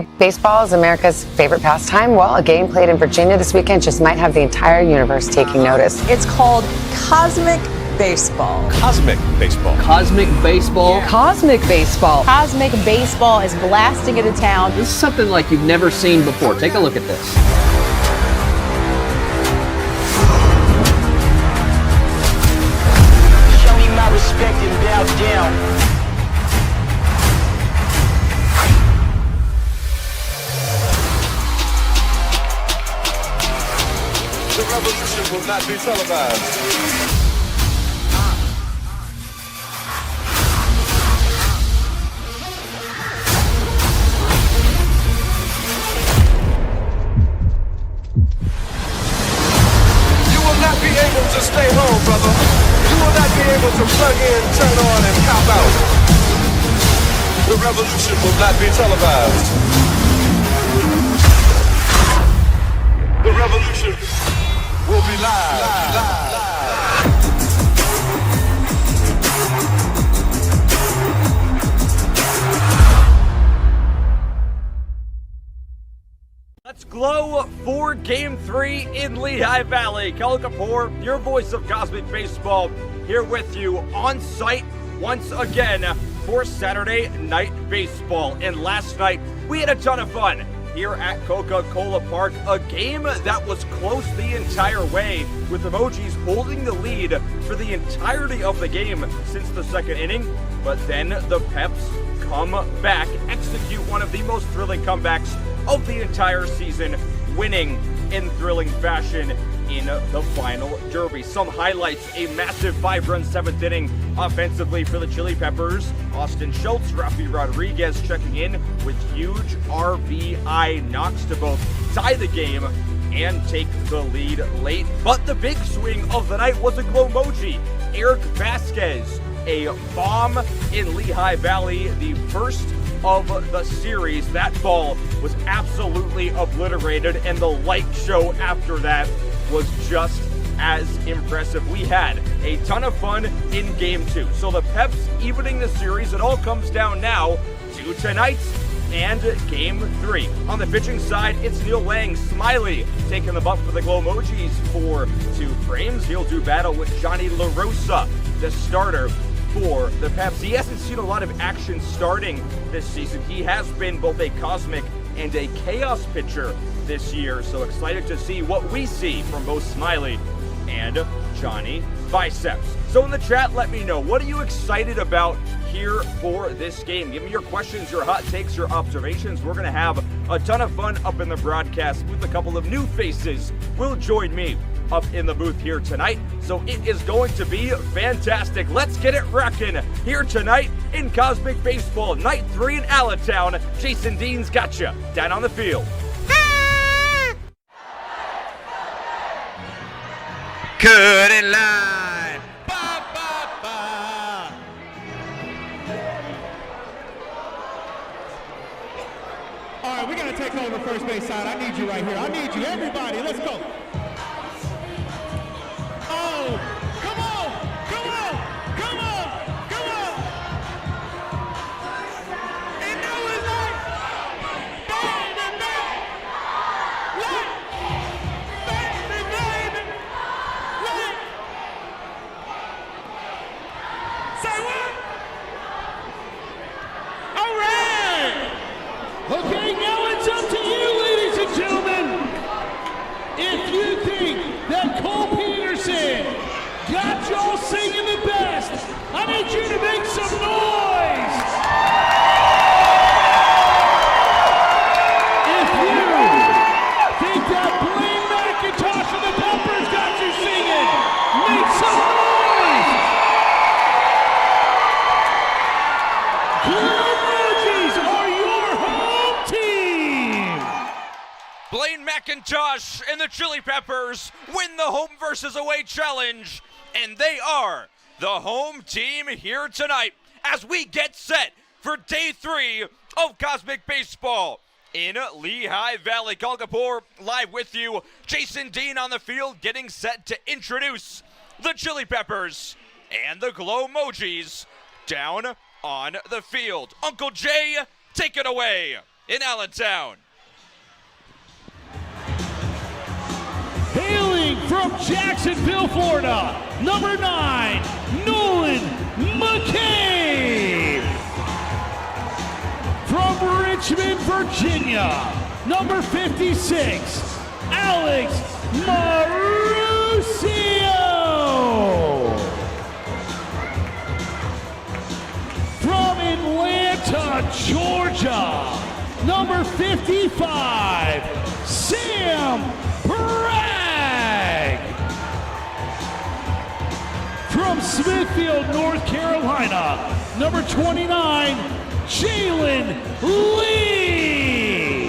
Baseball is America's favorite pastime. Well, a game played in Virginia this weekend just might have the entire universe taking notice. It's called Cosmic Baseball. Cosmic Baseball. Cosmic Baseball. Yeah. Cosmic Baseball. Cosmic Baseball is blasting into town. This is something like you've never seen before. Take a look at this. Show me my respect and bow down. The revolution will not be televised. You will not be able to stay home, brother. You will not be able to plug in, turn on, and cop out. The revolution will not be televised. The revolution will be live. Let's glow for Game 3 in Lehigh Valley. Kelly Kapoor, your voice of Cosmic Baseball, here with you on site once again for Saturday Night Baseball. And last night, we had a ton of fun here at Coca-Cola Park, a game that was close the entire way, with the Mojis holding the lead for the entirety of the game since the second inning. But then the Peps come back, execute one of the most thrilling comebacks of the entire season, winning in thrilling fashion in the final derby. Some highlights: a massive 5-run 7th inning offensively for the Chili Peppers. Austin Schultz, Rafi Rodriguez checking in with huge RBI knocks to both tie the game and take the lead late. But the big swing of the night was a glow emoji. Eric Vasquez, a bomb in Lehigh Valley, the first of the series. That ball was absolutely obliterated, and the light show after that was just as impressive. We had a ton of fun in Game 2. So the Peps evening the series. It all comes down now to tonight and Game 3. On the pitching side, it's Neil Lang Smiley taking the bump for the Glow Emojis for 2 frames. He'll do battle with Johnny LaRosa, the starter for the Peps. He hasn't seen a lot of action starting this season. He has been both a cosmic and a chaos pitcher this year, so excited to see what we see from both Smiley and Johnny Biceps. So in the chat, let me know, what are you excited about here for this game? Give me your questions, your hot takes, your observations. We're going to have a ton of fun up in the broadcast with a couple of new faces will join me up in the booth here tonight, so it is going to be fantastic. Let's get it rocking here tonight in Cosmic Baseball, Night 3 in Allentown. Jason Dean's got you down on the field. Cut in line. Ba, ba, ba. All right, we got to take over first base side. I need you right here. I need you. Everybody, let's go. Oh, come on, come on, come on, come on. And now it's like, baby, baby, like, baby, baby, like. Say what? All right. Okay, now it's up to you, ladies and gentlemen. If you think that Cole Peterson got y'all singing the best, I need you to make some noise. If you think that Blaine McIntosh and the Peppers got you singing, make some noise. Glow Emojis are your home team. Blaine McIntosh and the Chili Peppers win the home versus away challenge, and they are the home team here tonight as we get set for Day 3 of Cosmic Baseball in Lehigh Valley. Kelly Kapoor live with you. Jason Dean on the field getting set to introduce the Chili Peppers and the Glow Emojis down on the field. Uncle Jay, take it away. in Allentown. Hailing from Jacksonville, Florida, number 9, Nolan McCabe. From Richmond, Virginia, number 56, Alex Marusio. From Atlanta, Georgia, number 55, Sam Bragg. From Smithfield, North Carolina, number 29, Jalen Lee.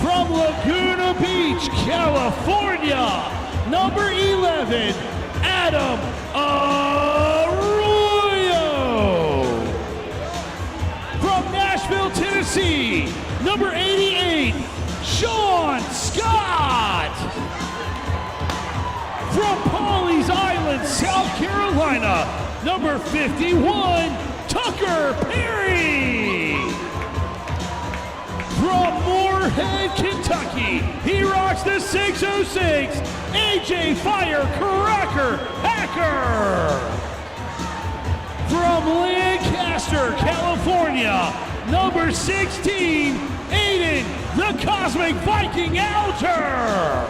From Laguna Beach, California, number 11, Adam Arroyo. From Nashville, Tennessee, number 88, Sean Scott. From Pawleys Island, South Carolina, number 51, Tucker Perry. From Moorhead, Kentucky, he rocks the 606, AJ Firecracker Hacker. From Lancaster, California, number 16, Aiden the Cosmic Viking Alter.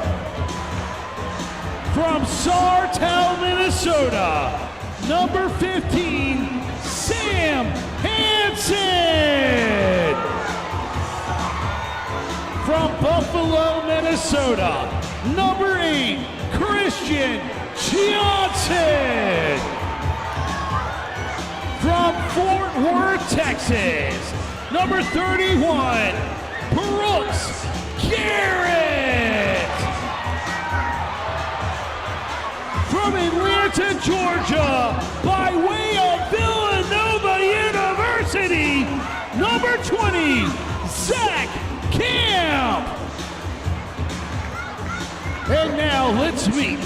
From Sartell, Minnesota, number 15, Sam Hansen. From Buffalo, Minnesota, number 8, Christian Johnson. From Fort Worth, Texas, number 31, Brooks Garrett. From Atlanta, Georgia, by way of Villanova University, number 20, Zach Camp. And now let's meet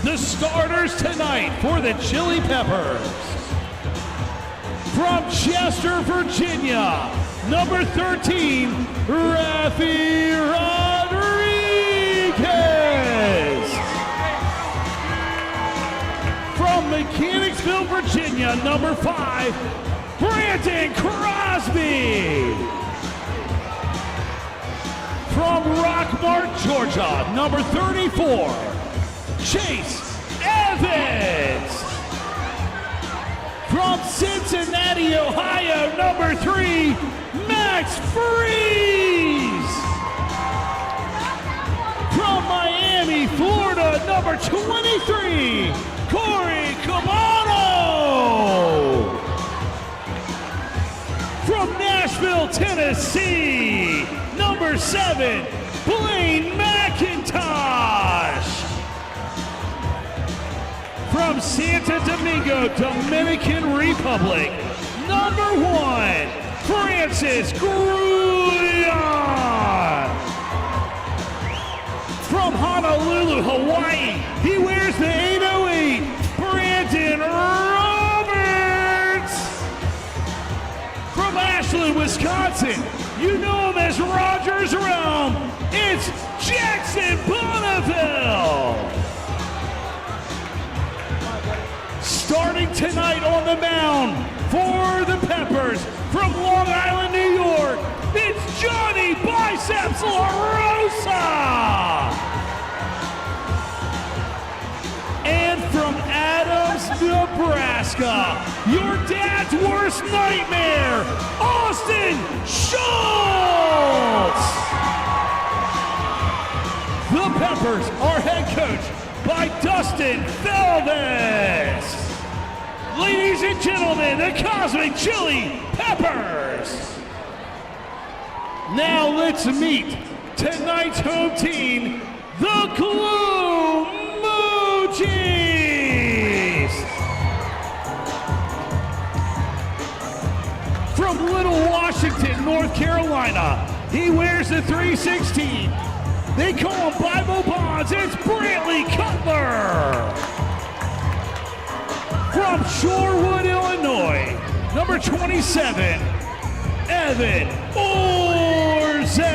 the starters tonight for the Chili Peppers. From Chester, Virginia, number 13, Rafi Rodriguez. From Mechanicsville, Virginia, number 5, Brandon Crosby. From Rockmart, Georgia, number 34, Chase Evans. From Cincinnati, Ohio, number 3, Max Freeze. From Miami, Florida, number 23, Corey Camano. From Nashville, Tennessee, number 7, Blaine McIntosh. From Santo Domingo, Dominican Republic, number 1, Francis Grullon. From Honolulu, Hawaii, he wears the 808, Brandon Roberts. From Ashland, Wisconsin, you know him as Rogers Realm, it's Jackson Bonneville. Starting tonight on the mound for the Peppers from Long Island, New York, it's Johnny Biceps La Rosa. And from Adams, Nebraska, your dad's worst nightmare, Austin Schultz. The Peppers are head coached by Dustin Feldes. Ladies and gentlemen, the Cosmic Chili Peppers. Now let's meet tonight's home team, the Glue Mojis. From Little Washington, North Carolina, he wears the 316. They call him Bible Bonds, it's Brantley Cutler. From Shorewood, Illinois, number 27, Evan Orzak.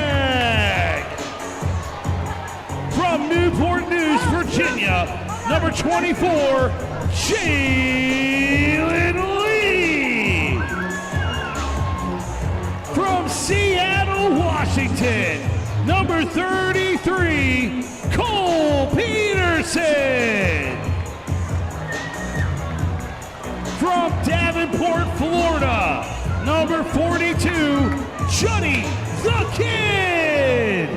From Newport News, Virginia, number 24, Jalen Lee. From Seattle, Washington, number 33, Cole Peterson. From Davenport, Florida, number 42, Johnny the Kid.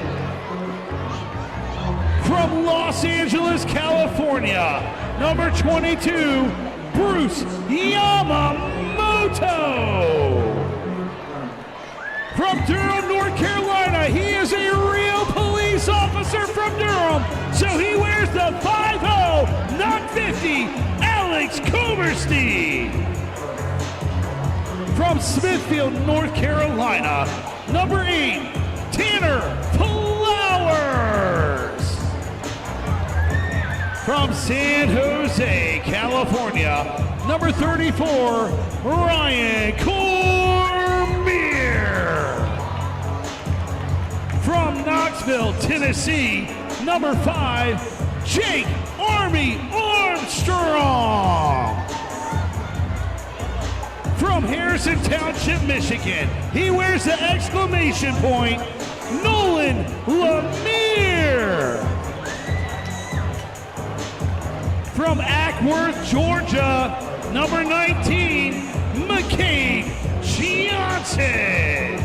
From Los Angeles, California, number 22, Bruce Yamamoto. From Durham, North Carolina, he is a real police officer from Durham, so he wears the 5-0, not 50, Alex Comerstein. From Smithfield, North Carolina, number 8, Tanner Flowers. From San Jose, California, number 34, Ryan Cormier. From Knoxville, Tennessee, number 5, Jake Army Armstrong. From Harrison Township, Michigan, he wears the exclamation point, Nolan Lemire. From Ackworth, Georgia, number 19, McCabe Johnson.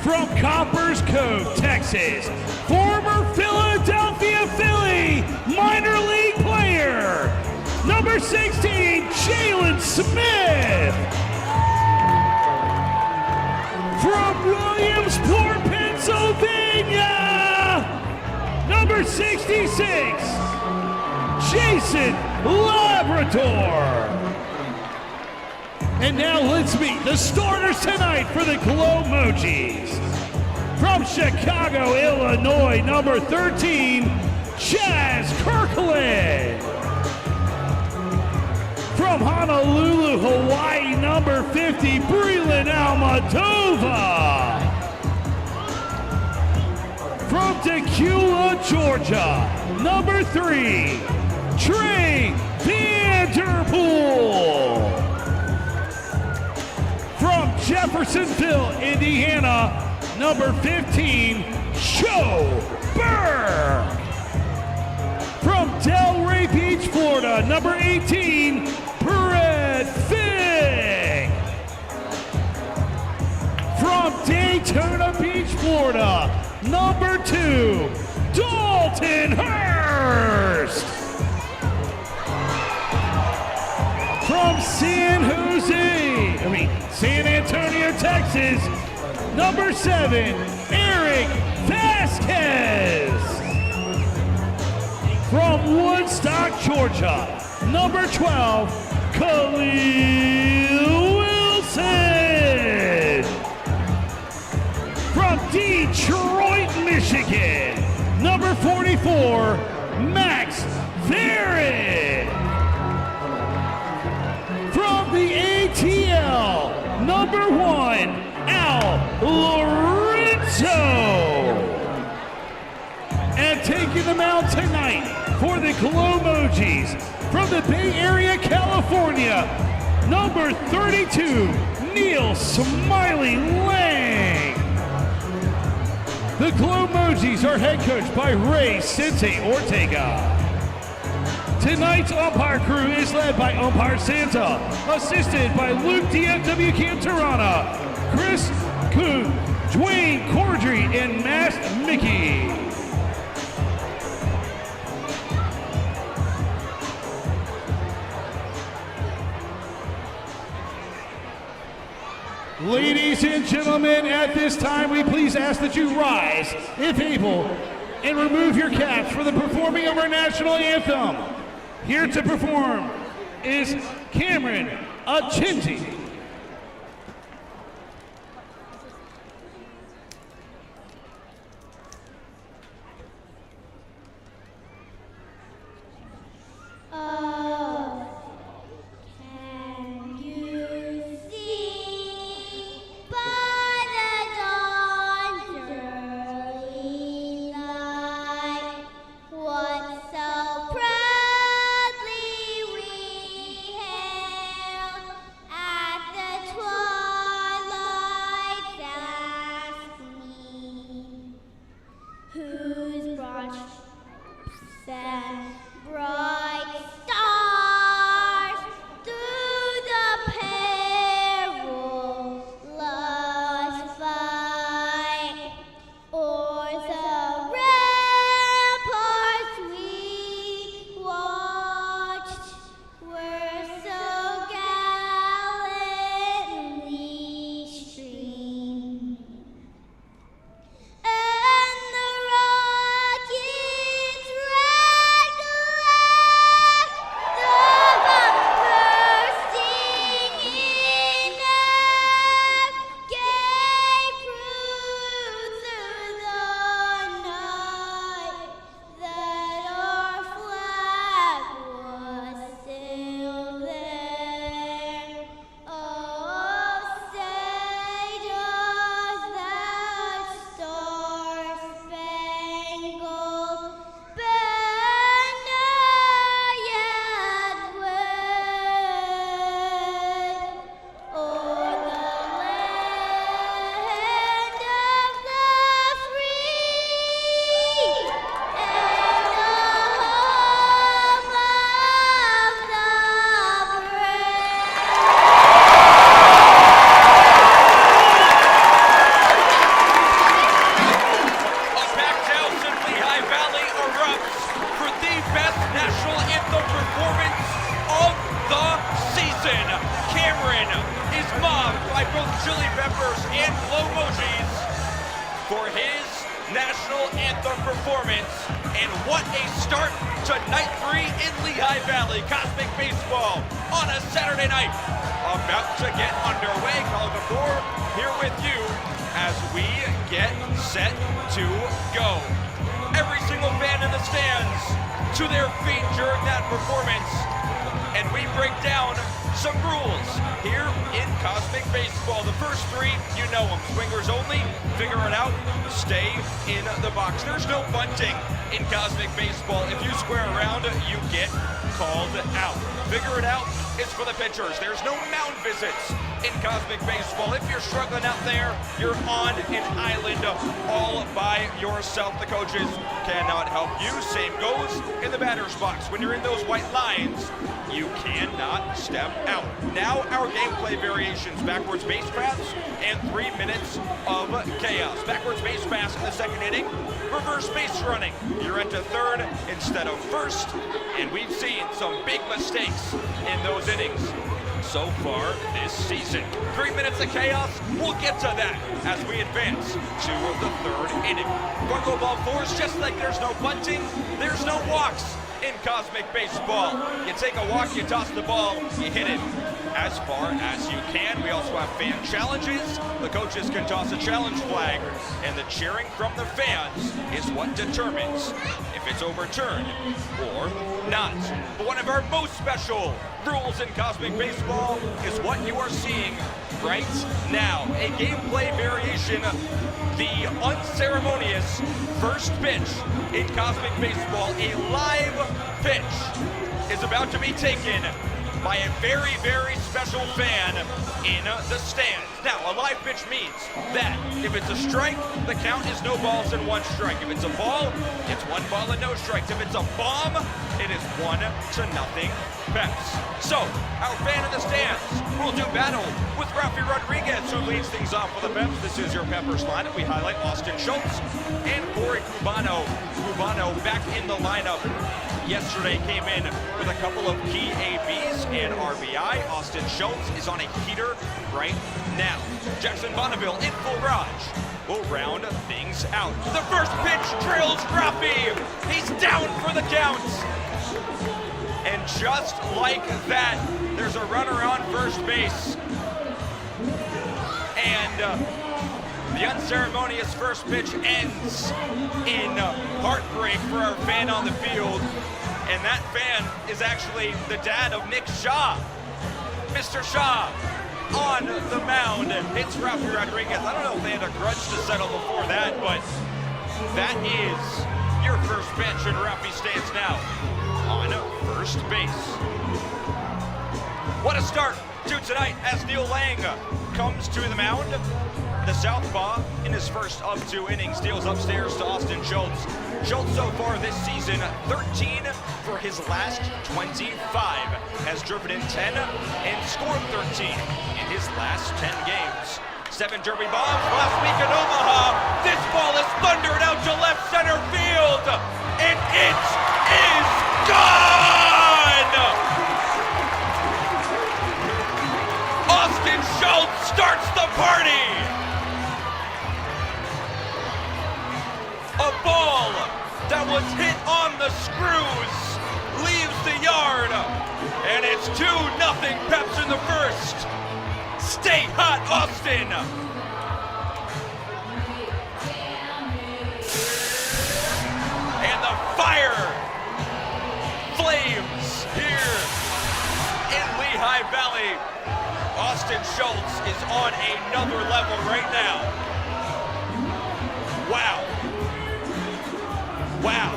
From Coppers Cove, Texas, former Philadelphia Philly minor league player, number 16, Jalen Smith. From Williamsport, Pennsylvania, number 66, Jason Labrador. And now let's meet the starters tonight for the Glow Mojis. From Chicago, Illinois, number 13, Chaz Kirkland. From Honolulu, Hawaii, number 50, Breland Almadova. From Tequila, Georgia, number 3, Trey Vanderpool. From Jeffersonville, Indiana, number 15, Joe Burke. From Delray Beach, Florida, number 18, Brett Fick. From Daytona Beach, Florida, number 2, Dalton Hurst. From San Antonio, Texas, number 7, Eric Vasquez. From Woodstock, Georgia, number 12, Khalil Wilson. From Detroit, Michigan, number 44, Max Verrett. From the ATL, number 1, Al Lorenzo. And taking the mound tonight for the Glow Mojis, from the Bay Area, California, number 32, Neil Smiley Lang. The Glow Mojis are head coached by Ray Sensei Ortega. Tonight's umpire crew is led by Umpire Santa, assisted by Luke DFW Cantorana, Chris Kuhn, Dwayne Cordry, and Masked Mickey. Ladies and gentlemen, at this time, we please ask that you rise, if able, and remove your caps for the performing of our national anthem. Here to perform is Cameron Achinzi. Oh, can you chili peppers, and blow Mojis for his national anthem performance. And what a start to night 3 in Lehigh Valley Cosmic Baseball on a Saturday night. About to get underway. Takeover here with you as we get set to go. Every single fan in the stands to their feet during that performance, and we break down some rules here in Cosmic Baseball. The first 3, you know them. Swingers only, figure it out, stay in the box. There's no bunting in Cosmic Baseball. If you square around, you get called out. Figure it out is for the pitchers. There's no mound visits in Cosmic Baseball. If you're struggling out there, you're on an island all by yourself. The coaches cannot help you. Same goes in the batter's box. When you're in those white lines, you cannot step out. Now our gameplay variations: backwards base paths and 3 minutes of chaos. Backwards base paths in the second inning, reverse base running. You're into third instead of first, and we've seen some big mistakes in those innings so far this season. 3 minutes of chaos, we'll get to that as we advance to the third inning. Fungo ball fours, just like there's no bunting, there's no walks in Cosmic Baseball. You take a walk, you toss the ball, you hit it as far as you can. We also have fan challenges. The coaches can toss a challenge flag, and the cheering from the fans is what determines if it's overturned or not. But one of our most special rules in Cosmic Baseball is what you are seeing right now. A gameplay variation, the unceremonious first pitch in Cosmic Baseball. A live pitch is about to be taken by a very, very special fan in the stands. Now, a live pitch means that if it's a strike, the count is no balls and 1 strike. If it's a ball, it's 1 ball and no strikes. If it's a bomb, it is 1-0 Peps. So, our fan in the stands will do battle with Rafi Rodriguez, who leads things off for the Peps. This is your Peppers lineup. We highlight Austin Schultz and Corey Cubano. Cubano back in the lineup. Yesterday came in with a couple of key ABs and RBI. Austin Schultz is on a heater right now. Jackson Bonneville in full garage will round things out. The first pitch drills Rafi. He's down for the count. And just like that, there's a runner on first base. And the unceremonious first pitch ends in heartbreak for our fan on the field. And that fan is actually the dad of Nick Shaw. Mr. Shaw on the mound. It's Rafi Rodriguez. I don't know if they had a grudge to settle before that, but that is your first pitch, and Rafi stands now on first base. What a start to tonight as Neil Lang comes to the mound. The southpaw in his first of 2 innings deals upstairs to Austin Schultz. Schultz so far this season, 13 for his last 25. Has driven in 10 and scored 13 in his last 10 games. 7 derby bombs last week in Omaha. This ball is thundered out to left center field, and it is gone! Austin Schultz starts the party! A ball that was hit on the screws leaves the yard, and it's 2-0 Peps in the first. Stay hot, Austin! And the fire flames here in Lehigh Valley. Austin Schultz is on another level right now. Wow. Wow.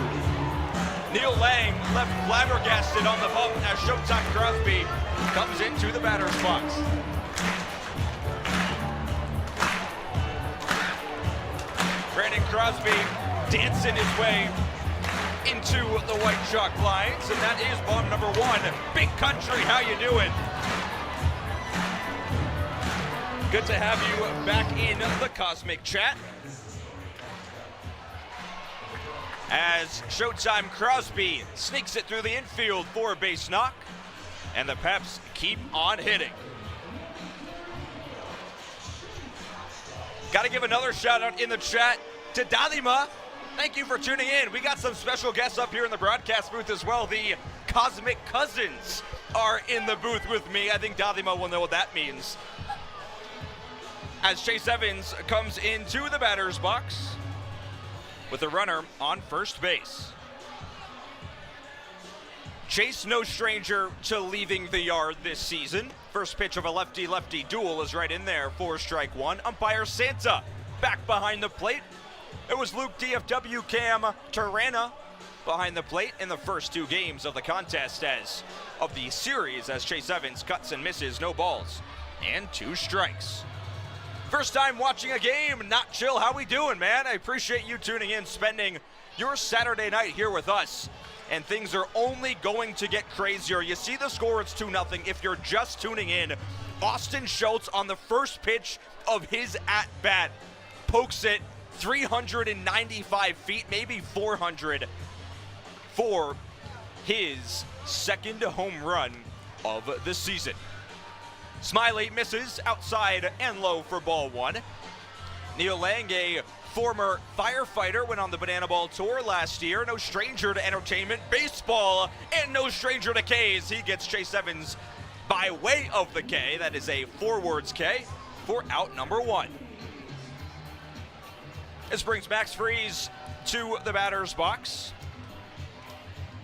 Neil Lang left flabbergasted on the bump as Showtime Crosby comes into the batter's box. Brandon Crosby dancing his way into the white chalk lines, and that is bomb number 1. Big Country, how you doing? Good to have you back in the Cosmic Chat. As Showtime Crosby sneaks it through the infield for a base knock, and the Peps keep on hitting. Got to give another shout out in the chat to Dalima. Thank you for tuning in. We got some special guests up here in the broadcast booth as well. The Cosmic Cousins are in the booth with me. I think Dalima will know what that means. As Chase Evans comes into the batter's box with a runner on first base. Chase, no stranger to leaving the yard this season. First pitch of a lefty-lefty duel is right in there for strike one. Umpire Santa back behind the plate. It was Luke DFW Cam Tirana behind the plate in the first two games of the contest of the series as Chase Evans cuts and misses, no balls and 2 strikes. First time watching a game, not chill. How we doing, man? I appreciate you tuning in, spending your Saturday night here with us. And things are only going to get crazier. You see the score, it's 2-0. If you're just tuning in, Austin Schultz on the first pitch of his at-bat pokes it 395 feet, maybe 400, for his second home run of the season. Smiley misses outside and low for ball 1. Neil Lang, a former firefighter, went on the Banana Ball Tour last year. No stranger to entertainment, baseball, and no stranger to Ks. He gets Chase Evans by way of the K. That is a forwards K for out number 1. This brings Max Friese to the batter's box.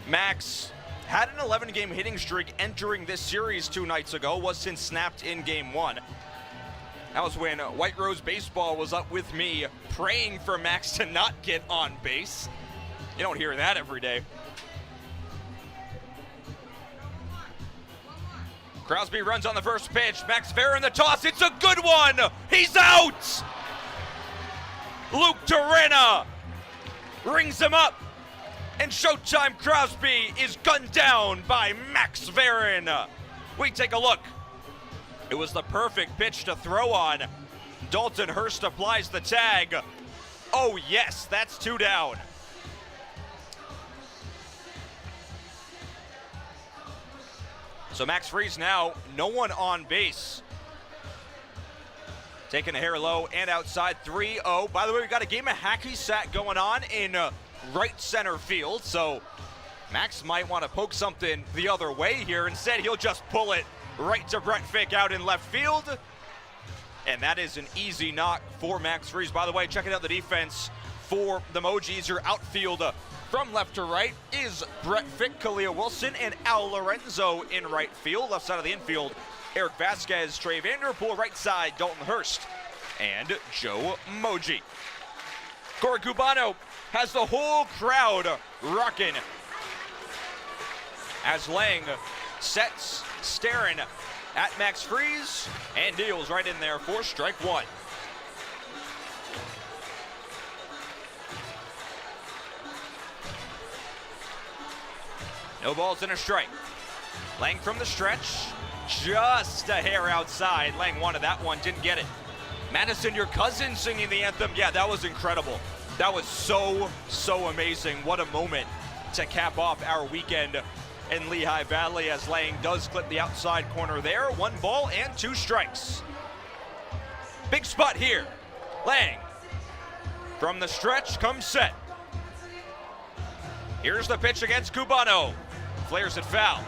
Max had an 11-game hitting streak entering this series 2 nights ago, was since snapped in game 1. That was when White Rose Baseball was up with me praying for Max to not get on base. You don't hear that every day. Crosby runs on the first pitch. Max Vera in the toss. It's a good one. He's out. Luke Torrena rings him up. And Showtime Crosby is gunned down by Max Varon. We take a look. It was the perfect pitch to throw on. Dalton Hurst applies the tag. Oh yes, that's 2 down. So Max Friese now, no one on base. Taking a hair low and outside, 3-0. By the way, we got a game of hacky sack going on in right center field, so Max might want to poke something the other way here. Instead, he'll just pull it right to Brett Fick out in left field. And that is an easy knock for Max Friese. By the way, checking out the defense for the Mojis. Your outfield from left to right is Brett Fick, Khalil Wilson, and Al Lorenzo in right field. Left side of the infield, Eric Vasquez, Trey Vanderpool. Right side, Dalton Hurst and Joe Moji. Corey Cubano has the whole crowd rocking as Lang sets, staring at Max Friese, and deals right in there for strike 1. No balls and a strike. Lang from the stretch, just a hair outside. Lang wanted that one, didn't get it. Madison, your cousin, singing the anthem. Yeah, that was incredible. That was so amazing. What a moment to cap off our weekend in Lehigh Valley as Lang does clip the outside corner there. 1 ball and 2 strikes. Big spot here. Lang from the stretch comes set. Here's the pitch against Cubano. Flares it foul.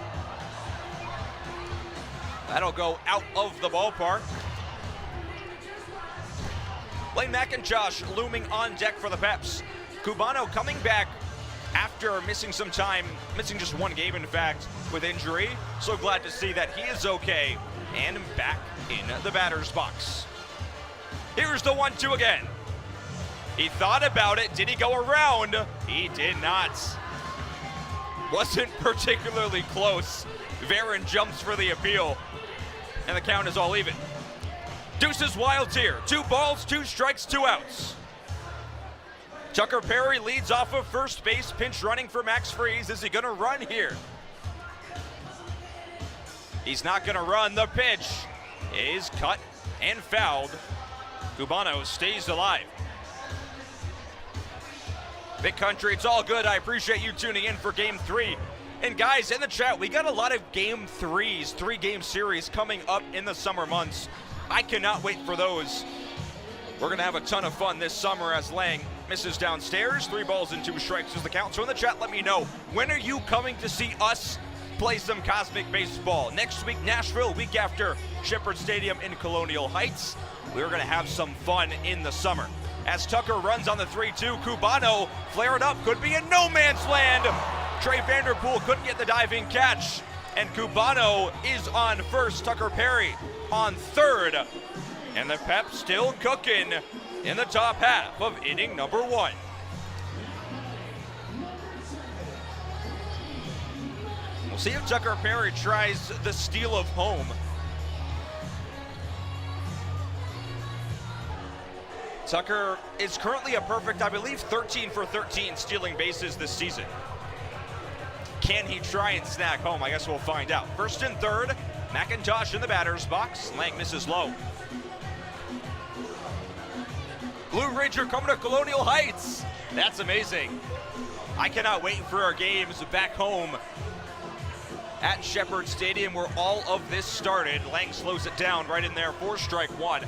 That'll go out of the ballpark. Blaine McIntosh looming on deck for the Peps. Cubano coming back after missing some time, missing just 1 game in fact, with injury. So glad to see that he is okay and back in the batter's box. Here's the 1-2 again. He thought about it. Did he go around? He did not. Wasn't particularly close. Varon jumps for the appeal, and the count is all even. Deuces wild here. 2 balls, 2 strikes, 2 outs. Tucker Perry leads off of first base, pinch running for Max Friese. Is he gonna run here? He's not gonna run. The pitch is cut and fouled. Cubano stays alive. Big country, it's all good. I appreciate you tuning in for game 3. And guys, in the chat, we got a lot of game 3s, 3-game series coming up in the summer months. I cannot wait for those. We're going to have a ton of fun this summer as Lang misses downstairs. 3 balls and 2 strikes is the count. So in the chat, let me know, when are you coming to see us play some cosmic baseball? Next week, Nashville. Week after, Shepherd Stadium in Colonial Heights. We're going to have some fun in the summer. As Tucker runs on the 3-2, Cubano flared up, could be in no man's land. Trey Vanderpool couldn't get the diving catch, and Cubano is on first. Tucker Perry on third, and the Pep still cooking in the top half of inning number 1. We'll see if Tucker Perry tries the steal of home. Tucker is currently a perfect, I believe, 13 for 13 stealing bases this season. Can he try and snag home? I guess we'll find out. First and third, McIntosh in the batter's box. Lang misses low. Blue Ranger coming to Colonial Heights. That's amazing. I cannot wait for our games back home at Shepherd Stadium where all of this started. Lang slows it down right in there for strike 1.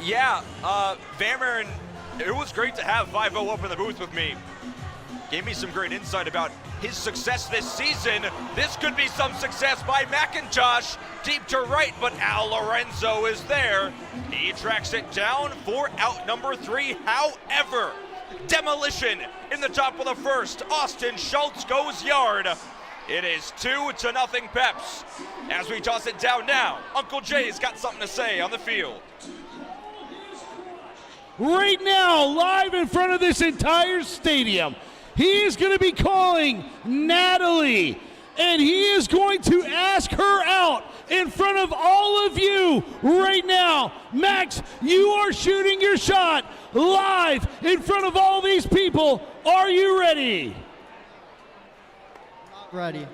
Yeah, Van Maren, it was great to have 5-0 up in the booth with me. Gave me some great insight about his success this season. This could be some success by McIntosh. Deep to right, but Al Lorenzo is there. He tracks it down for out number 3. However, demolition in the top of the first. Austin Schultz goes yard. It is 2-0 Peps. As we toss it down now, Uncle Jay's got something to say on the field. Right now, live in front of this entire stadium, he is going to be calling Natalie, and he is going to ask her out in front of all of you right now. Max, you are shooting your shot live in front of all these people. Are you ready? Not ready.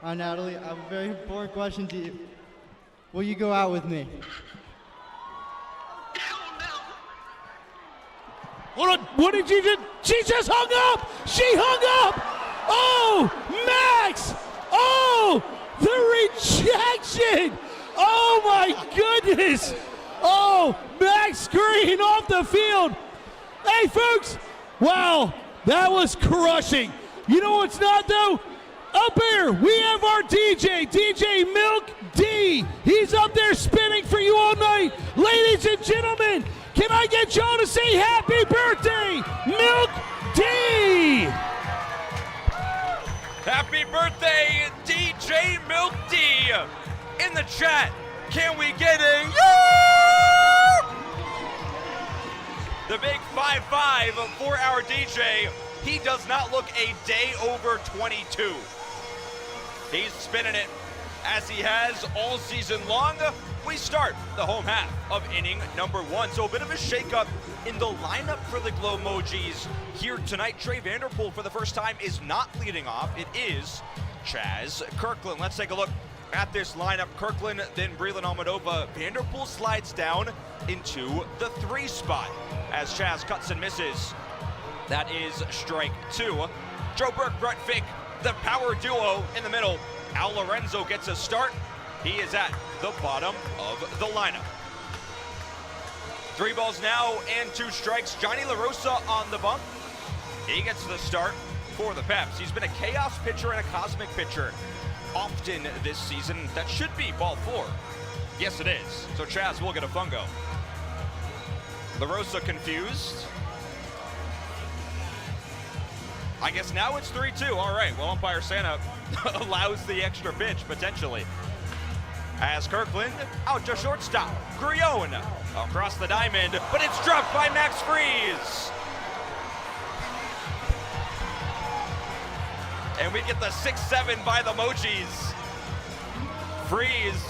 Hi, Natalie. I have a very important question to you. Will you go out with me? Hold on, what did you do? She just hung up! She hung up! Oh, Max! Oh, the rejection! Oh my goodness! Oh, Max Green off the field! Hey folks, wow, that was crushing. You know what's not though? Up here, we have our DJ Milk D. He's up there spinning for you all night. Ladies and gentlemen, can I get y'all to say happy birthday, Milk D? Happy birthday, DJ Milk D. In the chat, can we get a yeah? The big 5-5 for our DJ. He does not look a day over 22. He's spinning it as he has all season long. We start the home half of inning number 1. So a bit of a shakeup in the lineup for the Glow Mojis here tonight. Trey Vanderpool for the first time is not leading off. It is Chaz Kirkland. Let's take a look at this lineup. Kirkland, then Breland Almadova. Vanderpool slides down into the 3 spot as Chaz cuts and misses. That is strike 2. Joe Burke, Brett Fick, the power duo in the middle. Al Lorenzo gets a start. He is at the bottom of the lineup. 3 balls now and 2 strikes. Johnny La Rosa on the bump. He gets the start for the Peps. He's been a chaos pitcher and a cosmic pitcher often this season. That should be ball 4. Yes, it is. So Chaz will get a fungo. La Rosa confused. I guess now it's 3-2. All right, well, umpire Santa allows the extra pitch, potentially. As Kirkland out to shortstop. Grione across the diamond, but it's dropped by Max Freeze. And we get the 6-7 by the Mojis. Freeze,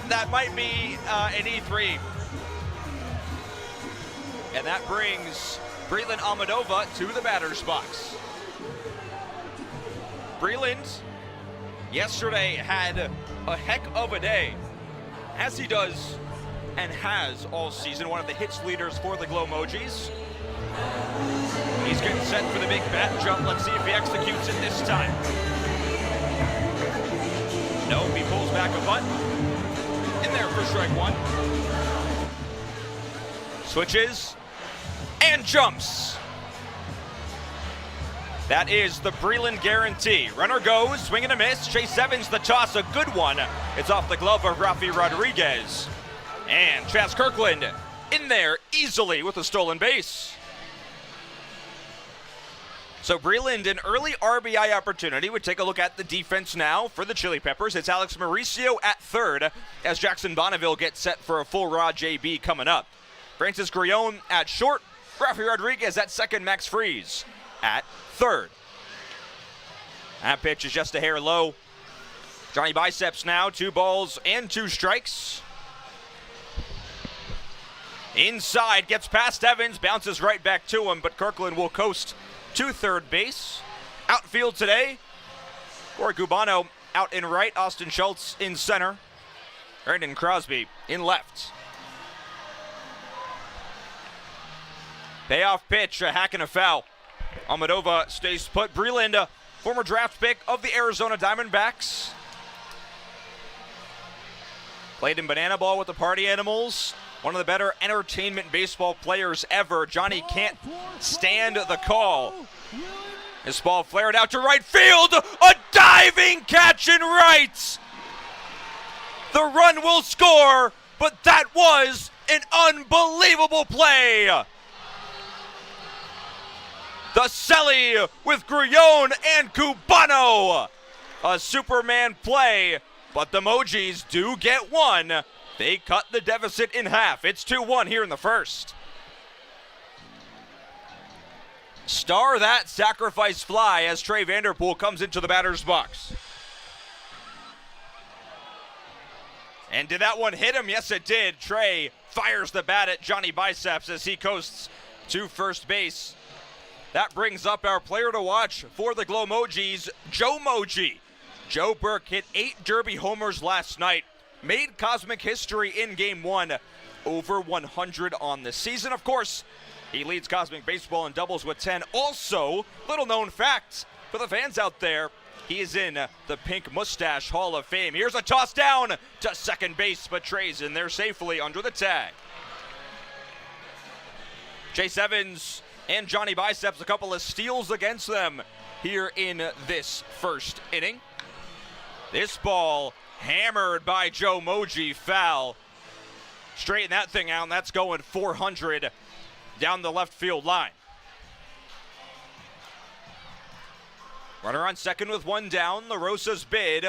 that might be an E3. And that brings Breland Almadova to the batter's box. Breland yesterday had a heck of a day. as he does and has all season, one of the hits leaders for the Glow Mojis. He's getting set for the big bat jump. Let's see if he executes it this time. No, he pulls back a bunt. In there for strike one. Switches and jumps. That is the Breland guarantee. Runner goes, swing and a miss. Chase Evans, the toss, a good one. It's off the glove of Rafi Rodriguez. And Chaz Kirkland in there easily with a stolen base. So Breland, an early RBI opportunity. We take a look at the defense now for the Chili Peppers. It's Alex Mauricio at third as Jackson Bonneville gets set for a full raw JB coming up. Francis Grillon at short. Rafi Rodriguez at second. Max Freeze at third. That pitch is just a hair low. Johnny Biceps now, 2 balls and 2 strikes. Inside, gets past Evans, bounces right back to him, but Kirkland will coast to third base. Outfield today, Corey Cubano out in right, Austin Schultz in center, Brandon Crosby in left. Payoff pitch, a hack and a foul. Almadova stays put. Breland, former draft pick of the Arizona Diamondbacks. Played in banana ball with the Party Animals. One of the better entertainment baseball players ever. Johnny can't stand the call. This ball flared out to right field. A diving catch in right. The run will score, but that was an unbelievable play. The Selly with Grillon and Cubano. A Superman play, but the Mojis do get one. They cut the deficit in half. It's 2-1 here in the first. Star that sacrifice fly as Trey Vanderpool comes into the batter's box. And did that one hit him? Yes, it did. Trey fires the bat at Johnny Biceps as he coasts to first base. That brings up our player to watch for the Glow Mojis, Joe Moji. Joe Burke hit 8 Derby homers last night. Made cosmic history in Game 1, over 100 on the season. Of course, he leads cosmic baseball in doubles with 10. Also, little known fact for the fans out there, he is in the Pink Mustache Hall of Fame. Here's a toss down to second base, but Trey's in there safely under the tag. Chase Evans and Johnny Biceps, a couple of steals against them here in this first inning. This ball hammered by Joe Moji, foul. Straighten that thing out, and that's going 400 down the left field line. Runner on second with 1 down. LaRosa's bid.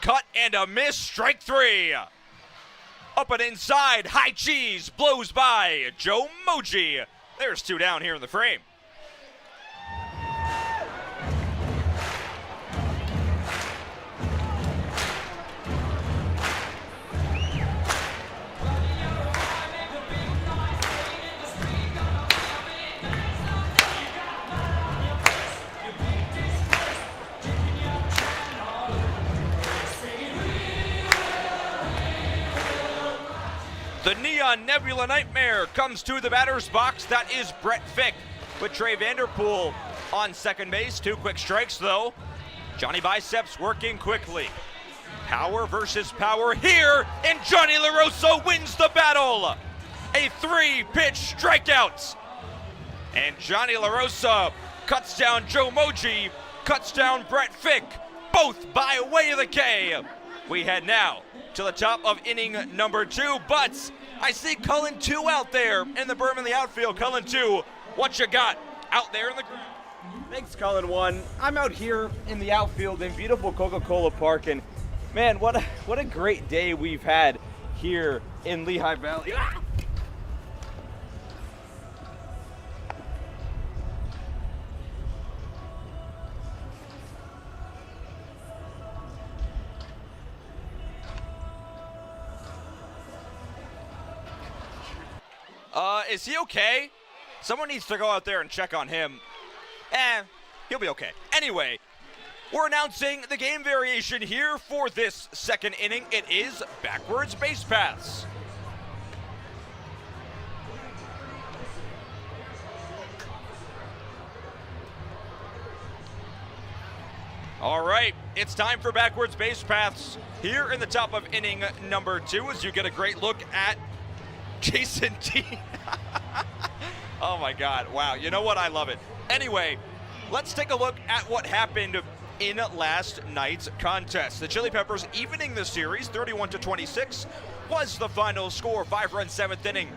Cut and a miss. Strike 3. Up and inside. High cheese blows by Joe Moji. There's 2 down here in the frame. The Neon Nebula Nightmare comes to the batter's box. That is Brett Fick with Trey Vanderpool on second base. 2 quick strikes though. Johnny Biceps working quickly. Power versus power here, and Johnny LaRosa wins the battle. A 3-pitch strikeout. And Johnny LaRosa cuts down Joe Moji, cuts down Brett Fick, both by way of the K. We head now to the top of inning number 2, but I see Cullen 2 out there in the berm in the outfield. Cullen 2, what you got out there in the ground? Thanks, Cullen 1. I'm out here in the outfield in beautiful Coca-Cola Park, and man, what a great day we've had here in Lehigh Valley. Ah! Is he okay? Someone needs to go out there and check on him. He'll be okay. Anyway, We're announcing the game variation here for this second inning. It is backwards base paths. All right, it's time for backwards base paths here in the top of inning number 2 as you get a great look at Jason Dean. Oh my God, wow, you know what, I love it. Anyway, let's take a look at what happened in last night's contest. The Chili Peppers evening the series, 31-26 was the final score, 5-run 7th inning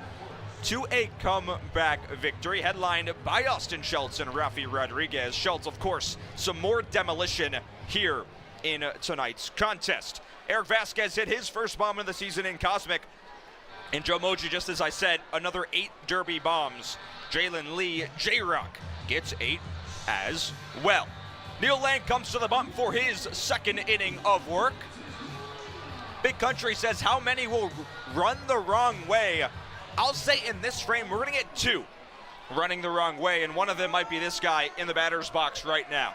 to a comeback victory, headlined by Austin Schultz and Rafi Rodriguez. Schultz, of course, some more demolition here in tonight's contest. Eric Vasquez hit his first bomb of the season in Cosmic, and Joe Mojis, just as I said, another 8 derby bombs. Jalen Lee, J-Rock, gets 8 as well. Neil Lang comes to the bump for his second inning of work. Big Country says, how many will run the wrong way? I'll say in this frame, we're gonna get 2 running the wrong way, and one of them might be this guy in the batter's box right now.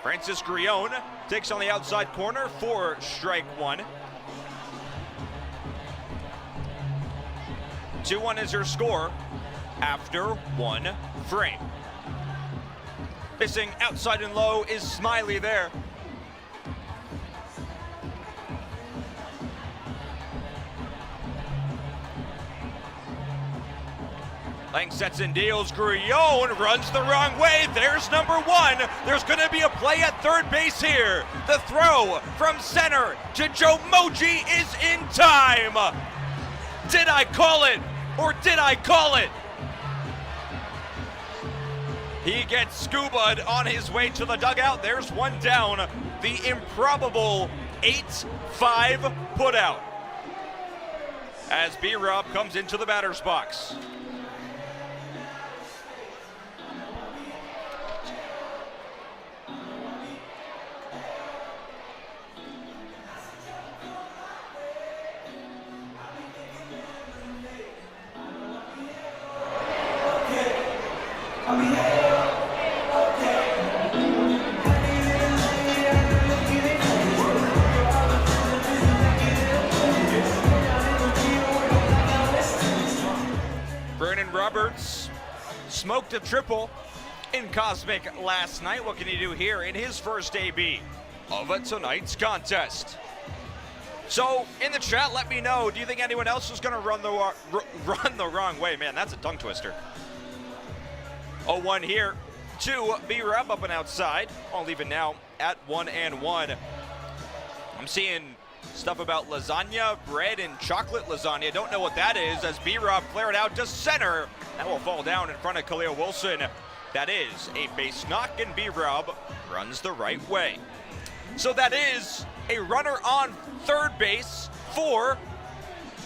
Francis Grione takes on the outside corner for strike 1. 2-1 is your score after 1 frame. Missing outside and low is Smiley there. Lang sets and deals. Grione runs the wrong way. There's number 1. There's going to be a play at third base here. The throw from center to Joe Moji is in time. Did I call it, or did I call it? He gets scubaed on his way to the dugout. There's 1 down. The improbable 8-5 putout as B-Rob comes into the batter's box. Smoked a triple in Cosmic last night. What can he do here in his first AB of tonight's contest? So in the chat, let me know, do you think anyone else is going to run the wrong way? Man, that's a tongue twister. 0-1 here to B-Rob up and outside. I'll leave it now at 1-1. I'm seeing stuff about lasagna, bread, and chocolate lasagna. Don't know what that is as B-Rob flared out to center. That will fall down in front of Khalil Wilson. That is a base knock, and B-Rob runs the right way. So that is a runner on third base for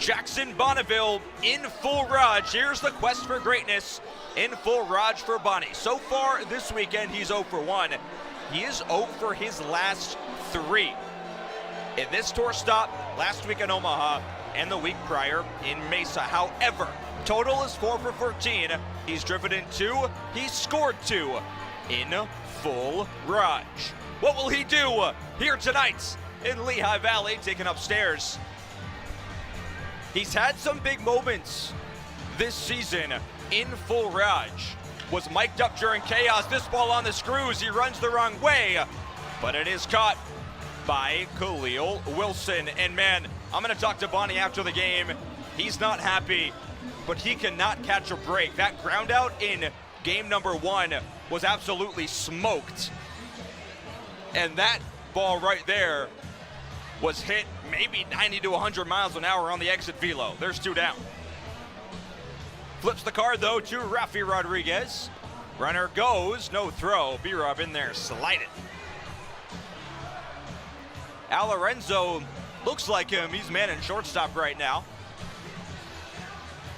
Jackson Bonneville in full Raj. Here's the quest for greatness in full Raj for Bonnie. So far this weekend, he's 0 for 1. He is 0 for his last 3. In this tour stop last week in Omaha and the week prior in Mesa. However, total is 4 for 14. He's driven in 2. He's scored 2 in full Raj. What will he do here tonight in Lehigh Valley, taken upstairs? He's had some big moments this season in full Raj. Was mic'd up during chaos. This ball on the screws. He runs the wrong way, but it is caught by Khalil Wilson. And man, I'm going to talk to Bonnie after the game. He's not happy, but he cannot catch a break. That ground out in game number 1 was absolutely smoked. And that ball right there was hit maybe 90 to 100 miles an hour on the exit velo. There's 2 down. Flips the card though to Rafi Rodriguez. Runner goes, no throw. B-Rob in there, slide it. Al Lorenzo looks like him. He's manning shortstop right now.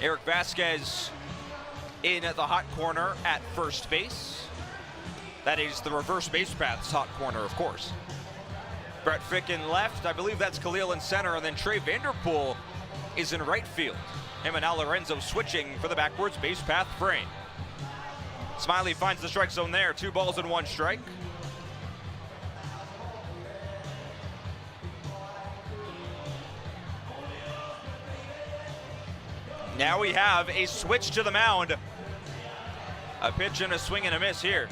Eric Vasquez in the hot corner at first base. That is the reverse base path's hot corner, of course. Brett Fick in left. I believe that's Khalil in center. And then Trey Vanderpool is in right field. Him and Al Lorenzo switching for the backwards base path frame. Smiley finds the strike zone there. 2 balls and 1 strike. Now we have a switch to the mound. A pitch and a swing and a miss here.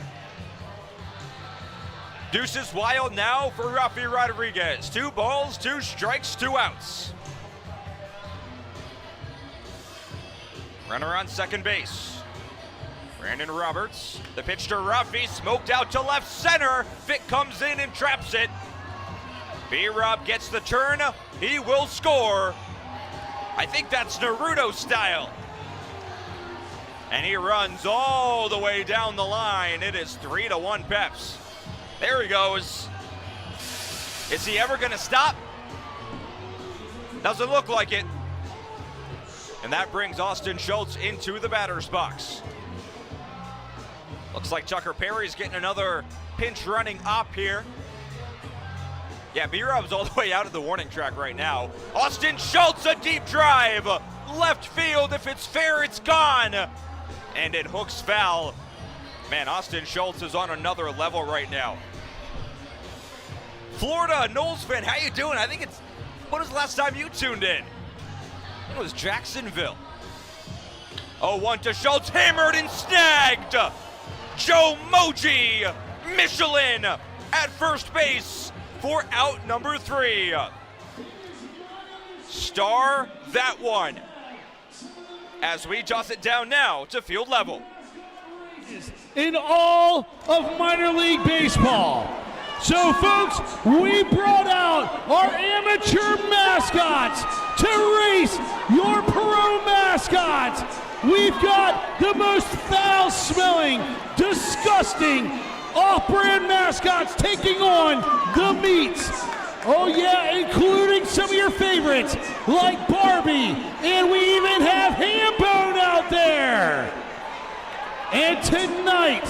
Deuces wild now for Rafi Rodriguez. 2 balls, 2 strikes, 2 outs. Runner on second base. Brandon Roberts. The pitch to Rafi, smoked out to left center. Fick comes in and traps it. B-Rob gets the turn. He will score. I think that's Naruto style. And he runs all the way down the line. It is 3-1 Peps. There he goes. Is he ever gonna stop? Doesn't look like it. And that brings Austin Schultz into the batter's box. Looks like Tucker Perry's getting another pinch running op here. Yeah, B-Rob's all the way out of the warning track right now. Austin Schultz, a deep drive. Left field, if it's fair, it's gone. And it hooks foul. Man, Austin Schultz is on another level right now. Florida, Knowles fan, how you doing? I think it's, when was the last time you tuned in? It was Jacksonville. 0-1 to Schultz, hammered and snagged. Joe Moji, Michelin at first base for out number 3. Star that one. As we toss it down now to field level. In all of minor league baseball. So folks, we brought out our amateur mascots to race your pro mascots. We've got the most foul-smelling, disgusting, off-brand mascots taking on the meats. Oh yeah, including some of your favorites, like Barbie, and we even have Hambone out there. And tonight,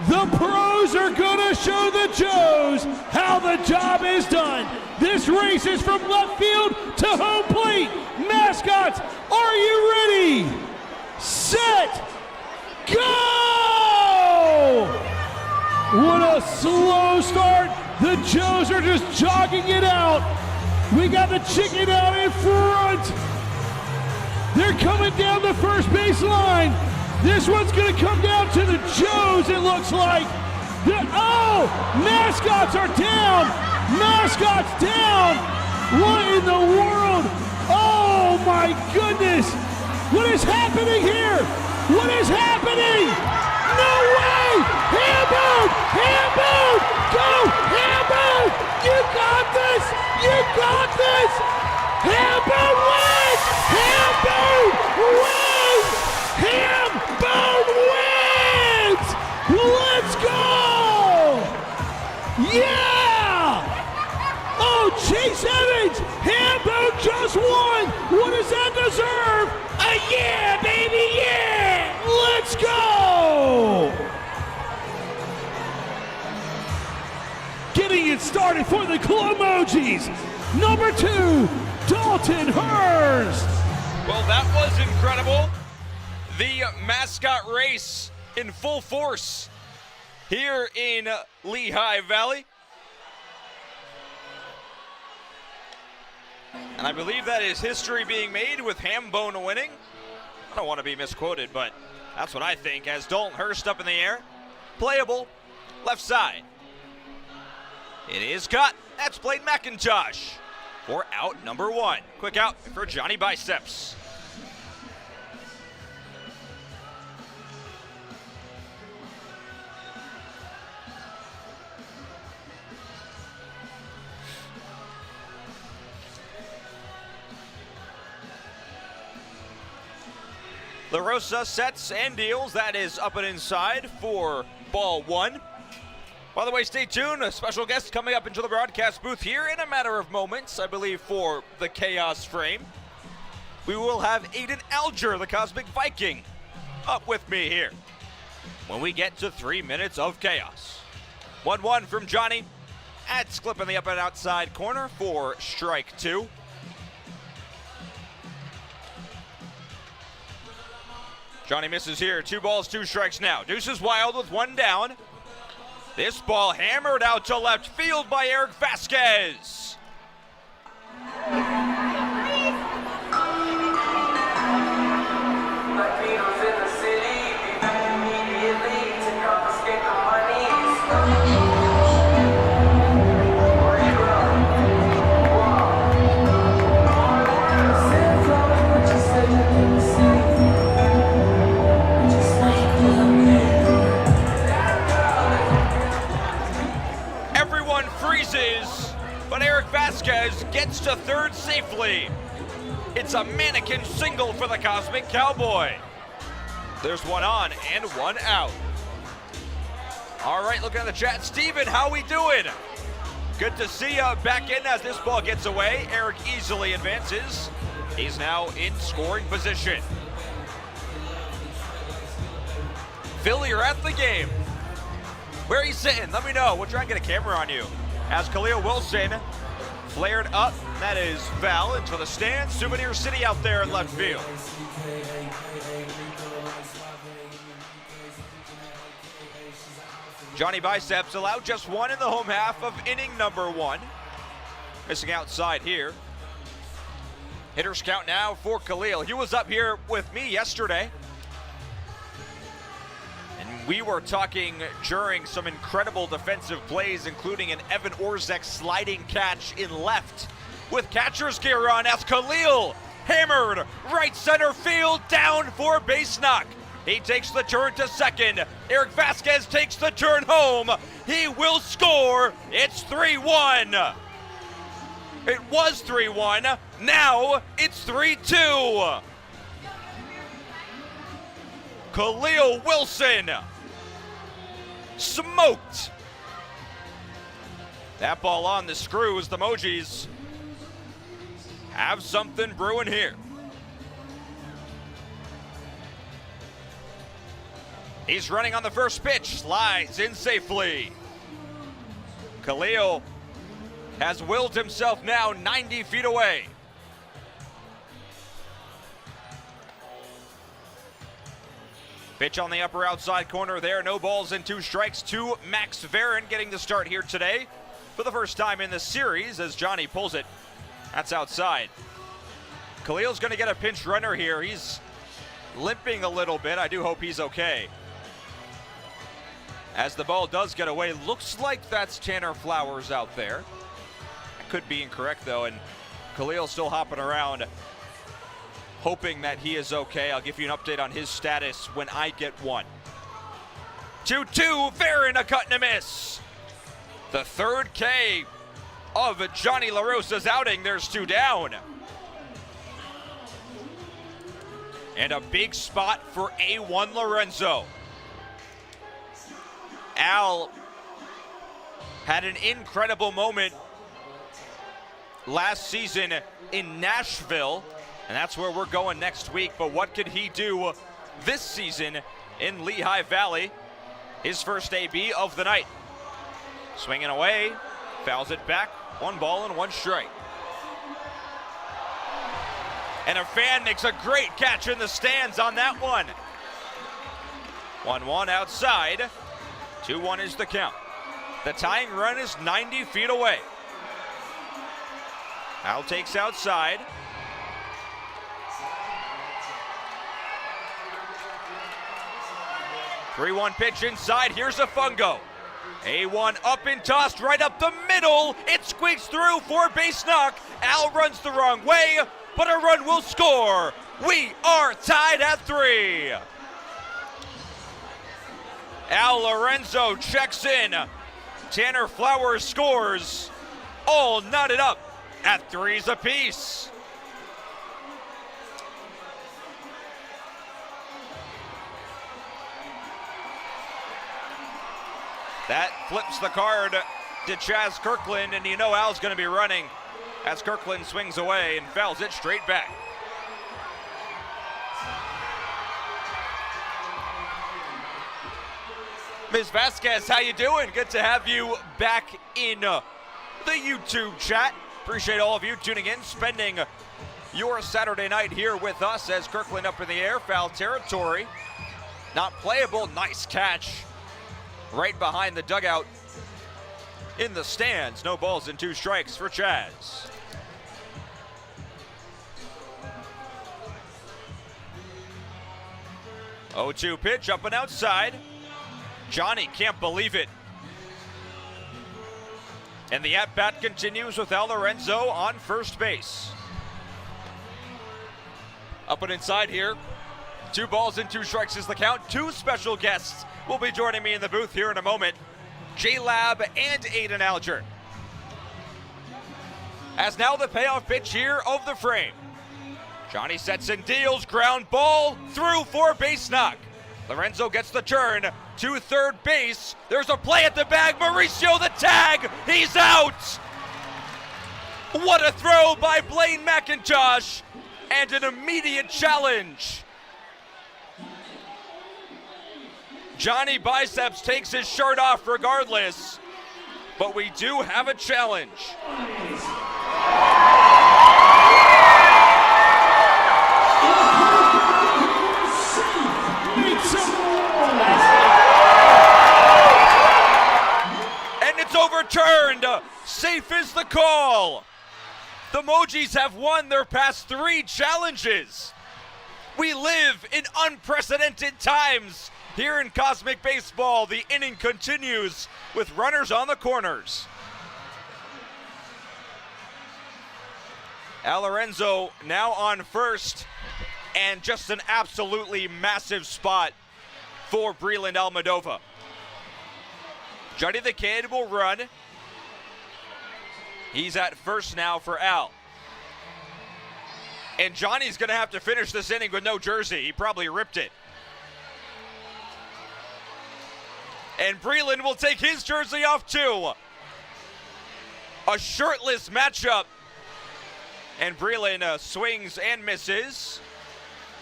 the pros are gonna show the Joes how the job is done. This race is from left field to home plate. Mascots, are you ready? Set, go! What a slow start. The Joes are just jogging it out. We got the chicken out in front. They're coming down the first base line. This one's gonna come down to the Joes, it looks like. Mascots are down. Mascots down. What in the world? Oh my goodness. What is happening here? What is happening? No way! Hambone! Hambone! Go! Hambone! You got this! You got this! Hambone wins! Hambone wins! Hambone wins! Let's go! Yeah! Oh, Chase Evans! Hambone just won! What does that deserve? A yeah, baby, yeah! Let's go! Getting it started for the Mojis. Number 2, Dalton Hurst. Well, that was incredible. The mascot race in full force here in Lehigh Valley. And I believe that is history being made with Hambone winning. I don't want to be misquoted, but that's what I think. As Dalton Hurst up in the air, playable, left side. It is cut. That's Blade McIntosh for out number 1. Quick out for Johnny Biceps. La Rosa sets and deals. That is up and inside for ball 1. By the way, stay tuned. A special guest coming up into the broadcast booth here in a matter of moments, I believe, for the Chaos frame. We will have Aiden Alger, the Cosmic Viking, up with me here when we get to 3 minutes of chaos. 1-1 from Johnny. That's clipping the up and outside corner for strike 2. Johnny misses here. 2 balls, 2 strikes now. Deuces wild with 1 down. This ball hammered out to left field by Eric Vasquez. safely. It's a mannequin single for the Cosmic Cowboy. There's one on and one out. All right, looking at the chat. Steven, how we doing? Good to see you back in as this ball gets away. Eric easily advances. He's now in scoring position. Phil, you're at the game. Where are you sitting? Let me know. We'll try and get a camera on you. As Khalil Wilson flared up. That is foul into the stands. Souvenir City out there in left field. Johnny Biceps allowed just one in the home half of inning number 1. Missing outside here. Hitters count now for Khalil. He was up here with me yesterday. And we were talking during some incredible defensive plays, including an Evan Orzek sliding catch in left with catcher's gear on as Khalil hammered right center field down for base knock. He takes the turn to second. Eric Vasquez takes the turn home. He will score. It's 3-1. It was 3-1. Now it's 3-2. Khalil Wilson smoked. That ball on the screws. The Mojis have something brewing here. He's running on the first pitch, slides in safely. Khalil has willed himself now 90 feet away. Pitch on the upper outside corner there, no balls and 2 strikes to Max Varon getting the start here today for the first time in the series as Johnny pulls it. That's outside. Khalil's gonna get a pinch runner here. He's limping a little bit. I do hope he's okay. As the ball does get away, looks like that's Tanner Flowers out there. I could be incorrect though, and Khalil still hopping around, hoping that he is okay. I'll give you an update on his status when I get one. 2-2, Varon, a cut and a miss. The third K of Johnny LaRosa's outing. There's 2 down. And a big spot for A1 Lorenzo. Al had an incredible moment last season in Nashville, and that's where we're going next week. But what could he do this season in Lehigh Valley? His first AB of the night. Swinging away, fouls it back, 1 ball and 1 strike. And a fan makes a great catch in the stands on that one. 1-1 outside. 2-1 is the count. The tying run is 90 feet away. Al takes outside. Three-1 pitch inside. Here's a fungo. A1 up and tossed right up the middle. It squeaks through for base knock. Al runs the wrong way, but a run will score. We are tied at 3. Al Lorenzo checks in. Tanner Flowers scores. All knotted up at 3s apiece. That flips the card to Chaz Kirkland, and you know Al's going to be running as Kirkland swings away and fouls it straight back. Ms. Vasquez, how you doing? Good to have you back in the YouTube chat. Appreciate all of you tuning in, spending your Saturday night here with us as Kirkland up in the air, foul territory. Not playable, nice catch right behind the dugout in the stands. No balls and 2 strikes for Chaz. Oh, 2 pitch up and outside. Johnny can't believe it. And the at-bat continues with Al Lorenzo on first base. Up and inside here. 2 balls and 2 strikes is the count. 2 special guests will be joining me in the booth here in a moment. J-Lab and Aiden Alger. as now the payoff pitch here of the frame. Johnny sets and deals, ground ball, through for a base knock. Lorenzo gets the turn to third base. There's a play at the bag. Mauricio the tag. He's out. What a throw by Blaine McIntosh, and an immediate challenge. Johnny Biceps takes his shirt off regardless, but we do have a challenge. And it's overturned. Safe is the call. The Mojis have won their past 3 challenges. We live in unprecedented times here in Cosmic Baseball. The inning continues with runners on the corners. Al Lorenzo now on first, and just an absolutely massive spot for Breland Almodovar. Johnny the Kid will run. He's at first now for Al. And Johnny's gonna have to finish this inning with no jersey. He probably ripped it. And Breland will take his jersey off too. A shirtless matchup. And Breland swings and misses.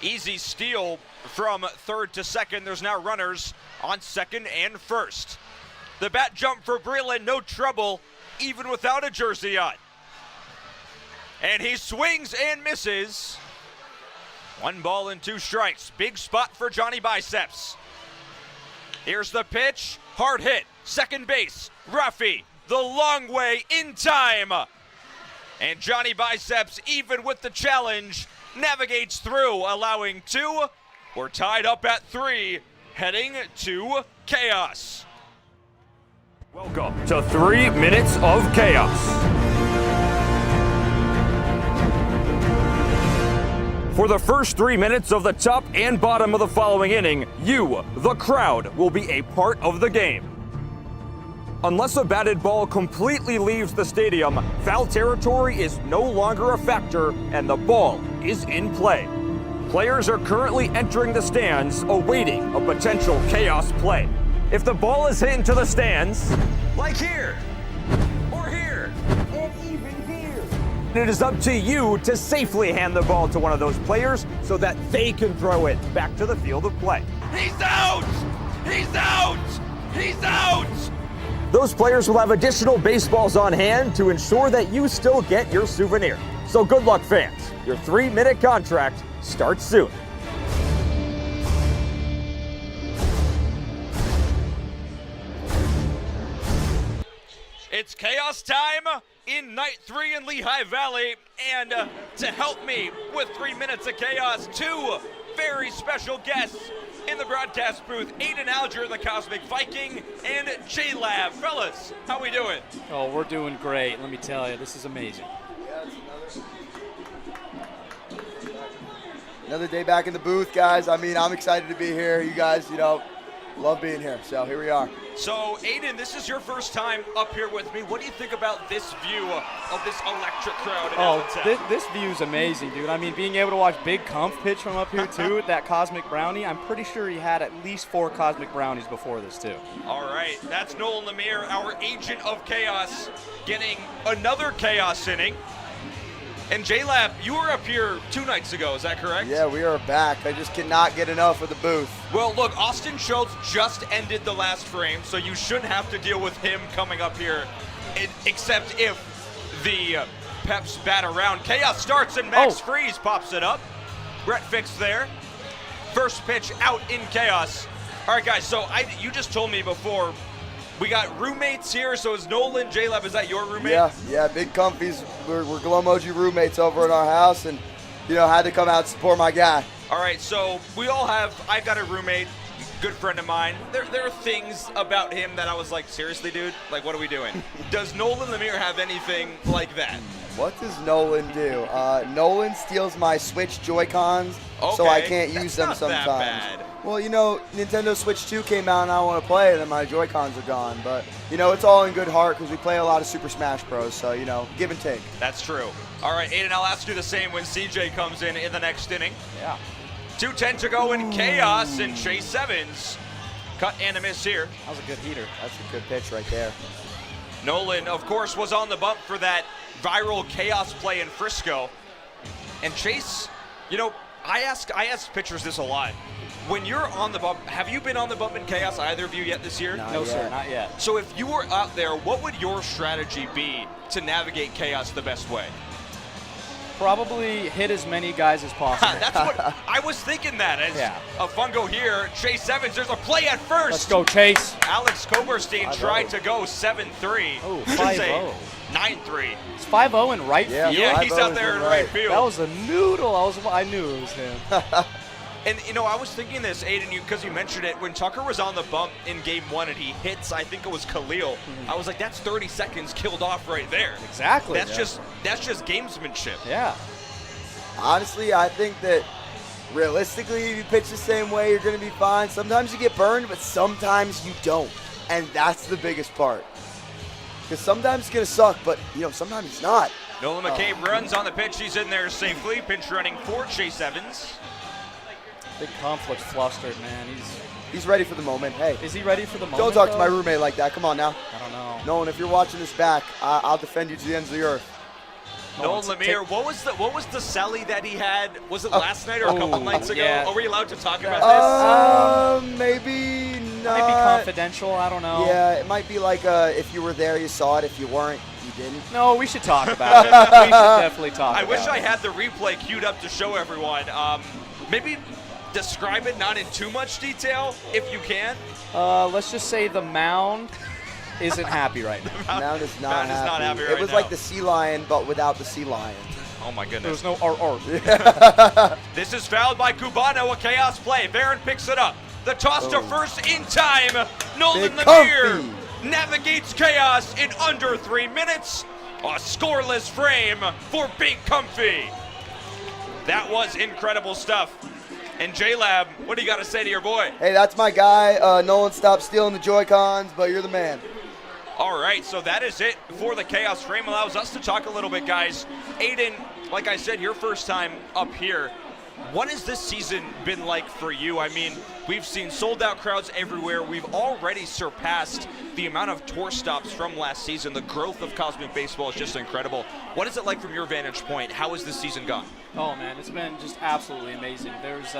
Easy steal from third to second. There's now runners on second and first. The bat jump for Breland, no trouble, even without a jersey on. And he swings and misses. 1 ball and 2 strikes. Big spot for Johnny Biceps. Here's the pitch, hard hit, second base, Ruffy, the long way in time. And Johnny Biceps, even with the challenge, navigates through, allowing 2. We're tied up at 3, heading to chaos. Welcome to 3 minutes of chaos. For the first 3 minutes of the top and bottom of the following inning, you, the crowd, will be a part of the game. Unless a batted ball completely leaves the stadium, foul territory is no longer a factor and the ball is in play. Players are currently entering the stands, awaiting a potential chaos play. If the ball is hit into the stands, Like here, or here, and even here. it is up to you to safely hand the ball to one of those players so that they can throw it back to the field of play. He's out! He's out! He's out! Those players will have additional baseballs on hand to ensure that you still get your souvenir. So good luck, fans. Your 3-minute contract starts soon. It's chaos time in night 3 in Lehigh Valley, and to help me with 3 minutes of chaos, 2 very special guests in the broadcast booth, Aiden Alger, the Cosmic Viking, and J-Lab. Fellas, how we doing? Oh, we're doing great. Let me tell you, this is amazing. Another day back in the booth, guys. I mean, I'm excited to be here. You guys, love being here. So here we are. So, Aiden, this is your first time up here with me. What do you think about this view of this electric crowd in Allentown? This view is amazing, dude. I mean, being able to watch Big Kumpf pitch from up here, too, with that Cosmic Brownie, I'm pretty sure he had at least 4 Cosmic Brownies before this, too. All right, that's Nolan Lemire, our agent of chaos, getting another chaos inning. And J-Lab, you were up here 2 nights ago, is that correct? Yeah, we are back. I just cannot get enough of the booth. Well, look, Austin Schultz just ended the last frame, so you shouldn't have to deal with him coming up here, except if the Peps bat around. Chaos starts and Max Freeze pops it up. Brett Fix there. First pitch out in chaos. All right, guys, so you just told me before, we got roommates here, so is Nolan, J-Lab, is that your roommate? Yeah, Big Comfies. We're Glow Emoji roommates over at our house, and, had to come out and support my guy. All right, so I've got a roommate, good friend of mine. There are things about him that I was like, seriously, dude? Like, what are we doing? Does Nolan Lemire have anything like that? What does Nolan do? Nolan steals my Switch Joy-Cons, so I can't use them sometimes. well, Nintendo Switch 2 came out and I want to play, and then my Joy-Cons are gone. But, it's all in good heart because we play a lot of Super Smash Bros. So, give and take. That's true. All right, Aiden, I'll ask you the same when CJ comes in the next inning. Yeah. 2:10 to go in chaos, and Chase Evans cut and a miss here. That was a good heater. That's a good pitch right there. Nolan, of course, was on the bump for that viral chaos play in Frisco. And Chase, I ask pitchers this a lot. When you're on the bump, have you been on the bump in chaos, either of you, yet this year? No, sir, not yet. So if you were out there, what would your strategy be to navigate chaos the best way? Probably hit as many guys as possible. That's what I was thinking that as a fungo here. Chase Evans, there's a play at first. Let's go, Chase. Alex Koberstein tried to go 7-3. Oh, 5-0. 9-3. It's 5-0 in right field. Yeah, he's out there in right field. That was a noodle. I knew it was him. And, I was thinking this, Aiden, because you mentioned it, when Tucker was on the bump in game 1 and he hits, I think it was Khalil, I was like, that's 30 seconds killed off right there. Exactly. That's just gamesmanship. Yeah. Honestly, I think that realistically, if you pitch the same way, you're going to be fine. Sometimes you get burned, but sometimes you don't. And that's the biggest part. Because sometimes it's going to suck, but, sometimes it's not. Nolan McCabe runs on the pitch. He's in there safely. Pinch running for Chase Evans. Big conflict flustered, man. He's ready for the moment. Hey. Is he ready for the moment? Don't talk to my roommate like that. Come on now. I don't know. Nolan, if you're watching this back, I'll defend you to the ends of the earth. Nolan Lemire, what was the Sally that he had? Was it last night or a couple nights ago? Yeah. Are we allowed to talk about this? Maybe not. Maybe confidential. I don't know. Yeah, it might be like if you were there, you saw it. If you weren't, you didn't. No, we should talk about it. We should definitely talk about it. I wish I had the replay queued up to show everyone. Maybe describe it, not in too much detail, if you can. Let's just say the mound isn't happy right now. Mound is not happy. Right it was now. like the sea lion, but without the sea lion. Oh my goodness. There's no R. This is fouled by Cubano, a chaos play. Barron picks it up. The toss to first in time. Nolan Lemire navigates chaos in under 3 minutes. A scoreless frame for Big Comfy. That was incredible stuff. And J-Lab, what do you got to say to your boy? Hey, that's my guy. Nolan, stop stealing the Joy-Cons, but you're the man. All right, so that is it for the Chaos Frame. Allows us to talk a little bit, guys. Aiden, like I said, your first time up here. What has this season been like for you? I mean, we've seen sold-out crowds everywhere. We've already surpassed the amount of tour stops from last season. The growth of Cosmic Baseball is just incredible. What is it like from your vantage point? How has this season gone? Oh, man, it's been just absolutely amazing. There's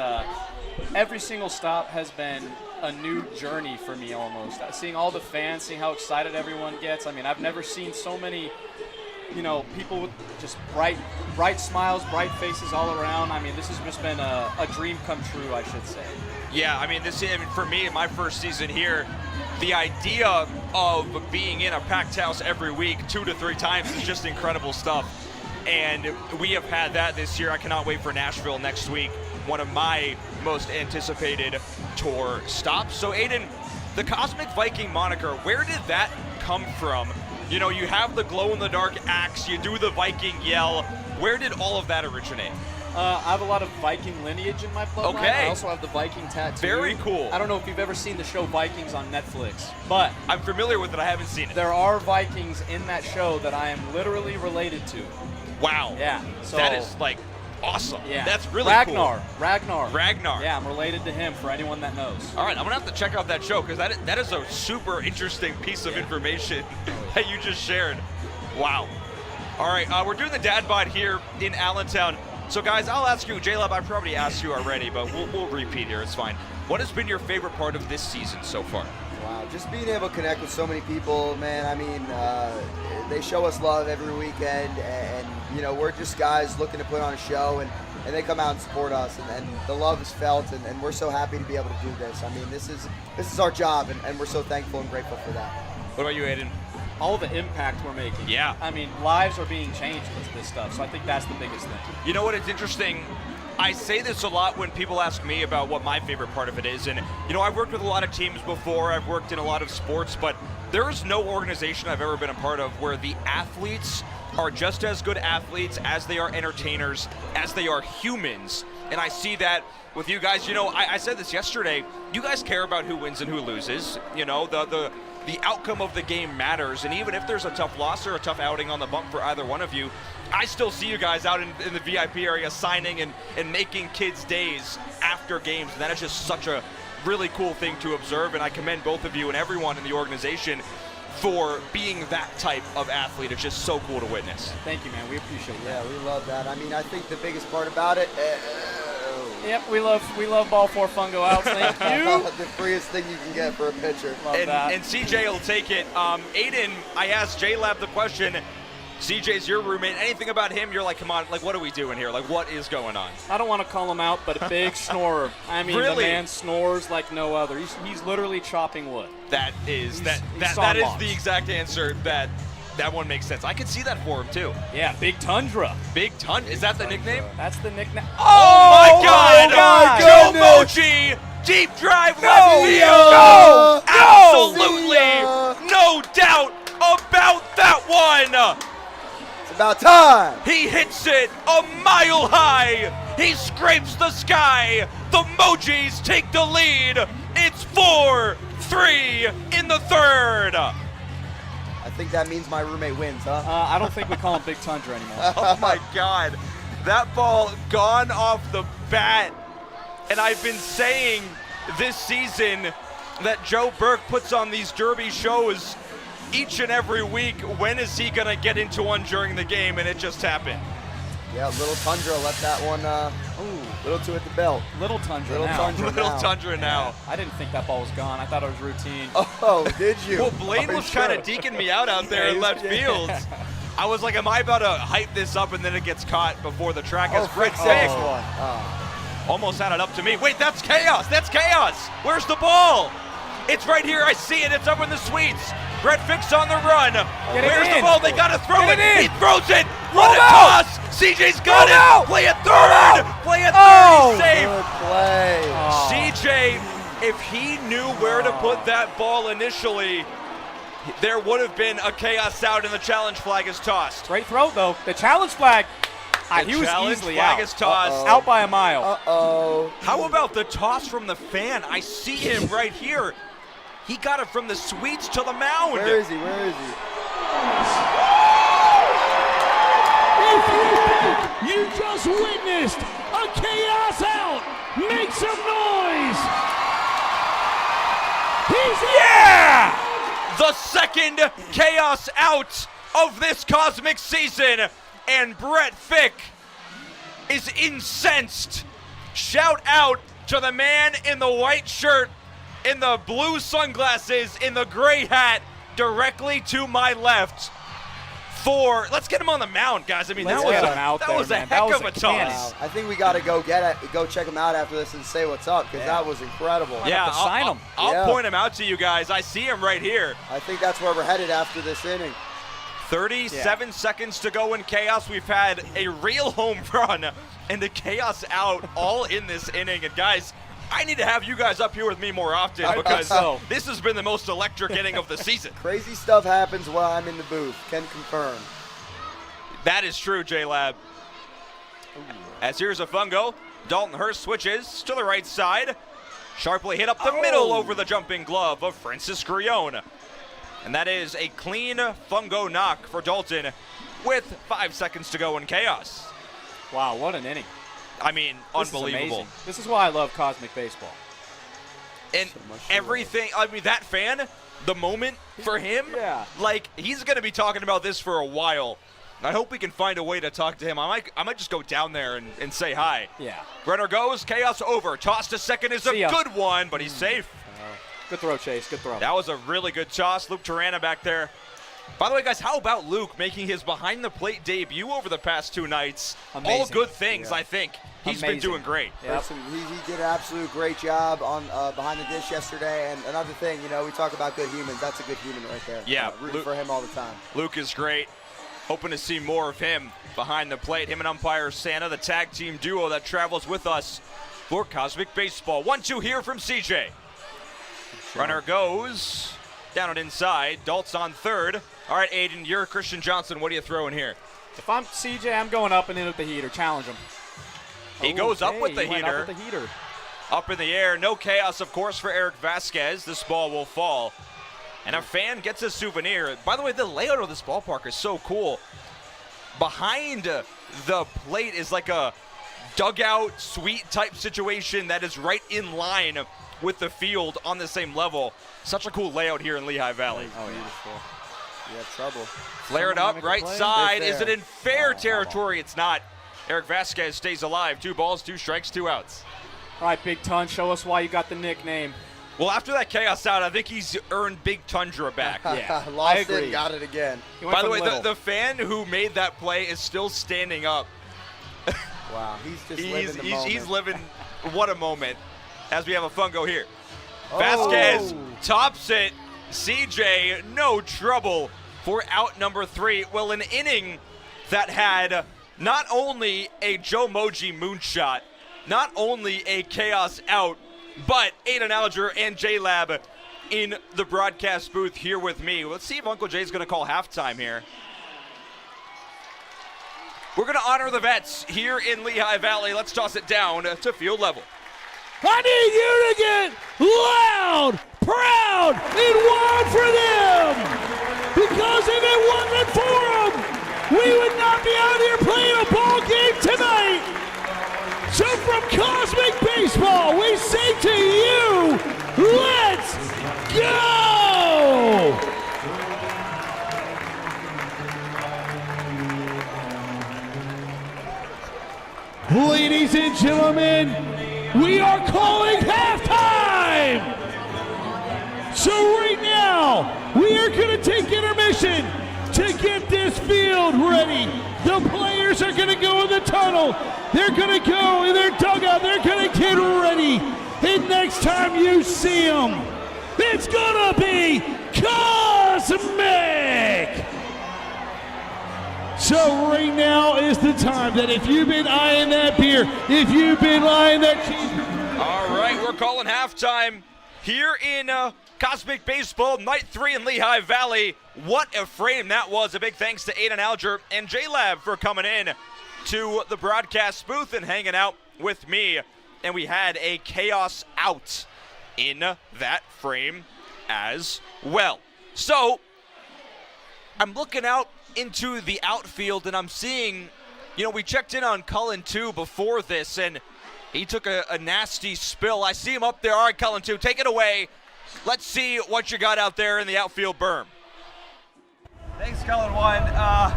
every single stop has been a new journey for me almost. Seeing all the fans, seeing how excited everyone gets. I mean, I've never seen so many people with just bright smiles, bright faces all around. I mean, this has just been a dream come true, I should say. Yeah, I mean, for me, in my first season here, the idea of being in a packed house every week 2 to 3 times is just incredible stuff. And we have had that this year. I cannot wait for Nashville next week, one of my most anticipated tour stops. So, Aiden, the Cosmic Viking moniker, where did that come from? You have the glow-in-the-dark axe, you do the Viking yell. Where did all of that originate? I have a lot of Viking lineage in my bloodline. Okay. I also have the Viking tattoo. Very cool. I don't know if you've ever seen the show Vikings on Netflix, but I'm familiar with it. I haven't seen it. There are Vikings in that show that I am literally related to. Wow. Yeah. So that is awesome. Yeah. That's really Ragnar. cool. Ragnar. Yeah, I'm related to him for anyone that knows. All right, I'm going to have to check out that show because that is a super interesting piece of information that you just shared. Wow. All right, we're doing the dad bod here in Allentown. So, guys, I'll ask you, J-Lab, I probably asked you already, but we'll repeat here. It's fine. What has been your favorite part of this season so far? Wow, just being able to connect with so many people, man. I mean, they show us love every weekend, and we're just guys looking to put on a show, and they come out and support us, and the love is felt, and we're so happy to be able to do this. I mean, this is our job, and we're so thankful and grateful for that. What about you, Aiden? All the impact we're making. Yeah. I mean, lives are being changed with this stuff, so I think that's the biggest thing. You know what? It's interesting. I say this a lot when people ask me about what my favorite part of it is. And, I've worked with a lot of teams before. I've worked in a lot of sports, but there is no organization I've ever been a part of where the athletes are just as good athletes as they are entertainers, as they are humans. And I see that with you guys. You know, I said this yesterday. You guys care about who wins and who loses. You know, the outcome of the game matters. And even if there's a tough loss or a tough outing on the bump for either one of you, I still see you guys out in the VIP area signing and making kids' days after games. And that is just such a really cool thing to observe. And I commend both of you and everyone in the organization for being that type of athlete. It's just so cool to witness. Thank you, man. We appreciate that. Yeah, we love that. I mean, I think the biggest part about it. Yep, we love ball 4 fungo outs. Thank you. The freest thing you can get for a pitcher. And CJ will take it. Aiden, I asked J-Lab the question. CJ's your roommate. Anything about him, you're like, come on, like, what are we doing here? Like, what is going on? I don't want to call him out, but a big snorer. I mean, really? The man snores like no other. He's literally chopping wood. That is that is the exact answer. That one makes sense. I could see that for him too. Yeah, Big Tundra. Big Tundra. Is that the nickname? That's the nickname. Oh my God! Joe Moji, deep drive left field. Absolutely, no doubt about that one. About time. He hits it a mile high. He scrapes the sky. The Mojis take the lead. It's 4-3 in the third. I think that means my roommate wins, huh? I don't think we call him Big Tundra anymore. Oh my God. That ball gone off the bat. And I've been saying this season that Joe Burke puts on these derby shows each and every week. When is he going to get into one during the game? And it just happened. Yeah, Little Tundra let that one, little too at the belt. Little Tundra Little now. Tundra Little now. Tundra now. I didn't think that ball was gone. I thought it was routine. Oh, did you? Well, Blaine was kind of deking me out there in left field. I was like, am I about to hype this up and then it gets caught before the track has Brett Fick almost had it up to me. Wait, that's chaos. That's chaos. Where's the ball? It's right here. I see it. It's up in the suites. Brett Fick's on the run. Where's the ball? They got to throw it. He throws it. What a toss. CJ's got it. Play at third. Play at third. He's safe. Good play. CJ, if he knew where to put that ball initially, there would have been a chaos out and the challenge flag is tossed. Great throw, though. The challenge flag. He was easily out. Is tossed. Out by a mile. Uh-oh. How about the toss from the fan? I see him right here. He got it from the suites to the mound. Where is he? Where is he? If you think you just witnessed a chaos out, make some noise. The second chaos out of this cosmic season, and Brett Fick is incensed. Shout out to the man in the white shirt, in the blue sunglasses, in the gray hat, directly to my left. Let's get him on the mound, guys. I mean, that was a heck of a toss. I think we got to go check him out after this and say what's up, because that was incredible. Yeah, sign him. I'll point him out to you guys. I see him right here. I think that's where we're headed after this inning. 37 seconds to go in chaos. We've had a real home run and a chaos out all in this inning. And guys, I need to have you guys up here with me more often, because this has been the most electric inning of the season. Crazy stuff happens while I'm in the booth. Can confirm. That is true, J-Lab. As here's a fungo. Dalton Hurst switches to the right side. Sharply hit up the middle over the jumping glove of Francis Grione. And that is a clean fungo knock for Dalton with 5 seconds to go in chaos. Wow, what an inning. I mean, unbelievable. This is why I love cosmic baseball. And everything, I mean, that fan, the moment for him, like, he's going to be talking about this for a while. I hope we can find a way to talk to him. I might just go down there and say hi. Yeah. Runner goes, chaos over. Toss to second is a good one, but he's safe. Good throw, Chase. Good throw. That was a really good toss. Luke Tarana back there. By the way, guys, how about Luke making his behind-the-plate debut over the past 2 nights? Amazing. All good things, I think. He's been doing great. Yep. He did an absolute great job on behind the dish yesterday. And another thing, you know, we talk about good humans. That's a good human right there. Yeah. Rooting for him all the time. Luke is great. Hoping to see more of him behind the plate. Him and umpire Santa, the tag team duo that travels with us for Cosmic Baseball. 1-2 here from CJ. Runner goes. Down and inside. Dalt's on third. All right, Aiden, you're Christian Johnson. What are you throwing here? If I'm CJ, I'm going up and in with the heater. Challenge him. He goes up with the he went heater. Up with the heater. Up in the air. No chaos, of course, for Eric Vasquez. This ball will fall. And a fan gets a souvenir. By the way, the layout of this ballpark is so cool. Behind the plate is like a dugout suite type situation that is right in line with the field on the same level. Such a cool layout here in Lehigh Valley. Oh, beautiful. You have trouble. Flare it up, right side. Is it in fair territory? It's not. Eric Vasquez stays alive. 2 balls, 2 strikes, 2 outs. All right, Big Ton, show us why you got the nickname. Well, after that chaos out, I think he's earned Big Tundra back. Yeah, Lost it, got it again. By the way, the fan who made that play is still standing up. Wow, he's just living the moment. He's living, what a moment, as we have a fungo here. Vasquez tops it. CJ, no trouble for out number 3. Well, an inning that had not only a Joe Moji moonshot, not only a chaos out, but Aiden Alger and J-Lab in the broadcast booth here with me. Let's see if Uncle Jay's going to call halftime here. We're going to honor the vets here in Lehigh Valley. Let's toss it down to field level. I need you to get loud, proud, and wild for them. Because if it wasn't for them, we would not be out here playing a ball game tonight. So from Cosmic Baseball, we say to you, let's go! Ladies and gentlemen, we are calling halftime! So right now, we are going to take intermission to get this field ready. The players are going to go in the tunnel. They're going to go in their dugout. They're going to get ready. And next time you see them, it's going to be cosmic! So right now is the time that if you've been eyeing that beer, if you've been eyeing that cheese. All right, we're calling halftime here in Cosmic Baseball, Night 3 in Lehigh Valley. What a frame that was. A big thanks to Aiden Alger and J-Lab for coming in to the broadcast booth and hanging out with me. And we had a chaos out in that frame as well. So I'm looking out into the outfield and I'm seeing, we checked in on Cullen 2 before this and he took a nasty spill. I see him up there. All right, Cullen 2, take it away. Let's see what you got out there in the outfield berm. Thanks, Cullen 1. A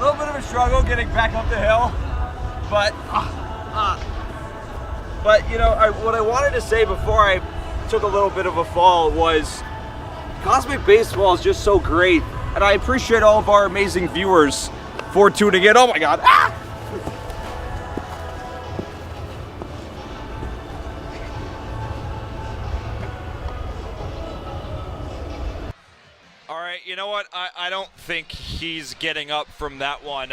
little bit of a struggle getting back up the hill, but what I wanted to say before I took a little bit of a fall was Cosmic Baseball is just so great, and I appreciate all of our amazing viewers for tuning in. Oh my God. All right, you know what? I don't think he's getting up from that one.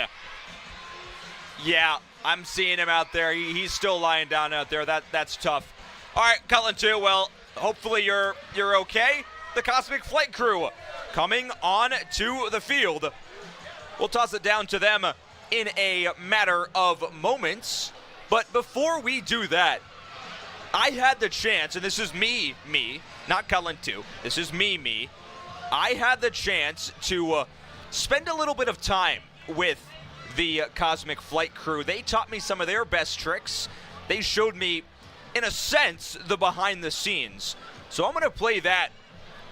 Yeah, I'm seeing him out there. He's still lying down out there. That's tough. All right, Cullen 2, well, hopefully you're okay. The Cosmic Flight Crew coming on to the field. We'll toss it down to them in a matter of moments. But before we do that, I had the chance, and this is me, not Cullen 2. This is me. I had the chance to spend a little bit of time with the Cosmic Flight Crew. They taught me some of their best tricks. They showed me, in a sense, the behind the scenes. So I'm going to play that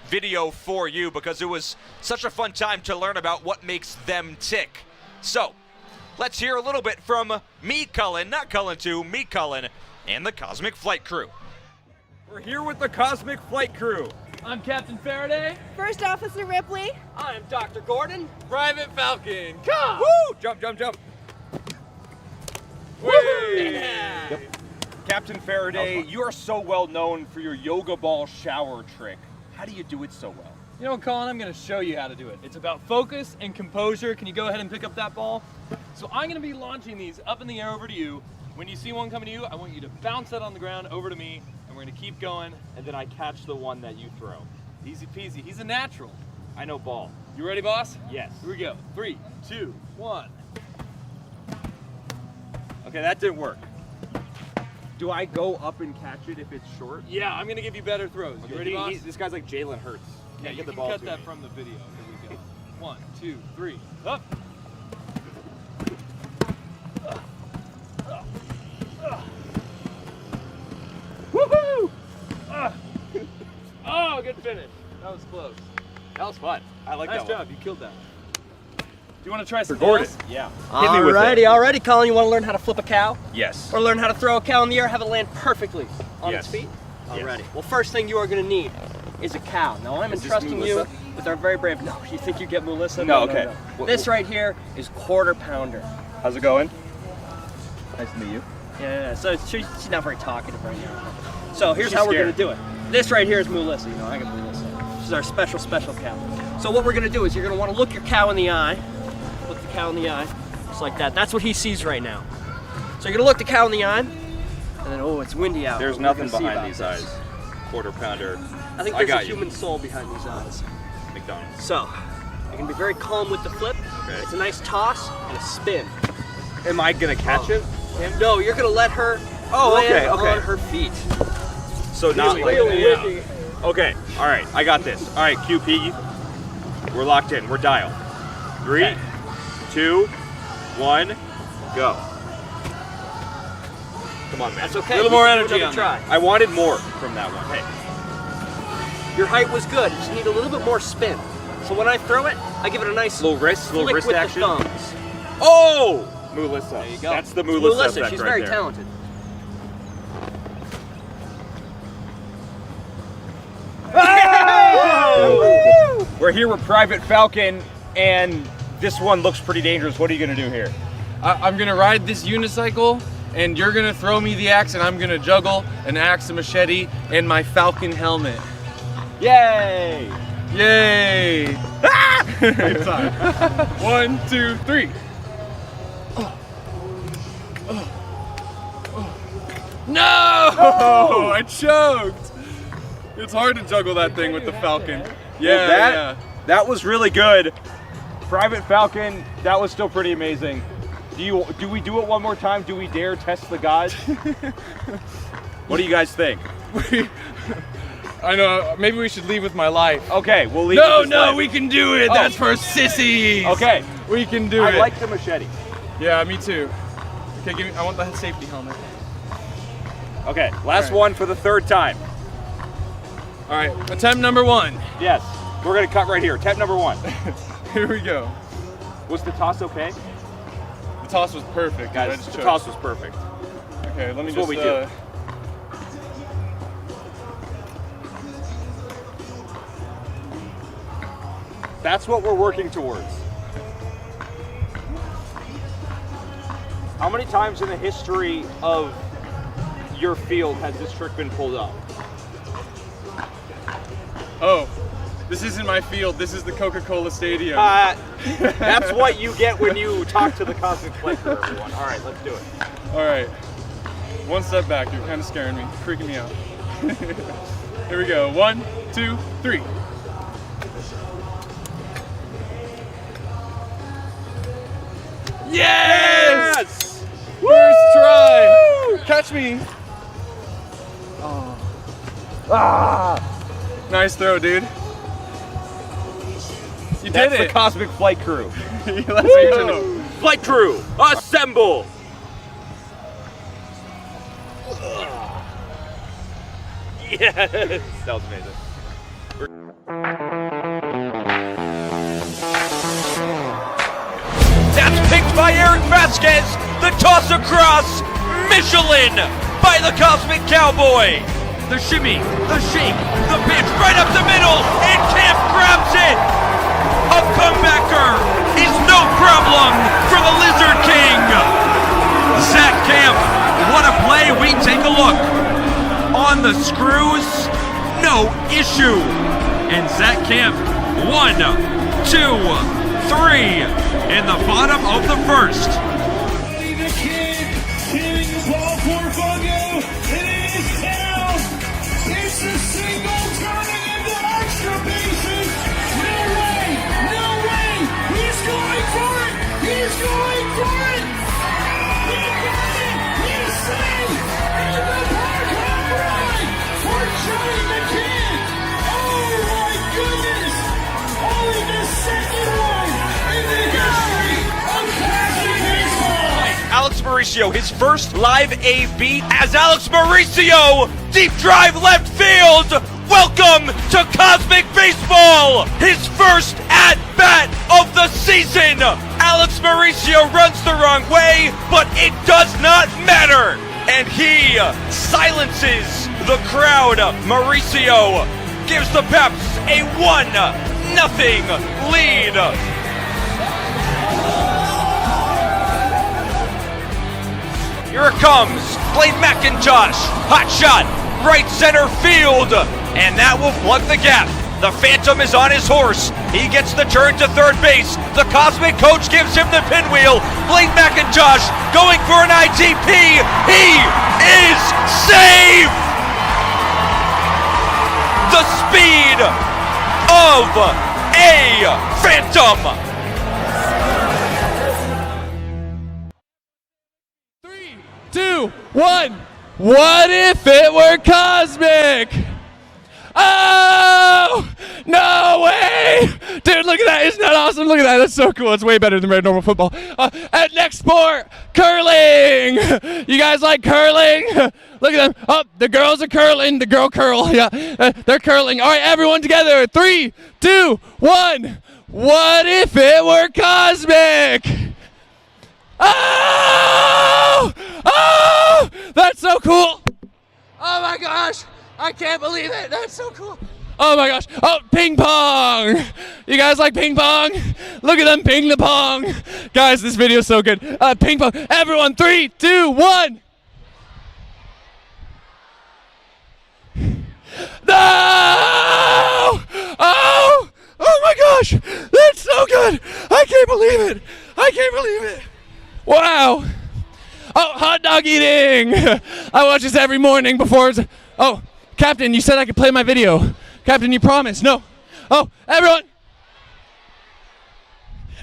video for you because it was such a fun time to learn about what makes them tick. So let's hear a little bit from me, Cullen, not Cullen 2, me, Cullen, and the Cosmic Flight Crew. We're here with the Cosmic Flight Crew. I'm Captain Faraday. First Officer Ripley. I'm Dr. Gordon. Private Falcon. Come! Woo! Jump. Woo! Yeah. Yep. Captain Faraday, you are so well known for your yoga ball shower trick. How do you do it so well? You know what, Colin? I'm going to show you how to do it. It's about focus and composure. Can you go ahead and pick up that ball? So I'm going to be launching these up in the air over to you. When you see one coming to you, I want you to bounce that on the ground over to me, and we're going to keep going, and then I catch the one that you throw. Easy peasy. He's a natural. I know ball. You ready, boss? Yes. Here we go. 3, 2, 1. Okay, that didn't work. Do I go up and catch it if it's short? Yeah, I'm gonna give you better throws. Okay, You ready, boss? This guy's like Jalen Hurts. Yeah, Can't you get the can ball cut to that me. from the video. Here we go. 1, 2, 3, up. Woohoo! Oh, good finish. That was close. That was fun. I like Nice that job. one. You killed that. Do you want to try some Record else? it. Yeah. Alrighty, Colin. You want to learn how to flip a cow? Yes. Or learn how to throw a cow in the air, have it land perfectly on Yes. its feet? Yes. Alrighty. Well, first thing you are going to need is a cow. Now, I'm Is this entrusting you Melissa? with our very brave. No, you think you get Melissa? No, okay. This right here is quarter pounder. How's it going? Nice to meet you. Yeah. So she's not very talkative right now. So here's She's how we're going scared. to do it. This right here is Melissa. You know, I got Melissa. She's our special cow. So what we're going to do is you're going to want to look your cow in the eye. Look the cow in the eye, just like that. That's what he sees right now. So you're gonna look the cow in the eye, and then, oh, it's windy out. There's What nothing we're gonna see behind about these this. eyes. Quarter pounder. I think I there's got a you. human soul behind these eyes. McDonald's. So, you're gonna be very calm with the flip. Okay. It's a nice toss and a spin. Am I gonna catch it? No, you're gonna let her land on her feet. So not like really windy. Okay, all right, I got this. All right, QP, we're locked in. We're dialed. 3, 2, 1, go. Come on, man. That's okay. A little more We can do energy another on try. I wanted more from that one. Hey, Your height was good. You just need a little bit more spin. So when I throw it, I give it a nice little wrist flick with action. the thumbs. Oh, Melissa. There you go. That's the It's Melissa Melissa. effect She's right very there. talented. We're here with Private Falcon, and this one looks pretty dangerous. What are you gonna do here? I'm gonna ride this unicycle, and you're gonna throw me the axe, and I'm gonna juggle an axe, a machete, and my falcon helmet. Yay! Yay! Right time. 1, 2, 3. No! I choked. It's hard to juggle that thing with the falcon. Yeah, Well, that was really good. Private Falcon, that was still pretty amazing. Do we do it one more time? Do we dare test the gods? What do you guys think? I know. Maybe we should leave with my life. Okay, we'll leave. No, with this life. we can do it. Oh. That's for sissies. Okay, we can do it. I like the machete. Yeah, me too. Okay, give me. I want the safety helmet. Okay, last All right. one for the third time. All right, attempt number 1. Yes, we're gonna cut right here. Attempt number 1. Here we go. Was the toss okay? The toss was perfect, Guys, I just the choked. toss was perfect. Okay, let me That's just. what we do. That's what we're working towards. How many times in the history of your field has this trick been pulled up? Oh, this isn't my field. This is the Coca-Cola Stadium. That's what you get when you talk to the Cosmic Flicker, everyone. All right, let's do it. All right, one step back. You're kind of scaring me, freaking me out. Here we go. 1, 2, 3. Yes! First try. Catch me. Oh. Ah. Nice throw, dude. You That's did the it. Cosmic Flight Crew. Let's go. Flight Crew, assemble! Yes! That was amazing. That's picked by Eric Vasquez. The toss across. Michelin by the Cosmic Cowboy. The shimmy, the shake, the pitch right up the middle, and Camp grabs it. A comebacker is no problem for the Lizard King. Zach Camp, what a play. We take a look. On the screws, no issue. And Zach Camp, 1, 2, 3 in the bottom of the first. The kid hitting the ball for Fungo. It is down. It's a single turning into extra Mauricio his first live AB as Alex Mauricio, deep drive left field. Welcome to Cosmic Baseball, his first at-bat of the season. Alex Mauricio runs the wrong way, but it does not matter. And he silences the crowd. Mauricio gives the Peps a 1-0 lead. Here it comes, Blaine McIntosh, hot shot, right center field, and that will plug the gap. The Phantom is on his horse. He gets the turn to third base. The Cosmic coach gives him the pinwheel. Blaine McIntosh going for an ITP. He is safe! The speed of a Phantom. 3, 2, 1. What if it were cosmic? Oh, no way! Dude, look at that. Isn't that awesome? Look at that. That's so cool. It's way better than red normal football. At next sport, curling. You guys like curling? Look at them. Oh, the girls are curling. The girl curl. Yeah, they're curling. All right, everyone together. 3, 2, 1. What if it were cosmic? Oh! Oh! That's so cool. Oh my gosh. I can't believe it. That's so cool. Oh my gosh. Oh, ping pong. You guys like ping pong? Look at them ping the pong. Guys, this video is so good. Ping pong. Everyone, 3, 2, 1. No! Oh! Oh my gosh. That's so good. I can't believe it. I can't believe it. Wow. Oh, hot dog eating. I watch this every morning before it's... Oh, Captain, you said I could play my video. Captain, you promised. No. Oh, everyone.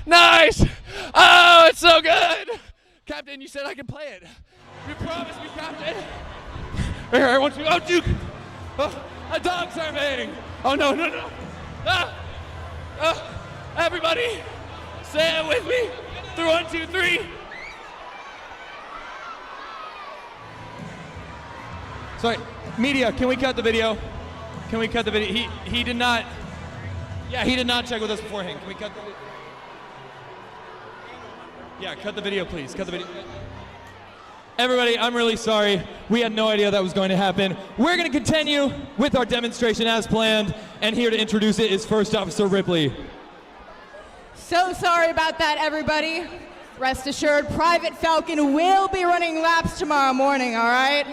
Nice. Oh, it's so good. Captain, you said I could play it. You promised me, Captain. Here, I want you. Oh, Duke. Oh, a dog surfing. Oh, no, no, no. Everybody, say it with me. 3, 1, 2, 3. Sorry, media, can we cut the video? Can we cut the video? He did not, yeah, he did not check with us beforehand. Can we cut the video? Yeah, cut the video, please. Cut the video. Everybody, I'm really sorry. We had no idea that was going to happen. We're going to continue with our demonstration as planned, and here to introduce it is First Officer Ripley. So sorry about that, everybody. Rest assured, Private Falcon will be running laps tomorrow morning, all right?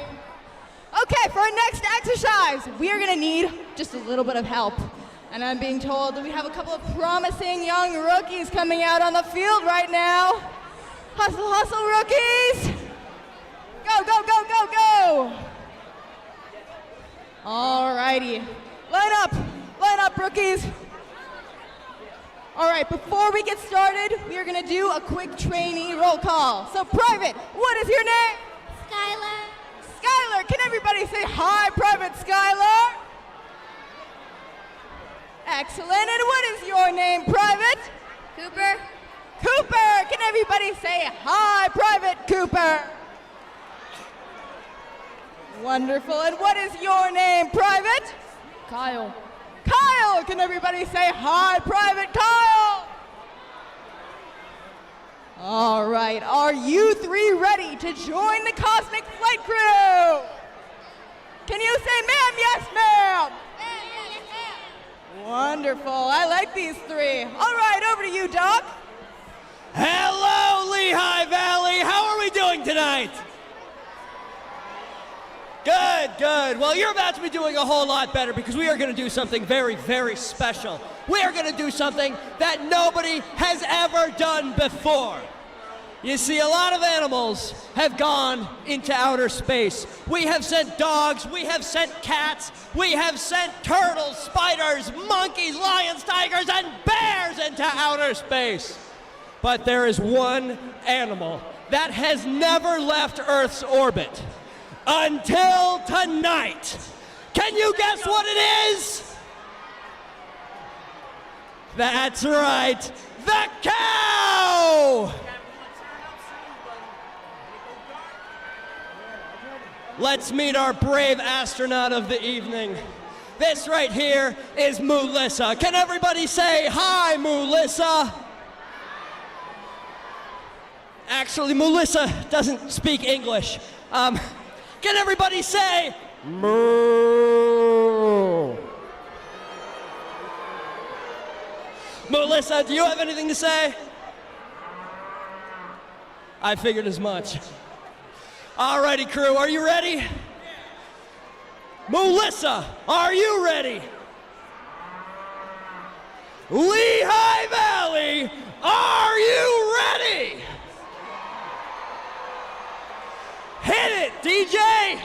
Okay, for our next exercise, we are gonna need just a little bit of help. And I'm being told that we have a couple of promising young rookies coming out on the field right now. Hustle, hustle, rookies! Go, go, go, go, go! All righty, line up, rookies. All right, before we get started, we are gonna do a quick trainee roll call. So Private, what is your name? Skylar. Skylar, can everybody say hi, Private Skylar? Excellent, and what is your name, Private? Cooper. Cooper, can everybody say hi, Private Cooper? Wonderful, and what is your name, Private? Kyle. Kyle, can everybody say hi, Private Kyle? All right, are you three ready to join the Cosmic Flight Crew? Can you say ma'am, yes ma'am? Yes, ma'am. Wonderful, I like these three. All right, over to you, Doc. Hello, Lehigh Valley. How are we doing tonight? Good, good. Well, you're about to be doing a whole lot better because we are going to do something very, very special. We are going to do something that nobody has ever done before. You see, a lot of animals have gone into outer space. We have sent dogs, we have sent cats, we have sent turtles, spiders, monkeys, lions, tigers, and bears into outer space. But there is one animal that has never left Earth's orbit. Until tonight. Can you guess what it is? That's right, the cow! let's meet our brave astronaut of the evening. This right here is Melissa. Can everybody say hi, Melissa? Actually, Melissa doesn't speak English. Can everybody say moo? Melissa, do you have anything to say? I figured as much. Alrighty, crew, are you ready? Melissa, are you ready? Lehigh Valley, are you ready? Hit it, DJ!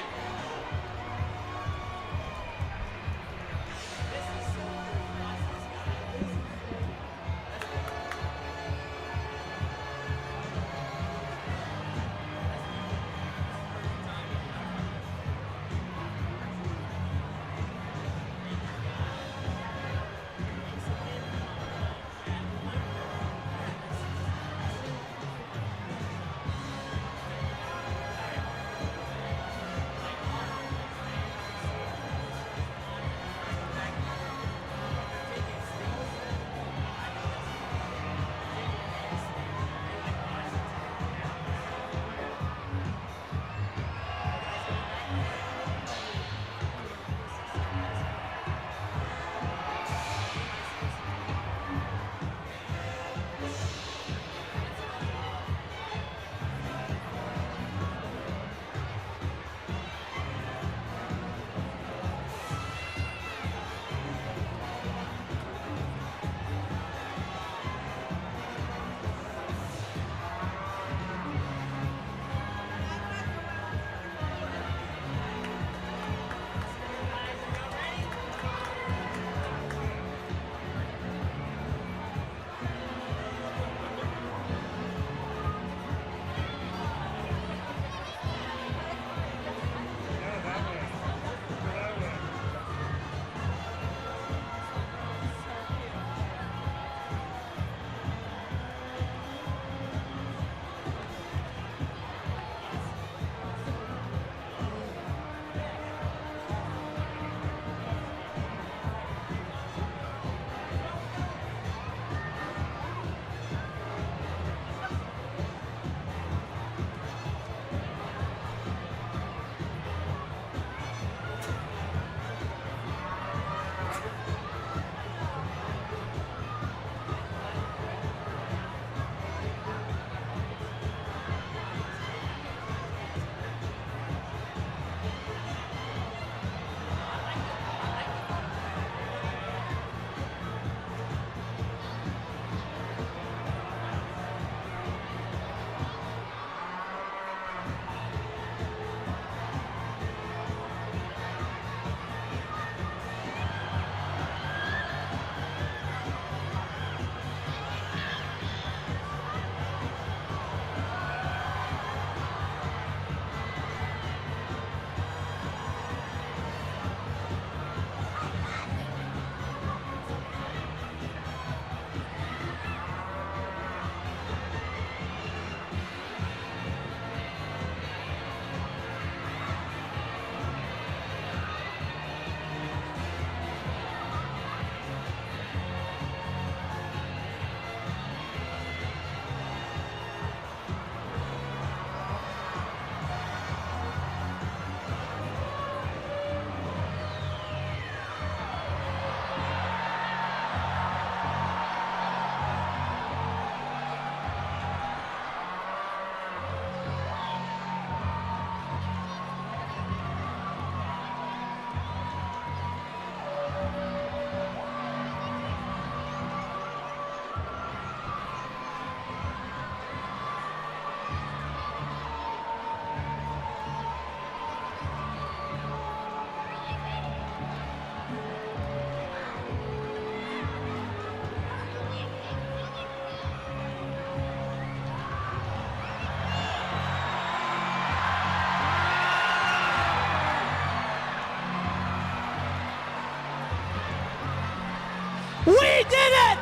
We did it!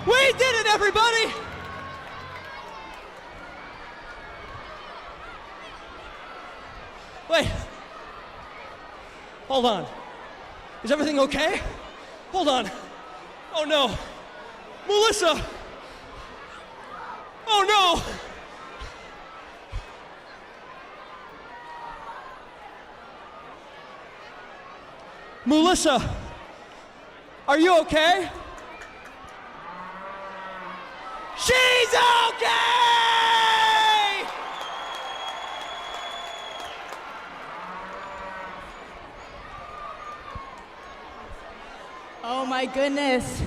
We did it, everybody! Wait. Hold on. Is everything okay? Hold on. Oh no. Melissa! Oh no! Melissa, are you okay? She's okay! Oh my goodness.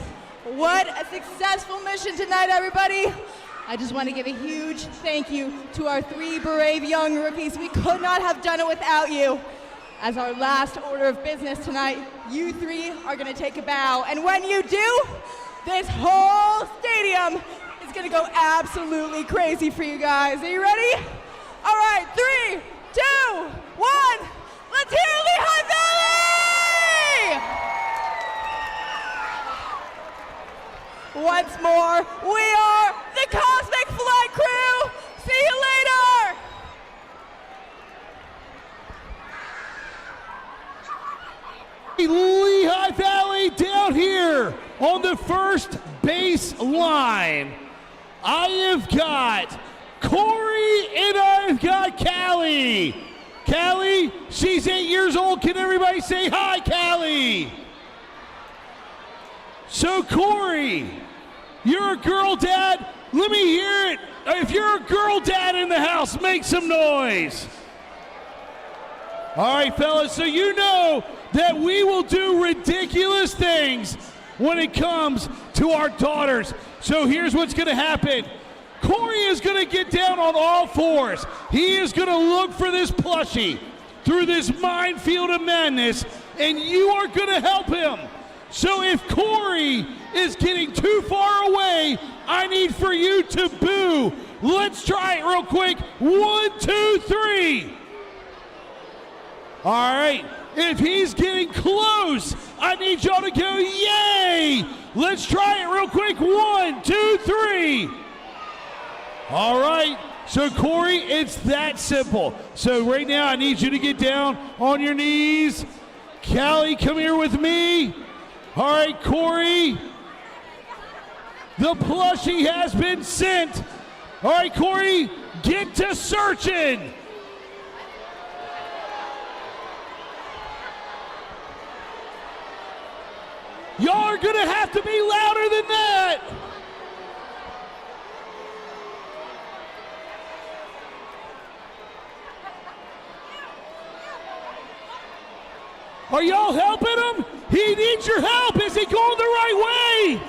What a successful mission tonight, everybody. I just want to give a huge thank you to our 3 brave young rookies. We could not have done it without you. As our last order of business tonight, you 3 are going to take a bow. And when you do, this whole stadium is going to go absolutely crazy for you guys. Are you ready? All right, 3, 2, 1. Let's hear Lehigh Valley! Once more, we are the Cosmic Flight Crew. See you later. Lehigh Valley down here on the first base line. I have got Corey and I've got Callie. Callie, she's 8 years old. Can everybody say hi, Callie? So Corey, you're a girl dad. Let me hear it. If you're a girl dad in the house, make some noise. All right, fellas, so you know that we will do ridiculous things when it comes to our daughters. So here's what's going to happen. Corey is going to get down on all fours. He is going to look for this plushie through this minefield of madness, and you are going to help him. So if Corey is getting too far away, I need for you to boo. Let's try it real quick. 1, 2, 3. All right. If he's getting close, I need y'all to go yay. Let's try it real quick. 1, 2, 3. All right. So Corey, it's that simple. So right now I need you to get down on your knees. Callie, come here with me. All right, Corey. The plushie has been sent. All right, Corey, get to searching. Y'all are going to have to be louder than that. Are y'all helping him? He needs your help. Is he going the right way?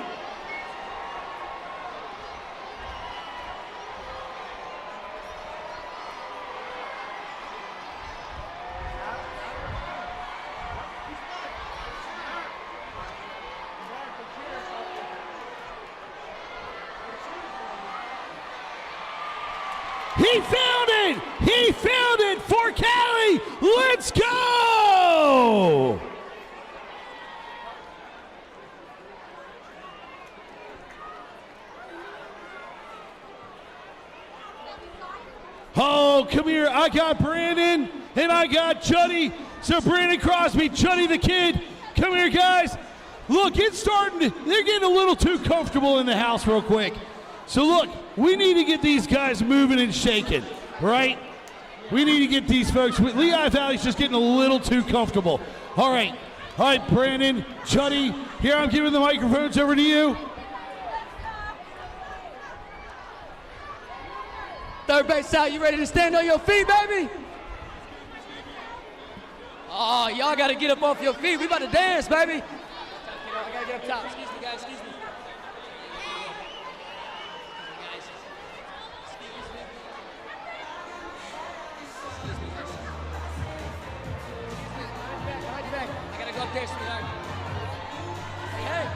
He found it! He found it for Callie! Let's go! Oh, come here. I got Brandon and I got Chuddy. So Brandon Crosby, Chuddy the kid. Come here, guys. Look, it's starting to, they're getting a little too comfortable in the house real quick. So look, we need to get these guys moving and shaking, right? We need to get these folks, Lehigh Valley's just getting a little too comfortable. All right, Brandon, Chuddy, here I'm giving the microphones over to you. Third base out, you ready to stand on your feet, baby? Oh, y'all gotta get up off your feet. We about to dance, baby. I gotta get up top. Excuse me, guys, excuse me. I gotta go up there, sweetheart. Hey.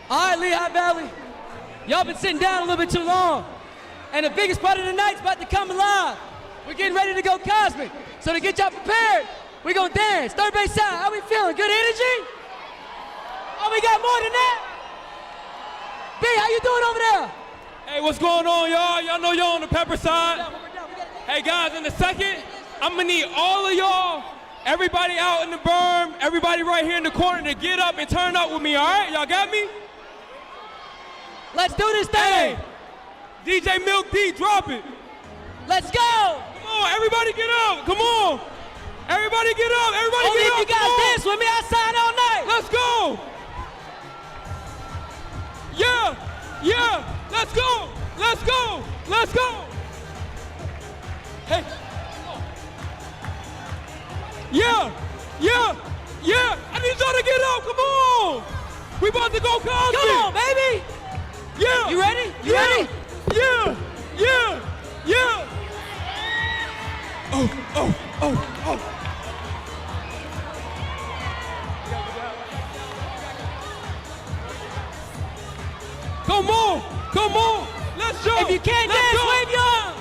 All right, Lehigh Valley. Y'all been sitting down a little bit too long. And the biggest part of the night's about to come alive. We're getting ready to go cosmic. So to get y'all prepared, we're gonna dance. Third base side, how we feeling? Good energy? Oh, we got more than that? Big how you doing over there? Hey, what's going on, y'all? Y'all know y'all on the pepper side. Hey, guys, in a second, I'm going to need all of y'all, everybody out in the berm, everybody right here in the corner to get up and turn up with me, all right? Y'all got me? Let's do this thing. Hey, DJ Milk D, drop it. Let's go. Come on, everybody get up. Come on. Everybody get up. Everybody Only get up. if you guys dance with me outside all night. Let's go. Yeah. Yeah. Let's go. Let's go. Let's go. Hey. Yeah. Yeah. Yeah. I need y'all to get up. Come on. We about to go Cosby. Come on, baby. Yeah. You ready? You yeah. ready? Yeah. Yeah. Yeah. Oh, oh, oh, oh. Come on, come on, let's go. If you can't let's dance, go. wave your arm.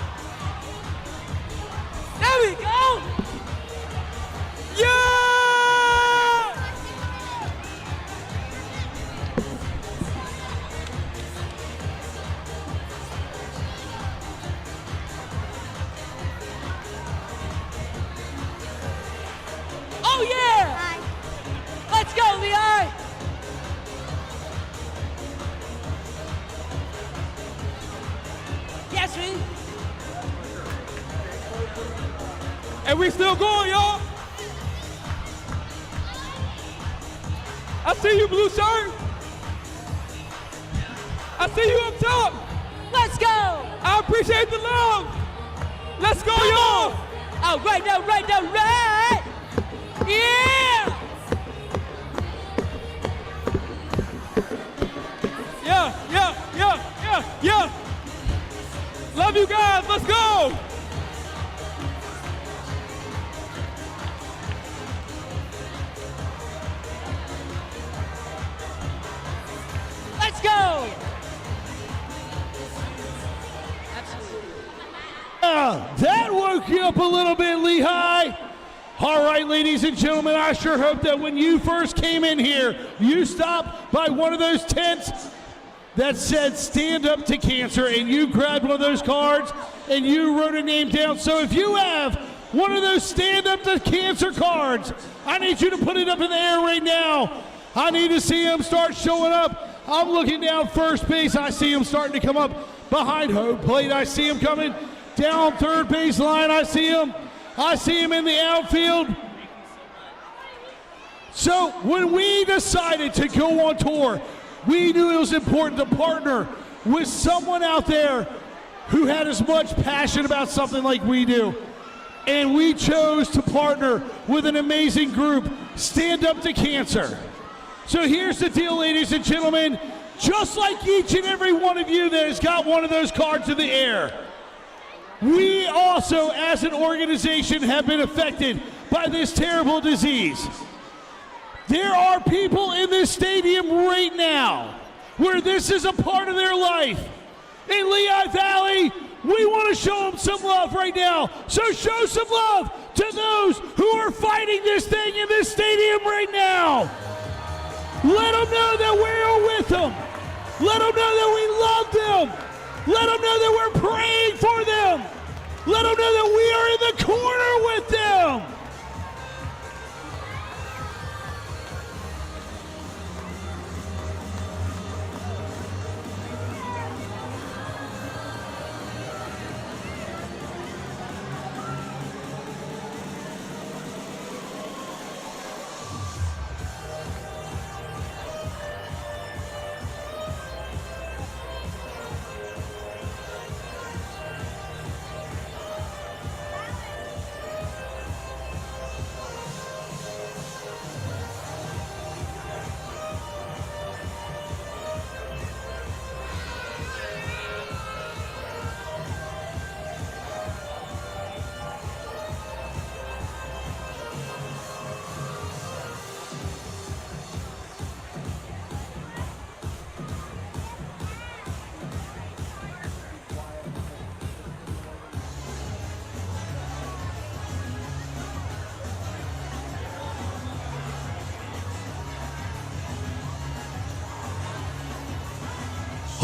There we go. Yeah! Oh yeah! Let's go, Lehigh! Yes, we. And we still going, y'all. I see you, blue shirt. I see you up top. Let's go! I appreciate the love. Let's go, y'all. Oh, right now, right now, right! Yeah! Yeah, yeah, yeah, yeah, yeah. Love you guys, let's go. Let's go! That woke you up a little bit, Lehigh. All right, ladies and gentlemen, I sure hope that when you first came in here, you stopped by one of those tents that said stand up to cancer, and you grabbed one of those cards and you wrote a name down. So if you have one of those stand up to cancer cards, I need you to put it up in the air right now. I need to see them start showing up. I'm looking down first base. I see them starting to come up behind home plate. I see them coming down third base line. I see them in the outfield. So when we decided to go on tour, we knew it was important to partner with someone out there who had as much passion about something like we do. And we chose to partner with an amazing group, Stand Up to Cancer. So here's the deal, ladies and gentlemen. Just like each and every one of you that has got one of those cards in the air, we also, as an organization, have been affected by this terrible disease. There are people in this stadium right now where this is a part of their life. In Lehigh Valley, we want to show them some love right now. So show some love to those who are fighting this thing in this stadium right now. Let them know that we're with them. Let them know that we love them. Let them know that we're praying for them. Let them know that we are in the corner with them.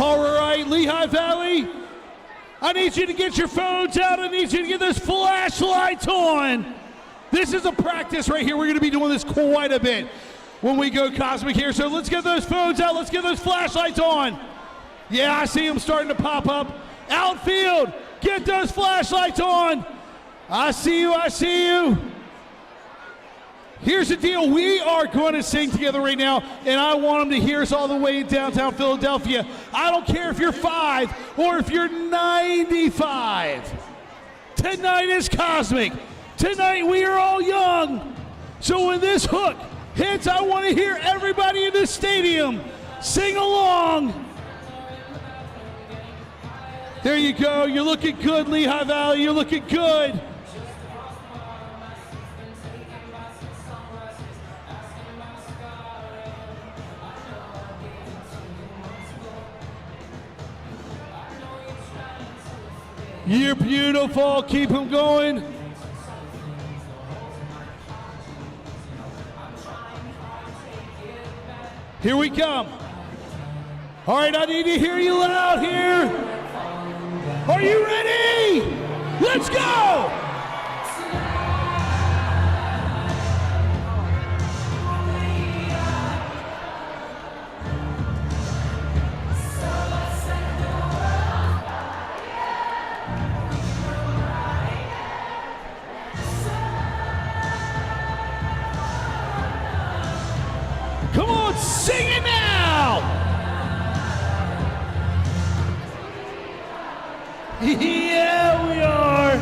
All right, Lehigh Valley, I need you to get your phones out. I need you to get those flashlights on. This is a practice right here. We're going to be doing this quite a bit when we go Cosmic here. So let's get those phones out. Let's get those flashlights on. Yeah, I see them starting to pop up. Outfield, get those flashlights on. I see you, I see you. Here's the deal. We are going to sing together right now, and I want them to hear us all the way in downtown Philadelphia. I don't care if you're 5 or if you're 95. Tonight is Cosmic. Tonight we are all young. So when this hook hits, I want to hear everybody in the stadium sing along. There you go. You're looking good, Lehigh Valley. You're looking good. You're beautiful. Keep them going. Here we come. All right, I need to hear you loud here. Are you ready? Let's go! Come on, sing it now! Yeah, we are.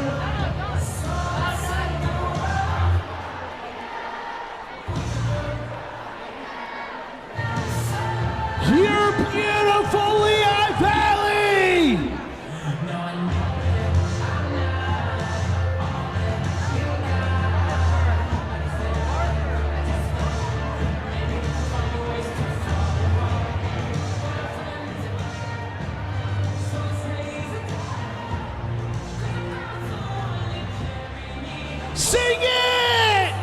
You're beautiful, Lehigh Valley. Sing it!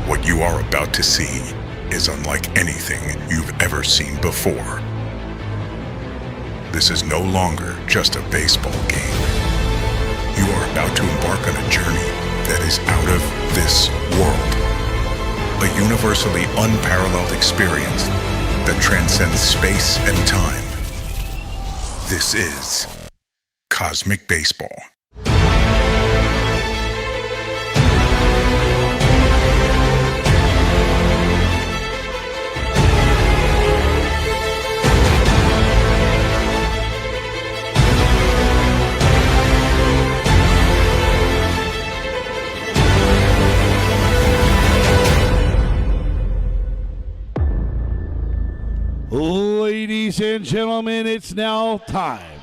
What you are about to see is unlike anything you've ever seen before. This is no longer just a baseball game. You are about to embark on a journey that is out of this world. A universally unparalleled experience that transcends space and time. This is Cosmic Baseball. Ladies and gentlemen, it's now time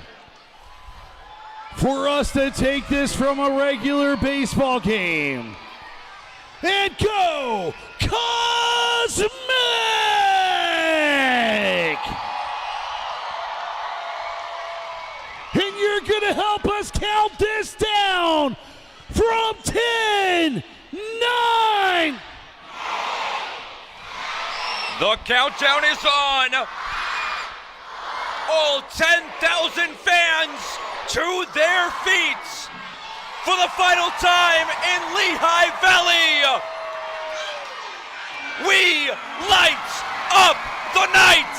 for us to take this from a regular baseball game and go Cosmic! And you're going to help us count this down from 10, 9. The countdown is on. All 10,000 fans to their feet for the final time in Lehigh Valley. We light up the night.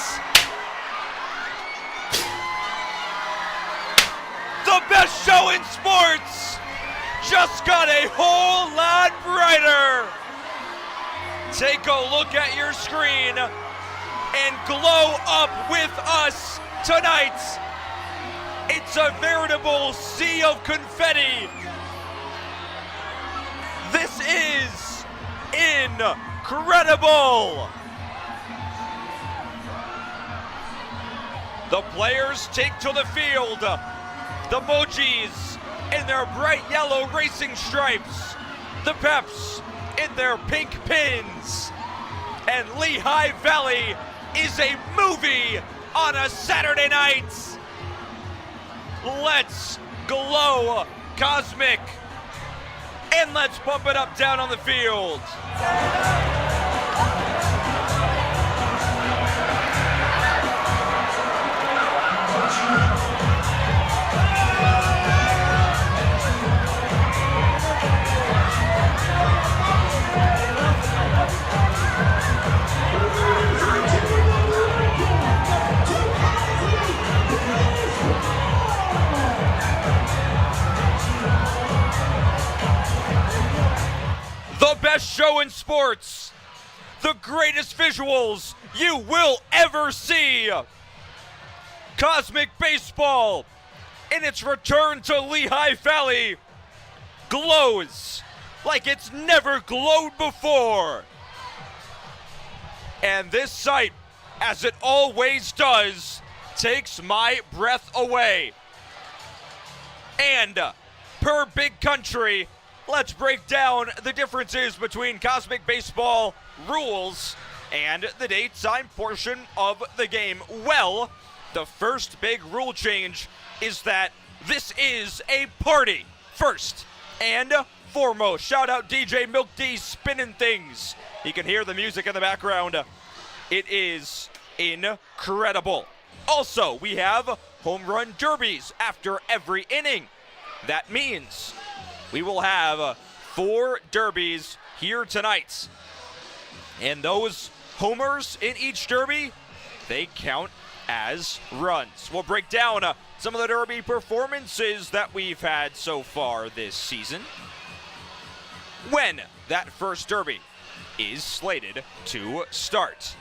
The best show in sports just got a whole lot brighter. take a look at your screen and glow up with us tonight. It's a veritable sea of confetti. This is incredible. The players take to the field. The Mojis in their bright yellow racing stripes. The Peps in their pink pins. And Lehigh Valley is a movie on a Saturday night. Let's glow cosmic. And let's pump it up down on the field. The best show in sports, the greatest visuals you will ever see. Cosmic Baseball, in its return to Lehigh Valley, glows like it's never glowed before. And this sight, as it always does, takes my breath away. And per Big Country, let's break down the differences between Cosmic Baseball rules and the daytime portion of the game. Well, the first big rule change is that this is a party, first and foremost. Shout out DJ Milk D spinning things. You can hear the music in the background. It is incredible. Also, we have home run derbies after every inning. That means we will have 4 derbies here tonight. And those homers in each derby, they count as runs. We'll break down some of the derby performances that we've had so far this season, when that first derby is slated to start.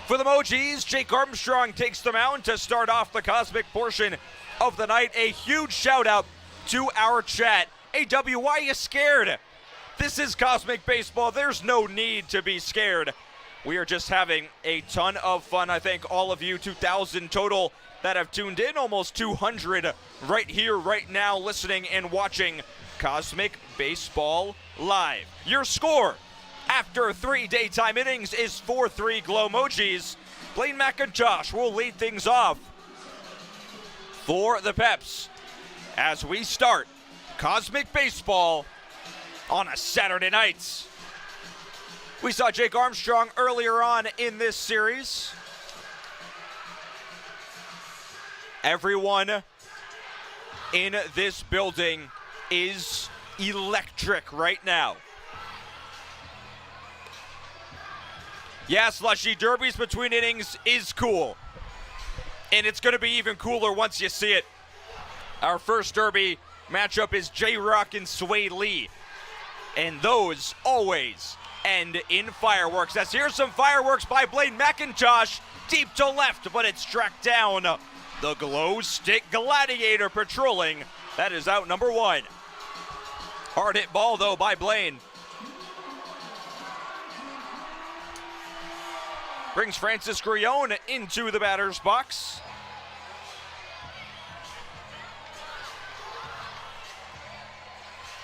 For the Mojis, Jake Armstrong takes the mound to start off the Cosmic portion of the night. A huge shout out to our chat. AW, why are you scared? This is Cosmic Baseball. There's no need to be scared. We are just having a ton of fun. I thank all of you, 2,000 total that have tuned in, almost 200 right here, right now, listening and watching Cosmic Baseball live. Your score after 3 daytime innings is 4-3 Glow Mojis. Blaine McIntosh will lead things off for the Peps as we start Cosmic Baseball on a Saturday night. We saw Jake Armstrong earlier on in this series. Everyone in this building is electric right now. Yeah, Slushy, derbies between innings is cool. And it's going to be even cooler once you see it. Our first derby matchup is J-Rock and Sway Lee. And those always end in fireworks. As here's some fireworks by Blaine McIntosh. Deep to left, but it's struck down. The glow stick gladiator patrolling. That is out number 1. Hard hit ball, though, by Blaine. Brings Francis Grione into the batter's box.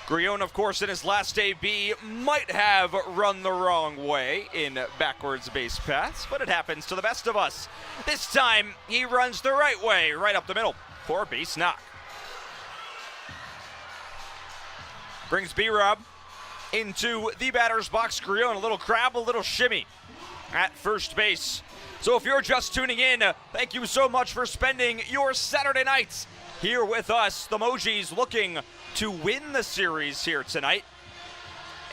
Grione, of course, in his last AB, might have run the wrong way in backwards base paths, but it happens to the best of us. This time, he runs the right way, right up the middle for a base knock. Brings B-Rob into the batter's box. Grione, a little crab, a little shimmy at first base. So if you're just tuning in, thank you so much for spending your Saturday nights here with us. The Mojis looking to win the series here tonight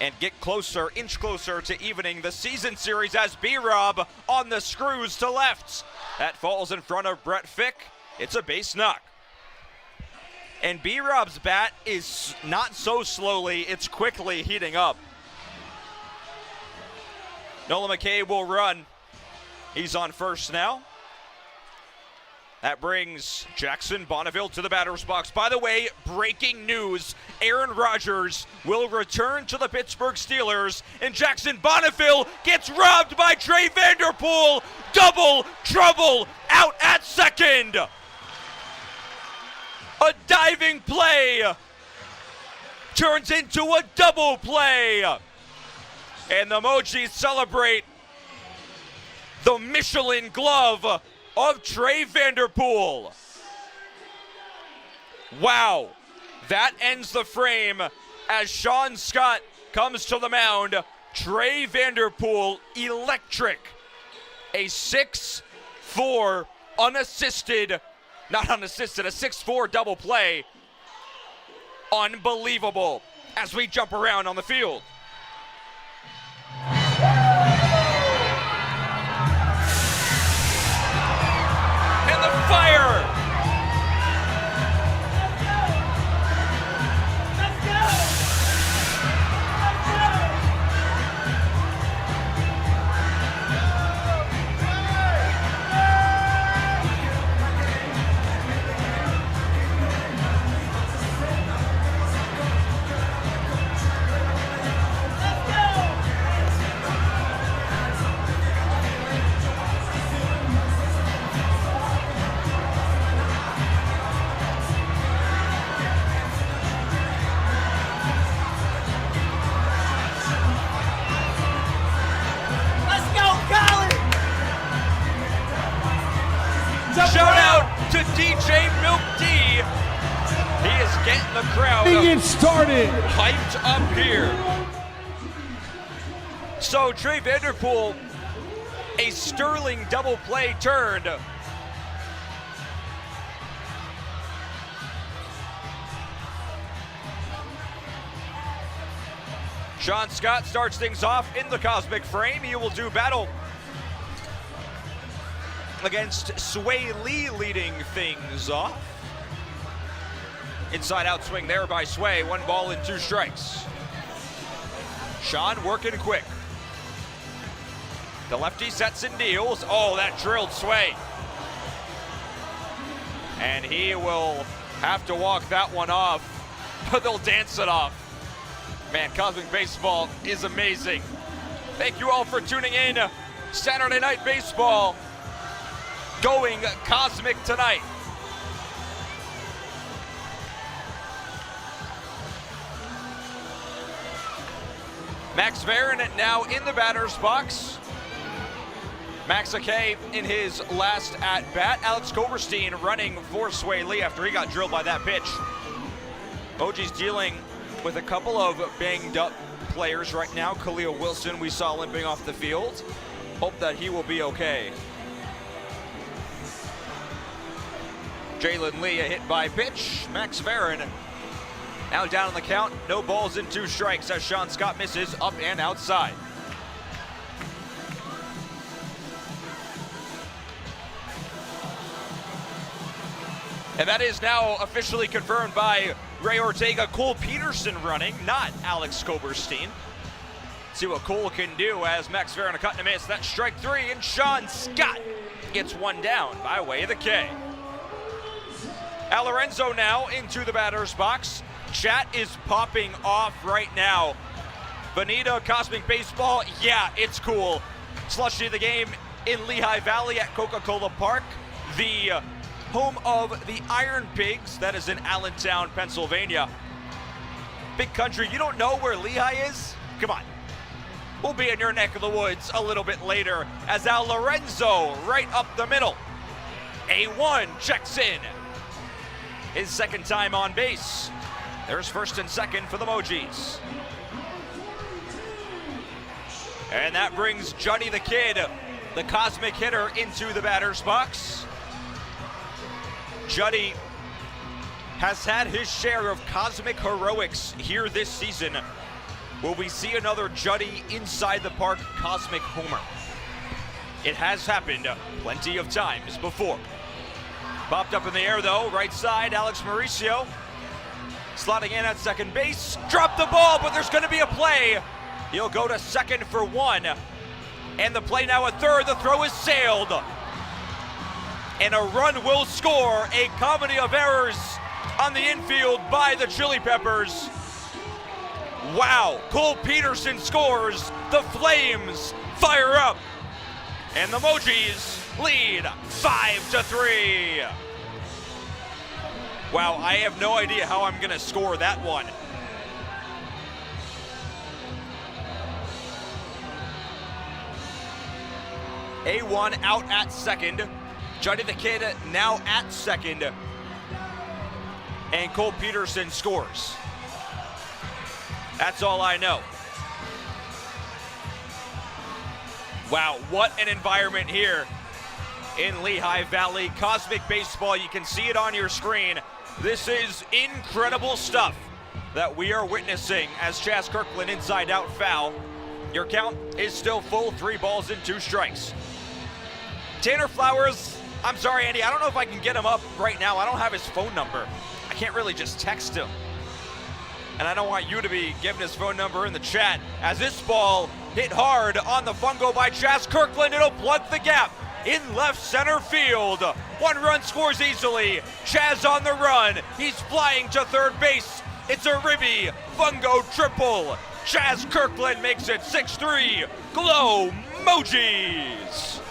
and get closer, inch closer to evening the season series as B-Rob on the screws to left. That falls in front of Brett Fick. It's a base knock. And B-Rob's bat is not so slowly, it's quickly heating up. Nolan McKay will run. He's on first now. That brings Jackson Bonneville to the batter's box. By the way, breaking news, Aaron Rodgers will return to the Pittsburgh Steelers, and Jackson Bonneville gets robbed by Trey Vanderpool. Double trouble out at second. A diving play turns into a double play. And the Mojis celebrate the Michelin glove of Trey Vanderpool. Wow, that ends the frame as Sean Scott comes to the mound. Trey Vanderpool, electric. A 6-4 unassisted, not unassisted, a 6-4 double play. Unbelievable as we jump around on the field. And the fire! Shout out to DJ Milk D. He is getting the crowd hyped up here. So Trey Vanderpool, a sterling double play turned. Sean Scott starts things off in the Cosmic frame. He will do battle against Sway Lee, leading things off. Inside out swing there by Sway. 1 ball and 2 strikes. Sean working quick. The lefty sets and deals. Oh, that drilled Sway. And he will have to walk that one off, but they'll dance it off. Man, Cosmic Baseball is amazing. Thank you all for tuning in. Saturday Night Baseball going cosmic tonight. Max Varon now in the batter's box. Max Akay in his last at-bat. Alex Koberstein running for Sway Lee after he got drilled by that pitch. Mojis dealing with a couple of banged up players right now. Khalil Wilson we saw limping off the field. Hope that he will be okay. Jalen Lee, a hit by pitch. Max Varon now down on the count. No balls and 2 strikes as Sean Scott misses up and outside. And that is now officially confirmed by Ray Ortega. Cole Peterson running, not Alex Koberstein. See what Cole can do as Max Varon a cut and a miss. That's strike 3, and Sean Scott gets 1 down by way of the K. Al Lorenzo now into the batter's box. Chat is popping off right now. Bonita, Cosmic Baseball, yeah, it's cool. Slushy of the game in Lehigh Valley at Coca-Cola Park. The home of the Iron Pigs, that is in Allentown, Pennsylvania. Big country, you don't know where Lehigh is? Come on. We'll be in your neck of the woods a little bit later as Al Lorenzo right up the middle. A1 checks in. His second time on base. There's first and second for the Mojis. And that brings Juddy the Kid, the Cosmic hitter, into the batter's box. Juddy has had his share of Cosmic heroics here this season. Will we see another Juddy inside the park Cosmic homer? It has happened plenty of times before. Popped up in the air though, right side, Alex Mauricio. Slotting in at second base, dropped the ball, but there's gonna be a play. He'll go to second for 1. And the play now at third, the throw is sailed. And a run will score, a comedy of errors on the infield by the Chili Peppers. Wow, Cole Peterson scores, the Flames fire up, and the Mojis lead 5-3. Wow, I have no idea how I'm gonna score that one. A1 out at second. Johnny the Kid now at second. And Cole Peterson scores. That's all I know. Wow, what an environment here in Lehigh Valley. Cosmic Baseball, you can see it on your screen. This is incredible stuff that we are witnessing as Chaz Kirkland inside out foul. Your count is still full, 3 balls and 2 strikes. Tanner Flowers, I'm sorry, Andy, I don't know if I can get him up right now. I don't have his phone number. I can't really just text him. And I don't want you to be giving his phone number in the chat. As this ball hit hard on the fungo by Chaz Kirkland, it'll plug the gap in left center field. 1 run scores easily. Chaz on the run. He's flying to third base. It's a ribby fungo triple. Chaz Kirkland makes it 6-3. Glow Mojis.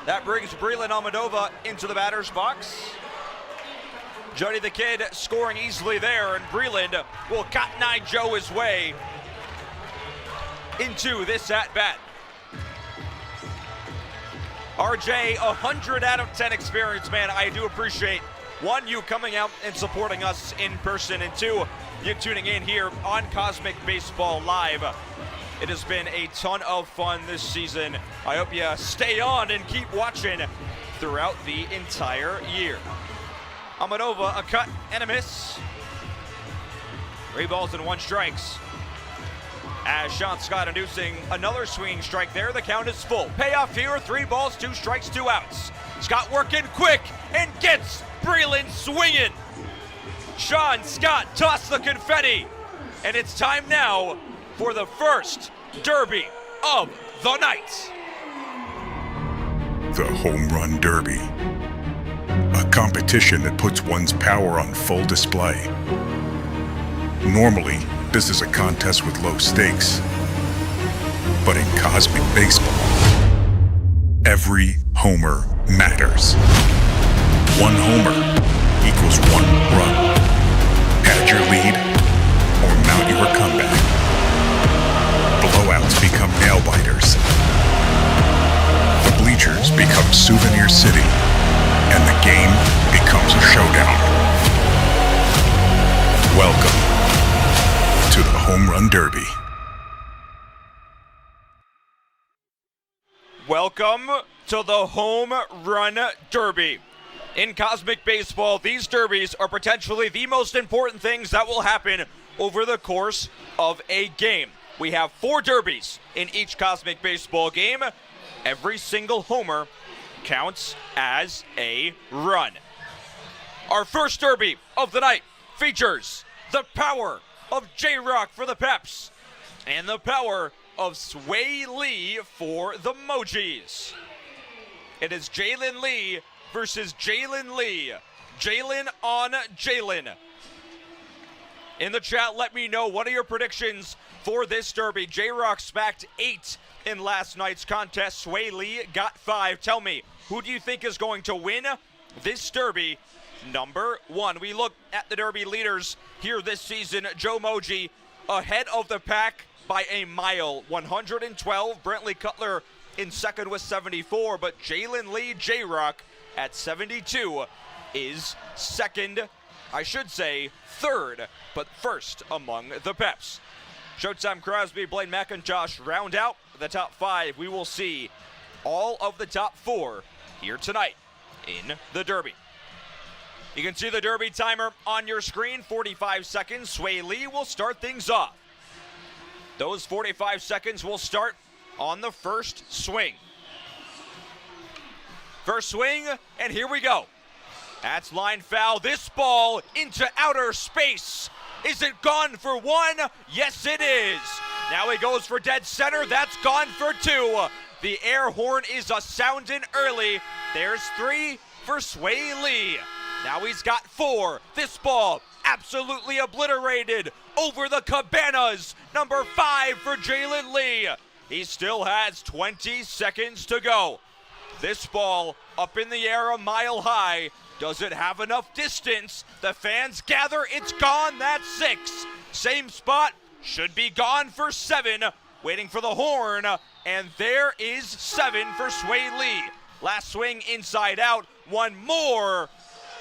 That brings Breland Almadova into the batter's box. Jody the Kid scoring easily there, and Breland will Cotton Eye Joe his way into this at-bat. RJ, 100 out of 10 experience, man. I do appreciate, 1, you coming out and supporting us in person, and 2, you tuning in here on Cosmic Baseball Live. It has been a ton of fun this season. I hope you stay on and keep watching throughout the entire year. Almadova, a cut and a miss. 3 balls and 1 strikes. As Sean Scott inducing another swinging strike there, the count is full. Payoff here, 3 balls, 2 strikes, 2 outs. Scott working quick and gets Breland swinging. Sean Scott tossed the confetti, and it's time now for the first derby of the night. The Home Run Derby. A competition that puts one's power on full display. Normally, this is a contest with low stakes. But in Cosmic Baseball, every homer matters. 1 homer equals 1 run. Pad your lead or mount your comeback. Blowouts become nail biters. The bleachers become Souvenir City, and the game becomes a showdown. Welcome to the Home Run Derby. Welcome to the Home Run Derby. In Cosmic Baseball, these derbies are potentially the most important things that will happen over the course of a game. We have 4 derbies in each Cosmic Baseball game. Every single homer counts as a run. Our first derby of the night features the power of J-Rock for the Peps and the power of Sway Lee for the Mojis. It is Jalen Lee versus Jalen Lee. Jalen on Jalen. In the chat, let me know, what are your predictions for this derby? J-Rock smacked 8 in last night's contest. Sway Lee got 5. Tell me, who do you think is going to win this derby? Number 1. We look at the derby leaders here this season. Joe Moji ahead of the pack by a mile. 112. Brentley Cutler in second with 74. But Jalen Lee, J-Rock at 72 is second. I should say third, but first among the Peps. Showtime Crosby, Blaine McIntosh round out the top 5. We will see all of the top 4 here tonight in the derby. You can see the derby timer on your screen, 45 seconds. Sway Lee will start things off. Those 45 seconds will start on the first swing. First swing, and here we go. That's line foul. This ball into outer space. Is it gone for one? Yes, it is. Now he goes for dead center. That's gone for two. The air horn is a-sounding early. There's 3 for Sway Lee. Now he's got 4. This ball absolutely obliterated over the cabanas. Number 5 for Jalen Lee. He still has 20 seconds to go. This ball up in the air a mile high. Does it have enough distance? The fans gather. It's gone. That's 6. Same spot. Should be gone for 7. Waiting for the horn. And there is 7 for Sway Lee. Last swing inside out. One more.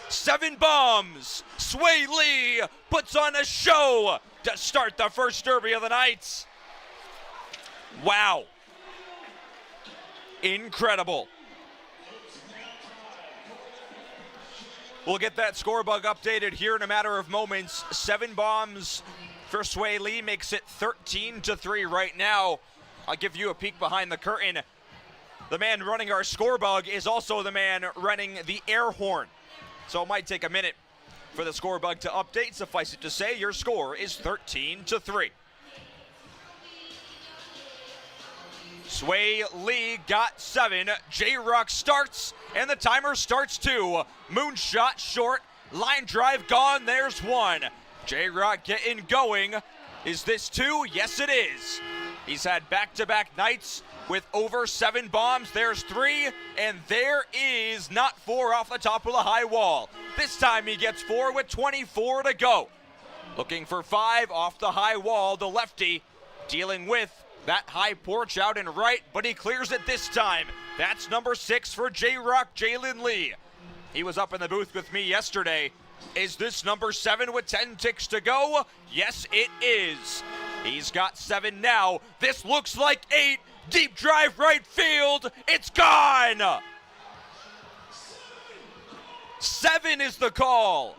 7 bombs. Sway Lee puts on a show to start the first derby of the night. Wow. Incredible. We'll get that score bug updated here in a matter of moments. 7 bombs for Sway Lee makes it 13-3 right now. I'll give you a peek behind the curtain. The man running our score bug is also the man running the air horn. So it might take a minute for the score bug to update. Suffice it to say, your score is 13-3. Sway Lee got 7. J-Rock starts, and the timer starts too. Moonshot short, line drive gone, there's 1. J-Rock getting going. Is this 2? Yes, it is. He's had back-to-back nights with over 7 bombs. There's 3, and there is not 4 off the top of the high wall. This time he gets 4 with 24 to go. Looking for 5 off the high wall, the lefty dealing with that high porch out and right, but he clears it this time. That's number 6 for J-Rock, Jalen Lee. He was up in the booth with me yesterday. Is this number 7 with 10 ticks to go? Yes, it is. He's got 7 now. This looks like 8. Deep drive right field. It's gone. 7 is the call.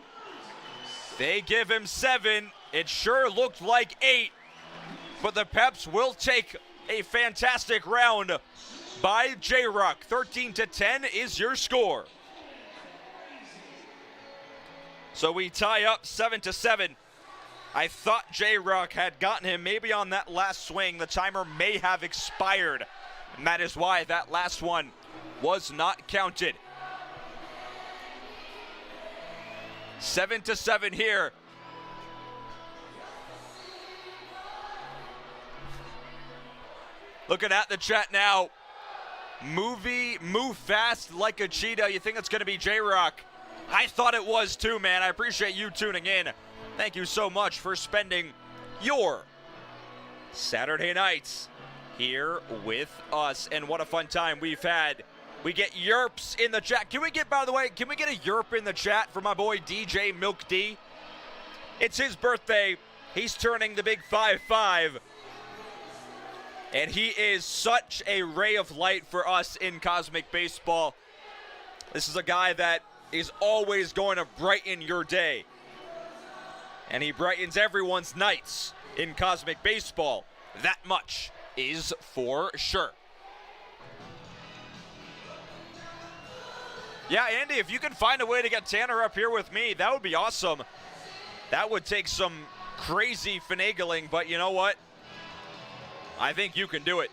They give him 7. It sure looked like 8. But the Peps will take a fantastic round by J-Rock. 13-10 is your score. So we tie up 7-7. I thought J-Rock had gotten him maybe on that last swing. The timer may have expired, and that is why that last one was not counted. 7-7 here. Looking at the chat now. Move fast like a cheetah. You think it's going to be J-Rock? I thought it was too, man. I appreciate you tuning in. Thank you so much for spending your Saturday nights here with us. And what a fun time we've had. We get yerps in the chat. Can we get, by the way, can we get a yerp in the chat for my boy DJ Milk D? It's his birthday. He's turning the big 5-5. And he is such a ray of light for us in Cosmic Baseball. This is a guy that is always going to brighten your day. And he brightens everyone's nights in Cosmic Baseball. That much is for sure. Yeah, Andy, if you can find a way to get Tanner up here with me, that would be awesome. That would take some crazy finagling, but you know what? I think you can do it.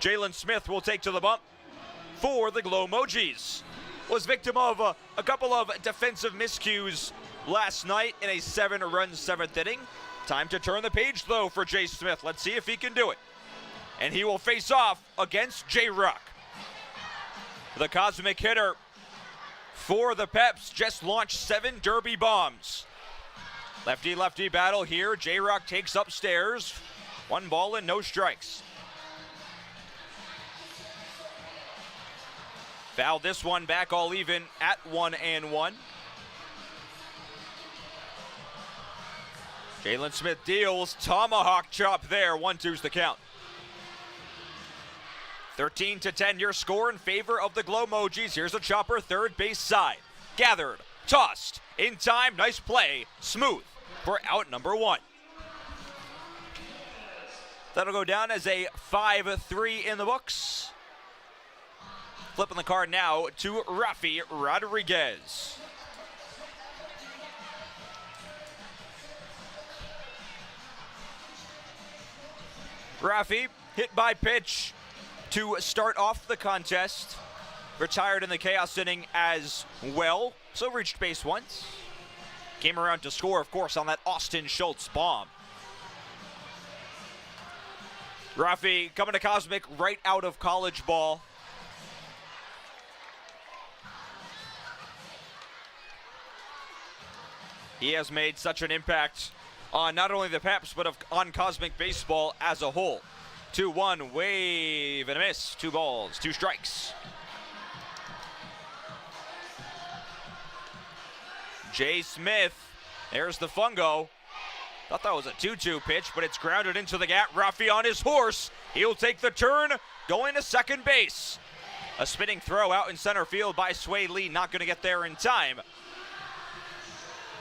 Jalen Smith will take to the bump for the Glow Mojis. Was victim of a couple of defensive miscues last night in a 7-run 7th inning. Time to turn the page, though, for Jay Smith. Let's see if he can do it. And he will face off against J-Rock. The Cosmic hitter for the Peps just launched 7 derby bombs. Lefty-lefty battle here. J-Rock takes upstairs. 1 ball and no strikes. Foul this one back all even at 1-1. Jalen Smith deals. Tomahawk chop there. 1-2's the count. 13-10 your score in favor of the Glow Mojis. Here's a chopper third base side. Gathered. Tossed. In time. Nice play. Smooth for out number 1. That'll go down as a 5-3 in the books. Flipping the card now to Rafi Rodriguez. Rafi hit by pitch to start off the contest. Retired in the chaos inning as well, so reached base once. Came around to score, of course, on that Austin Schultz bomb. Rafi coming to Cosmic right out of college ball. He has made such an impact on not only the Peps, but on Cosmic baseball as a whole. 2-1, wave and a miss. 2 balls, 2 strikes. Jay Smith, there's the fungo. Thought that was a 2-2 pitch, but it's grounded into the gap. Rafi on his horse. He'll take the turn, going to second base. A spinning throw out in center field by Sway Lee, not going to get there in time.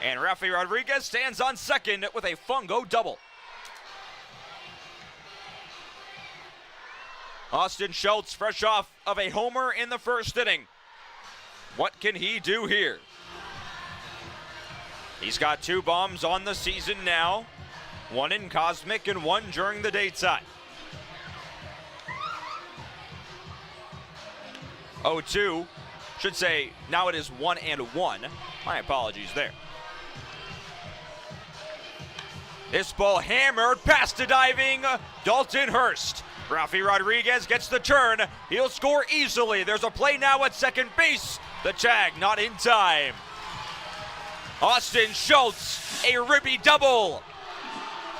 And Rafi Rodriguez stands on second with a fungo double. Austin Schultz, fresh off of a homer in the first inning. What can he do here? He's got 2 bombs on the season now. 1 in Cosmic and 1 during the daytime. 0-2. Should say now it is 1-1. My apologies there. This ball hammered past a diving Dalton Hurst. Rafi Rodriguez gets the turn. He'll score easily. There's a play now at second base. The tag not in time. Austin Schultz, a ribby double.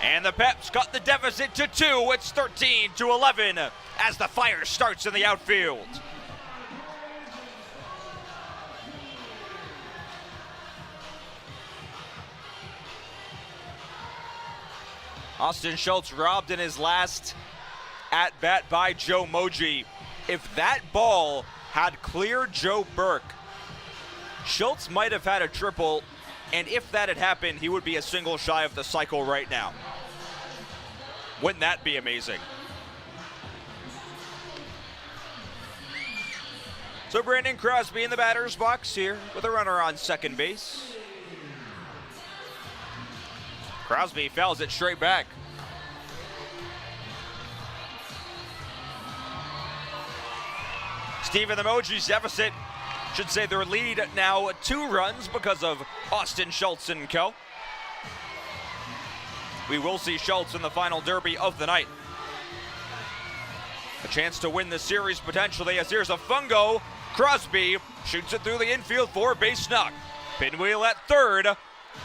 And the Peps cut the deficit to 2. It's 13-11 as the fire starts in the outfield. Austin Schultz robbed in his last at-bat by Joe Mojis. If that ball had cleared Joe Burke, Schultz might have had a triple, and if that had happened, he would be a single shy of the cycle right now. Wouldn't that be amazing? So Brandon Crosby in the batter's box here with a runner on second base. Crosby fouls it straight back. Steve and the Mojis deficit, should say their lead now 2 runs because of Austin Schultz and co. We will see Schultz in the final derby of the night. A chance to win the series potentially, as here's a fungo. Crosby shoots it through the infield for base knock. Pinwheel at third.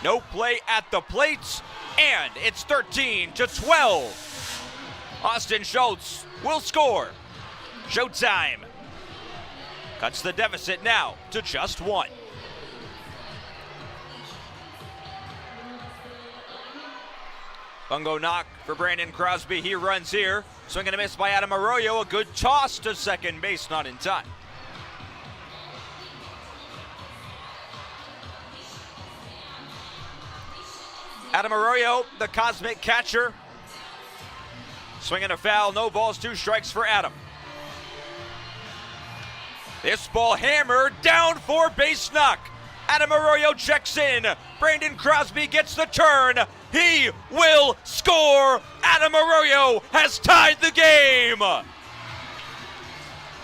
No play at the plate, and it's 13-12. Austin Schultz will score. Showtime. Cuts the deficit now to just 1. Fungo knock for Brandon Crosby. He runs here. Swing and a miss by Adam Arroyo. A good toss to second base, not in time. Adam Arroyo, the Cosmic catcher. Swinging a foul, no balls, 2 strikes for Adam. This ball hammered down for base knock. Adam Arroyo checks in. Brandon Crosby gets the turn. He will score. Adam Arroyo has tied the game.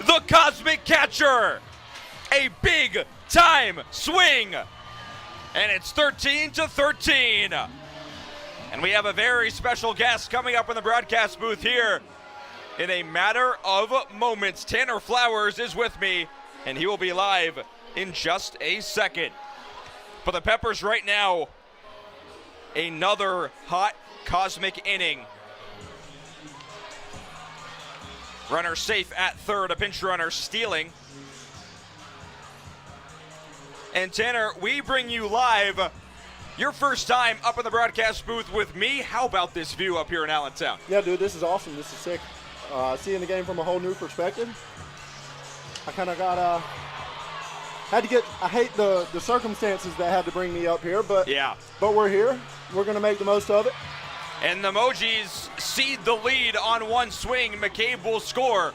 The Cosmic catcher. A big time swing. And it's 13-13. And we have a very special guest coming up in the broadcast booth here in a matter of moments. Tanner Flowers is with me, and he will be live in just a second. For the Peppers right now, another hot Cosmic inning. Runner safe at third, a pinch runner stealing. And Tanner, we bring you live. Your first time up in the broadcast booth with me. How about this view up here in Allentown? Yeah, dude, this is awesome. This is sick. Seeing the game from a whole new perspective. I kind of got had to get. I hate the circumstances that had to bring me up here, but yeah. But we're here. We're gonna make the most of it. And the Mojis cede the lead on 1 swing. McCabe will score.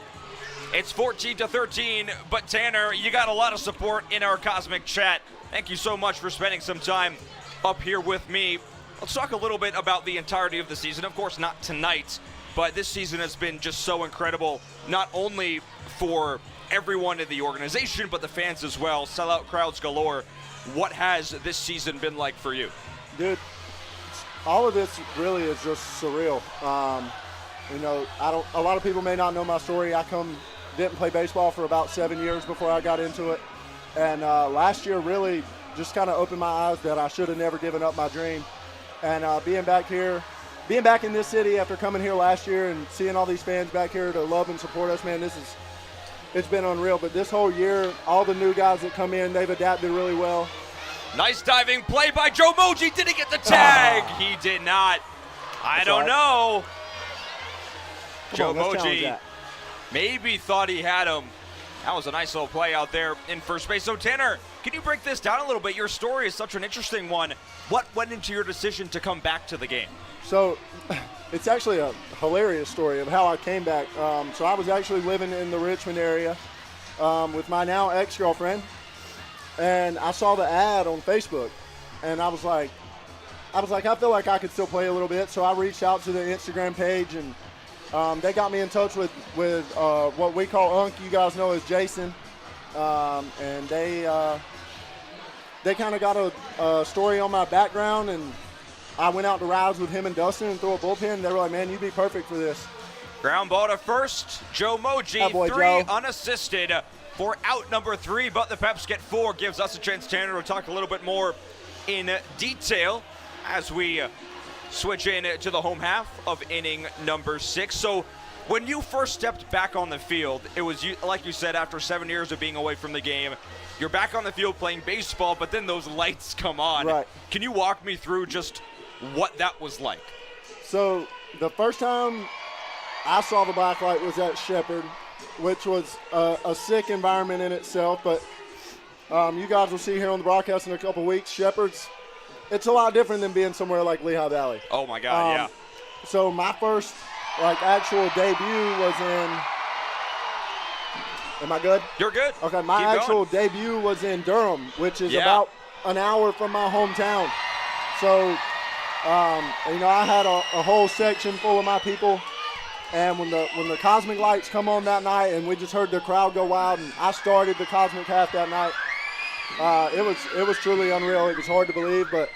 It's 14-13, but Tanner, you got a lot of support in our Cosmic chat. Thank you so much for spending some time up here with me. Let's talk a little bit about the entirety of the season. Of course, not tonight, but this season has been just so incredible, not only for everyone in the organization, but the fans as well. Sellout crowds galore. What has this season been like for you? Dude, all of this really is just surreal. You know, a lot of people may not know my story. Didn't play baseball for about 7 years before I got into it. And last year really just kind of opened my eyes that I should have never given up my dream. And being back in this city after coming here last year and seeing all these fans back here to love and support us, man, it's been unreal. But this whole year, all the new guys that come in, they've adapted really well. Nice diving play by Joe Mojis. Did he get the tag? He did not. I don't know. Joe Mojis maybe thought he had him. That was a nice little play out there in first base. So, Tanner, can you break this down a little bit? Your story is such an interesting one. What went into your decision to come back to the game? So, it's actually a hilarious story of how I came back. So I was actually living in the Richmond area with my now ex-girlfriend, and I saw the ad on Facebook, and I was like, I feel like I could still play a little bit. So I reached out to the Instagram page, and they got me in touch with what we call Unk, you guys know as Jason, and they kind of got a story on my background, and I went out to rides with him and Dustin and threw a bullpen, and they were like, man, you'd be perfect for this. Ground ball to first, Joe Mojis, three unassisted for out number 3, but the Peps get 4, gives us a chance, Tanner, to talk a little bit more in detail as we switch in to the home half of inning number 6. So when you first stepped back on the field, it was, like you said, after 7 years of being away from the game, you're back on the field playing baseball, but then those lights come on. Right. Can you walk me through just what that was like? So the first time I saw the black light was at Shepherd, which was a sick environment in itself, but you guys will see here on the broadcast in a couple weeks, Shepherd's, it's a lot different than being somewhere like Lehigh Valley. Oh my God, yeah. So my first actual debut was in, am I good? You're good. Okay, my actual debut was in Durham, which is about an hour from my hometown. So, I had a whole section full of my people, and when the Cosmic Lights come on that night, and we just heard the crowd go wild, and I started the Cosmic half that night, it was truly unreal. It was hard to believe, but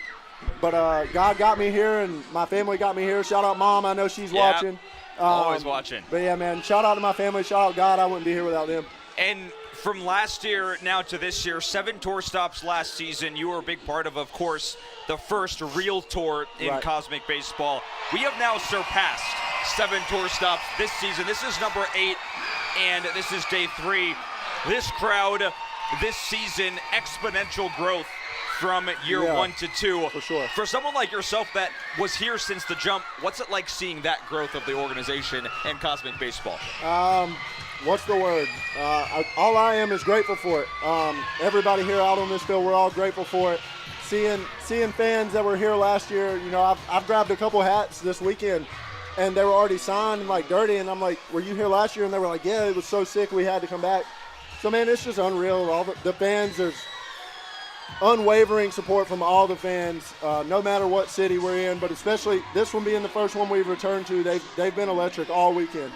God got me here, and my family got me here. Shout out Mom, I know she's watching. Always watching. But yeah, man, shout out to my family, shout out God, I wouldn't be here without them. And from last year now to this year, 7 tour stops last season. You were a big part of course, the first real tour in Cosmic Baseball. We have now surpassed 7 tour stops this season. This is number 8, and this is day 3. This crowd, this season, exponential growth from year 1 to 2. For sure. For someone like yourself that was here since the jump, what's it like seeing that growth of the organization and Cosmic Baseball? What's the word? All I am is grateful for it. Everybody here out on this field, we're all grateful for it. Seeing fans that were here last year, I've grabbed a couple hats this weekend, and they were already signed and dirty, and I'm like, were you here last year? And they were like, yeah, it was so sick we had to come back. So man, it's just unreal. All the fans, there's unwavering support from all the fans, no matter what city we're in, but especially this one being the first one we've returned to, they've been electric all weekend.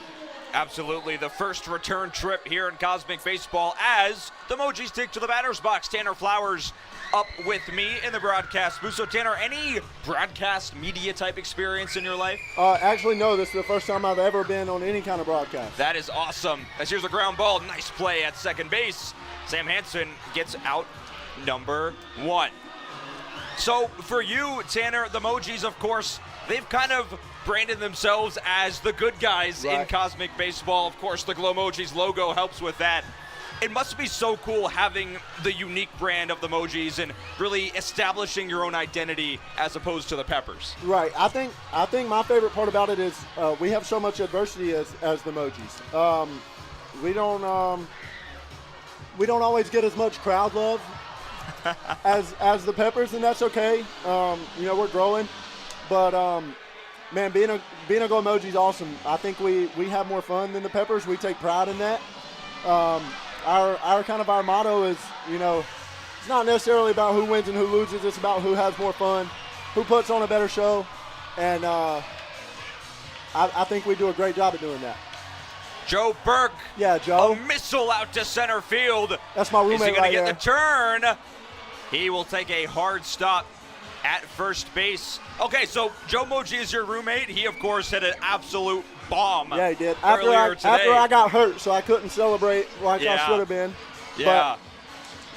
Absolutely, the first return trip here in Cosmic Baseball as the Mojis take to the batter's box. Tanner Flowers up with me in the broadcast booth. So Tanner, any broadcast media type experience in your life? Actually, no, this is the first time I've ever been on any kind of broadcast. That is awesome. As here's a ground ball, nice play at second base. Sam Hansen gets out number 1. So for you, Tanner, the Mojis, of course, they've kind of branded themselves as the good guys in Cosmic Baseball. Of course, the Glow Mojis logo helps with that. It must be so cool having the unique brand of the Mojis and really establishing your own identity as opposed to the Peppers. Right. I think my favorite part about it is we have so much adversity as the Mojis. We don't always get as much crowd love as the Peppers, and that's okay. We're growing, but man, being a Glow Moji is awesome. I think we have more fun than the Peppers. We take pride in that. Our motto is, it's not necessarily about who wins and who loses. It's about who has more fun, who puts on a better show, and I think we do a great job at doing that. Joe Burke. Yeah, Joe. A missile out to center field. That's my roommate. Is he going right to get there. the turn? He will take a hard stop at first base. Okay, so Joe Mojis is your roommate. He, of course, hit an absolute bomb. Yeah, he did. Earlier today. After I got hurt, so I couldn't celebrate like I Yeah. should have been. Yeah.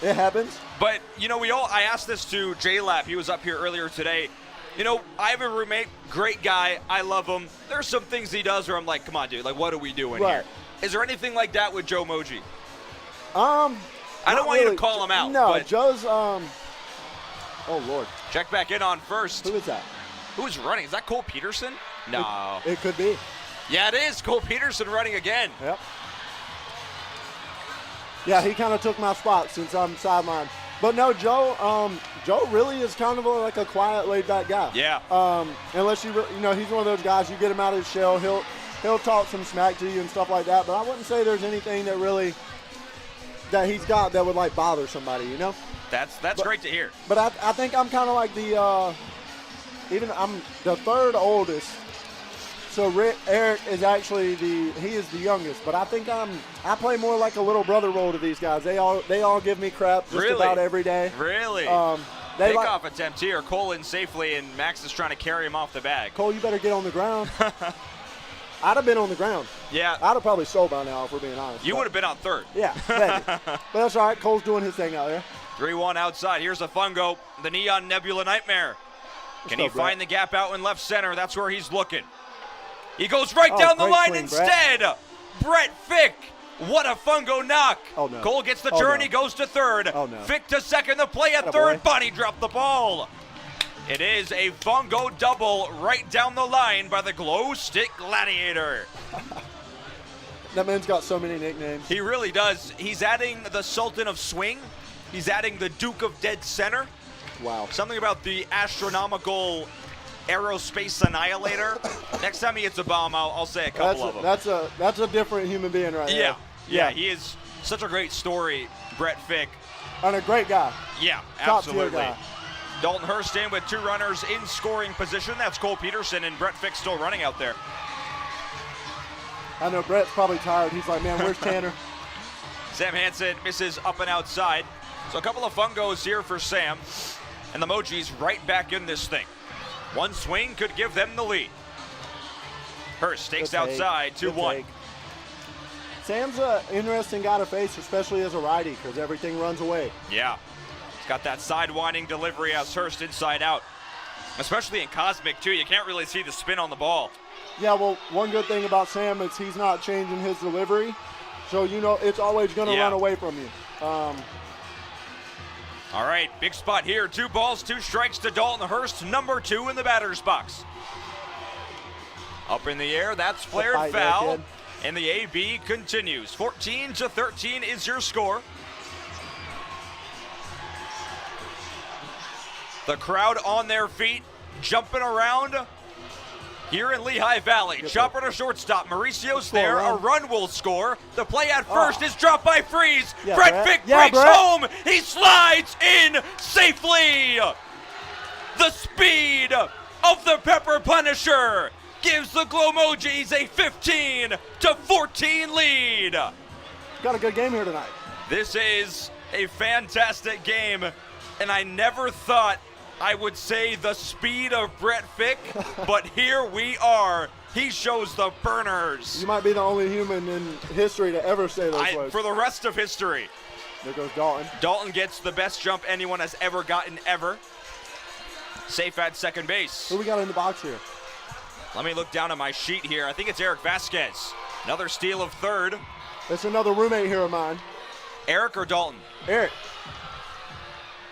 But it happens. But, you know, I asked this to J-Lap. He was up here earlier today. You know, I have a roommate, great guy. I love him. There's some things he does where I'm like, come on, dude. Like, what are we doing here? Is there anything like that with Joe Moji? I don't want you to call him out. No, but Joe's, oh, Lord. check back in on first. Who is that? Who is running? Is that Cole Peterson? No. It could be. Yeah, it is. Cole Peterson running again. Yep. Yeah, he kind of took my spot since I'm sidelined. But no, Joe really is kind of like a quiet, laid-back guy. Yeah. Unless he's one of those guys, you get him out of his shell, he'll talk some smack to you and stuff like that. But I wouldn't say there's anything that he's got that would like bother somebody, you know. That's great to hear. But I think I'm kind of like I'm the third oldest. So Eric is actually he is the youngest, but I think I play more like a little brother role to these guys. They all give me crap just about every day. Really? Takeoff attempt here. Cole in safely, and Max is trying to carry him off the bag. Cole, you better get on the ground. I'd have been on the ground. Yeah. I'd have probably sold by now if we're being honest. You would have been on third. Yeah, maybe. But that's all right. Cole's doing his thing out there. 3-1 outside. Here's a fungo, the Neon Nebula Nightmare. Can he find the gap out in left center? That's where he's looking. He goes right down the line swing, instead. Brett Fick. What a fungo knock. Oh, no. Cole gets the turn. No. He goes to third. Oh, no. Fick to second. The play at third. Bonnie dropped the ball. It is a fungo double right down the line by the Glow Stick Gladiator. That man's got so many nicknames. He really does. He's adding the Sultan of Swing. He's adding the Duke of Dead Center. Wow. Something about the astronomical aerospace annihilator. Next time he hits a bomb, I'll say a couple of them. That's a different human being right there. Yeah, he is such a great story, Brett Fick. And a great guy. Yeah, Top absolutely. tier guy. Dalton Hurst in with two runners in scoring position. That's Cole Peterson, and Brett Fick still running out there. I know Brett's probably tired. He's like, man, where's Tanner? Sam Hansen misses up and outside. So a couple of fungos here for Sam. And the Mojis right back in this thing. One swing could give them the lead. Hurst takes outside, 2-1. Sam's an interesting guy to face, especially as a righty, because everything runs away. Yeah. He's got that sidewinding delivery as Hurst inside out. Especially in Cosmic, too. You can't really see the spin on the ball. Yeah, well, one good thing about Sam is he's not changing his delivery. So, it's always going to run away from you. All right, big spot here. 2 balls, 2 strikes to Dalton Hurst, number 2 in the batter's box. Up in the air, that's flared foul. And the AB continues. 14-13 is your score. The crowd on their feet, jumping around here in Lehigh Valley. Chopper to shortstop. Mauricio's there. A run will score. The play at first is dropped by Freeze. Brett Fick breaks home. He slides in safely. The speed of the Pepper Punisher gives the Glow Mojis a 15-14 lead. Got a good game here tonight. This is a fantastic game, and I never thought I would say the speed of Brett Fick, but here we are. He shows the burners. You might be the only human in history to ever say those words. For the rest of history. There goes Dalton. Dalton gets the best jump anyone has ever gotten ever. Safe at second base. Who we got in the box here? Let me look down at my sheet here. I think it's Eric Vasquez. Another steal of third. That's another roommate here of mine. Eric or Dalton? Eric.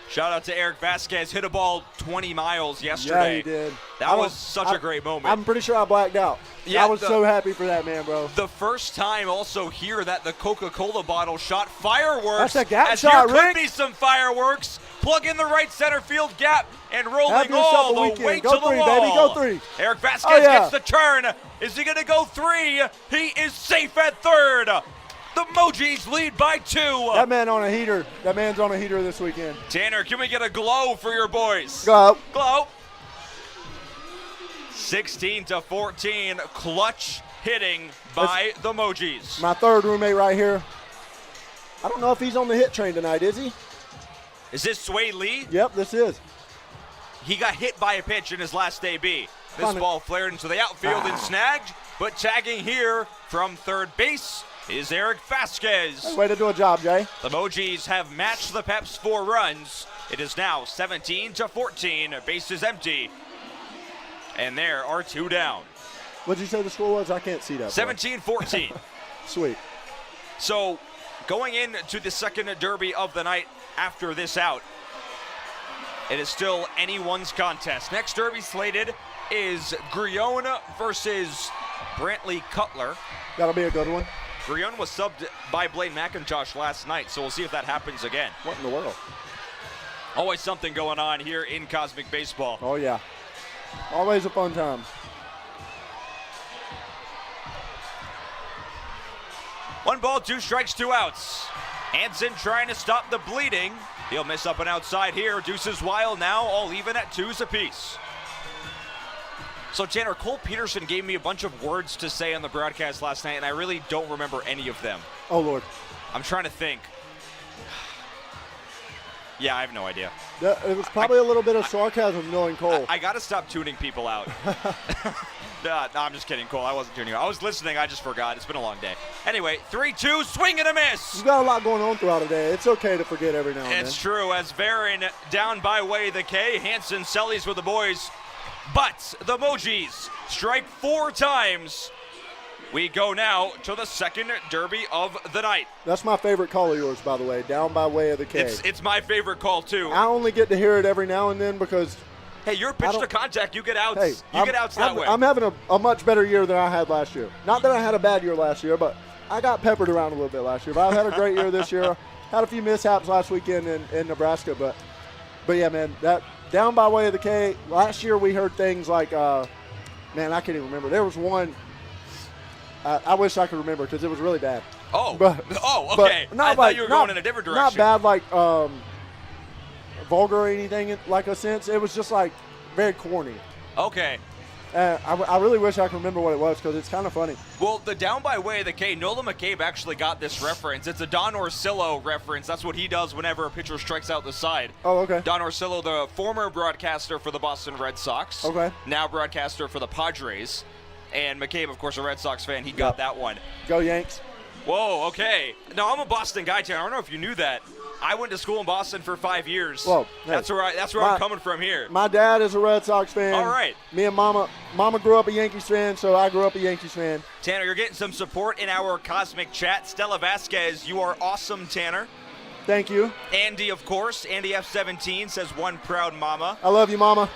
Shout out to Eric Vasquez. Hit a ball 20 miles yesterday. Yeah, he did. That was such a great moment. I'm pretty sure I blacked out. Yeah, I was so happy for that man, bro. The first time also here that the Coca-Cola bottle shot fireworks. That's a gap as shot, here Rick. could be some fireworks. Plug in the right center field gap and rolling Have yourself all a the weekend. way Go to the three, wall. baby. Go 3. Eric Vasquez gets the turn. Is he going to go 3? He is safe at third. The Mojis lead by 2. That man on a heater. That man's on a heater this weekend. Tanner, can we get a glow for your boys? Go. Glow. 16-14, clutch hitting by the Mojis. My third roommate right here. I don't know if he's on the hit train tonight, is he? Is this Sway Lee? Yep, this is. He got hit by a pitch in his last AB. This ball flared into the outfield and snagged, but tagging here from third base is Eric Vasquez. Hey, way to do a job, Jay. The Mojis have matched the Peps 4 runs. It is now 17-14, bases empty, and there are 2 down. What'd you say the score was? I can't see that. 17-14. Sweet. So going into the second derby of the night after this out, it is still anyone's contest. Next derby slated is Grione versus Brantley Cutler. That'll be a good one. Grione was subbed by Blaine McIntosh last night, so we'll see if that happens again. What in the world? Always something going on here in Cosmic Baseball. Oh, yeah. Always a fun time. One ball, 2 strikes, 2 outs. Hansen trying to stop the bleeding. He'll miss up and outside here. Deuces wild now, all even at 2s apiece. So, Tanner, Cole Peterson gave me a bunch of words to say on the broadcast last night, and I really don't remember any of them. Oh, Lord. I'm trying to think. Yeah, I have no idea. It was probably a little bit of sarcasm knowing Cole. I got to stop tuning people out. No, I'm just kidding, Cole. I wasn't tuning you out. I was listening. I just forgot. It's been a long day. Anyway, 3-2, swing and a miss. You've got a lot going on throughout the day. It's okay to forget every now and then. It's true. As Varon down by way of the K, Hansen sellies with the boys. But the Mojis strike 4 times. We go now to the second derby of the night. That's my favorite call of yours, by the way, down by way of the K. It's my favorite call, too. I only get to hear it every now and then because... Hey, you're pitch to contact. You get outs. Hey, get outs that way. I'm having a much better year than I had last year. Not that I had a bad year last year, but I got peppered around a little bit last year. But I've had a great year this year. Had a few mishaps last weekend in Nebraska, but yeah, man, that down by way of the K. Last year we heard things like, man, I can't even remember. There was one. I wish I could remember because it was really bad. Oh, I okay. Thought you were going in a different direction. Not bad like vulgar or anything like a sense. It was just like very corny. Okay. I really wish I could remember what it was because it's kind of funny. Well, the down by way of the K, Nola McCabe actually got this reference. It's a Don Orsillo reference. That's what he does whenever a pitcher strikes out the side. Oh, okay. Don Orsillo, the former broadcaster for the Boston Red Sox. Okay. Now broadcaster for the Padres. And McCabe, of course, a Red Sox fan. He got that one. Go Yanks. Whoa, okay. No, I'm a Boston guy, Tanner. I don't know if you knew that. I went to school in Boston for 5 years. Whoa, that's where I'm coming from here. My dad is a Red Sox fan. All right. Me and Mama grew up a Yankees fan, so I grew up a Yankees fan. Tanner, you're getting some support in our Cosmic Chat. Stella Vasquez, you are awesome, Tanner. Thank you. Andy, of course. Andy F17 says one proud mama. I love you, Mama.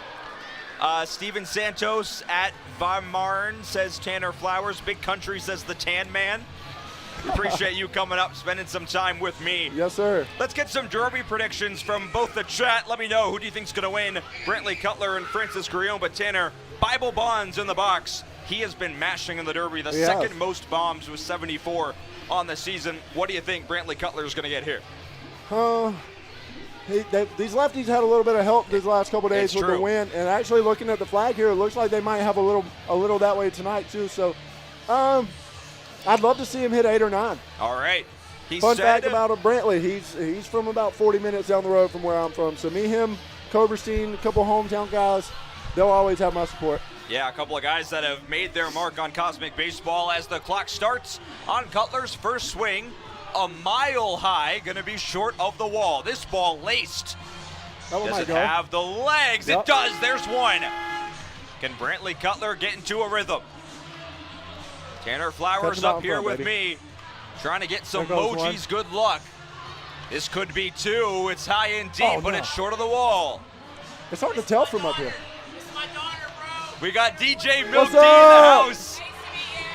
Steven Santos at Varmarn says Tanner Flowers. Big Country says the Tan Man. Appreciate you coming up, spending some time with me. Yes, sir. Let's get some derby predictions from both the chat. Let me know who do you think's going to win, Brantley Cutler and Francis Grione. But Tanner, Bible Bonds in the box. He has been mashing in the derby. The second most bombs with 74 on the season. What do you think Brantley Cutler is going to get here? These lefties had a little bit of help these last couple days with the win, and actually looking at the flag here, it looks like they might have a little that way tonight too. So, I'd love to see him hit 8 or 9. All right. Fun fact about Brantley, he's from about 40 minutes down the road from where I'm from. So me, him, Koberstein, a couple hometown guys, they'll always have my support. Yeah, a couple of guys that have made their mark on Cosmic Baseball as the clock starts on Cutler's first swing. A mile high, going to be short of the wall. This ball laced. Does it have the legs? It does. There's one. Can Brantley Cutler get into a rhythm? Tanner Flowers up here with me, trying to get some Mojis good luck. This could be 2. It's high and deep, but it's short of the wall. It's hard to tell from up here. We got DJ Milk D in the house.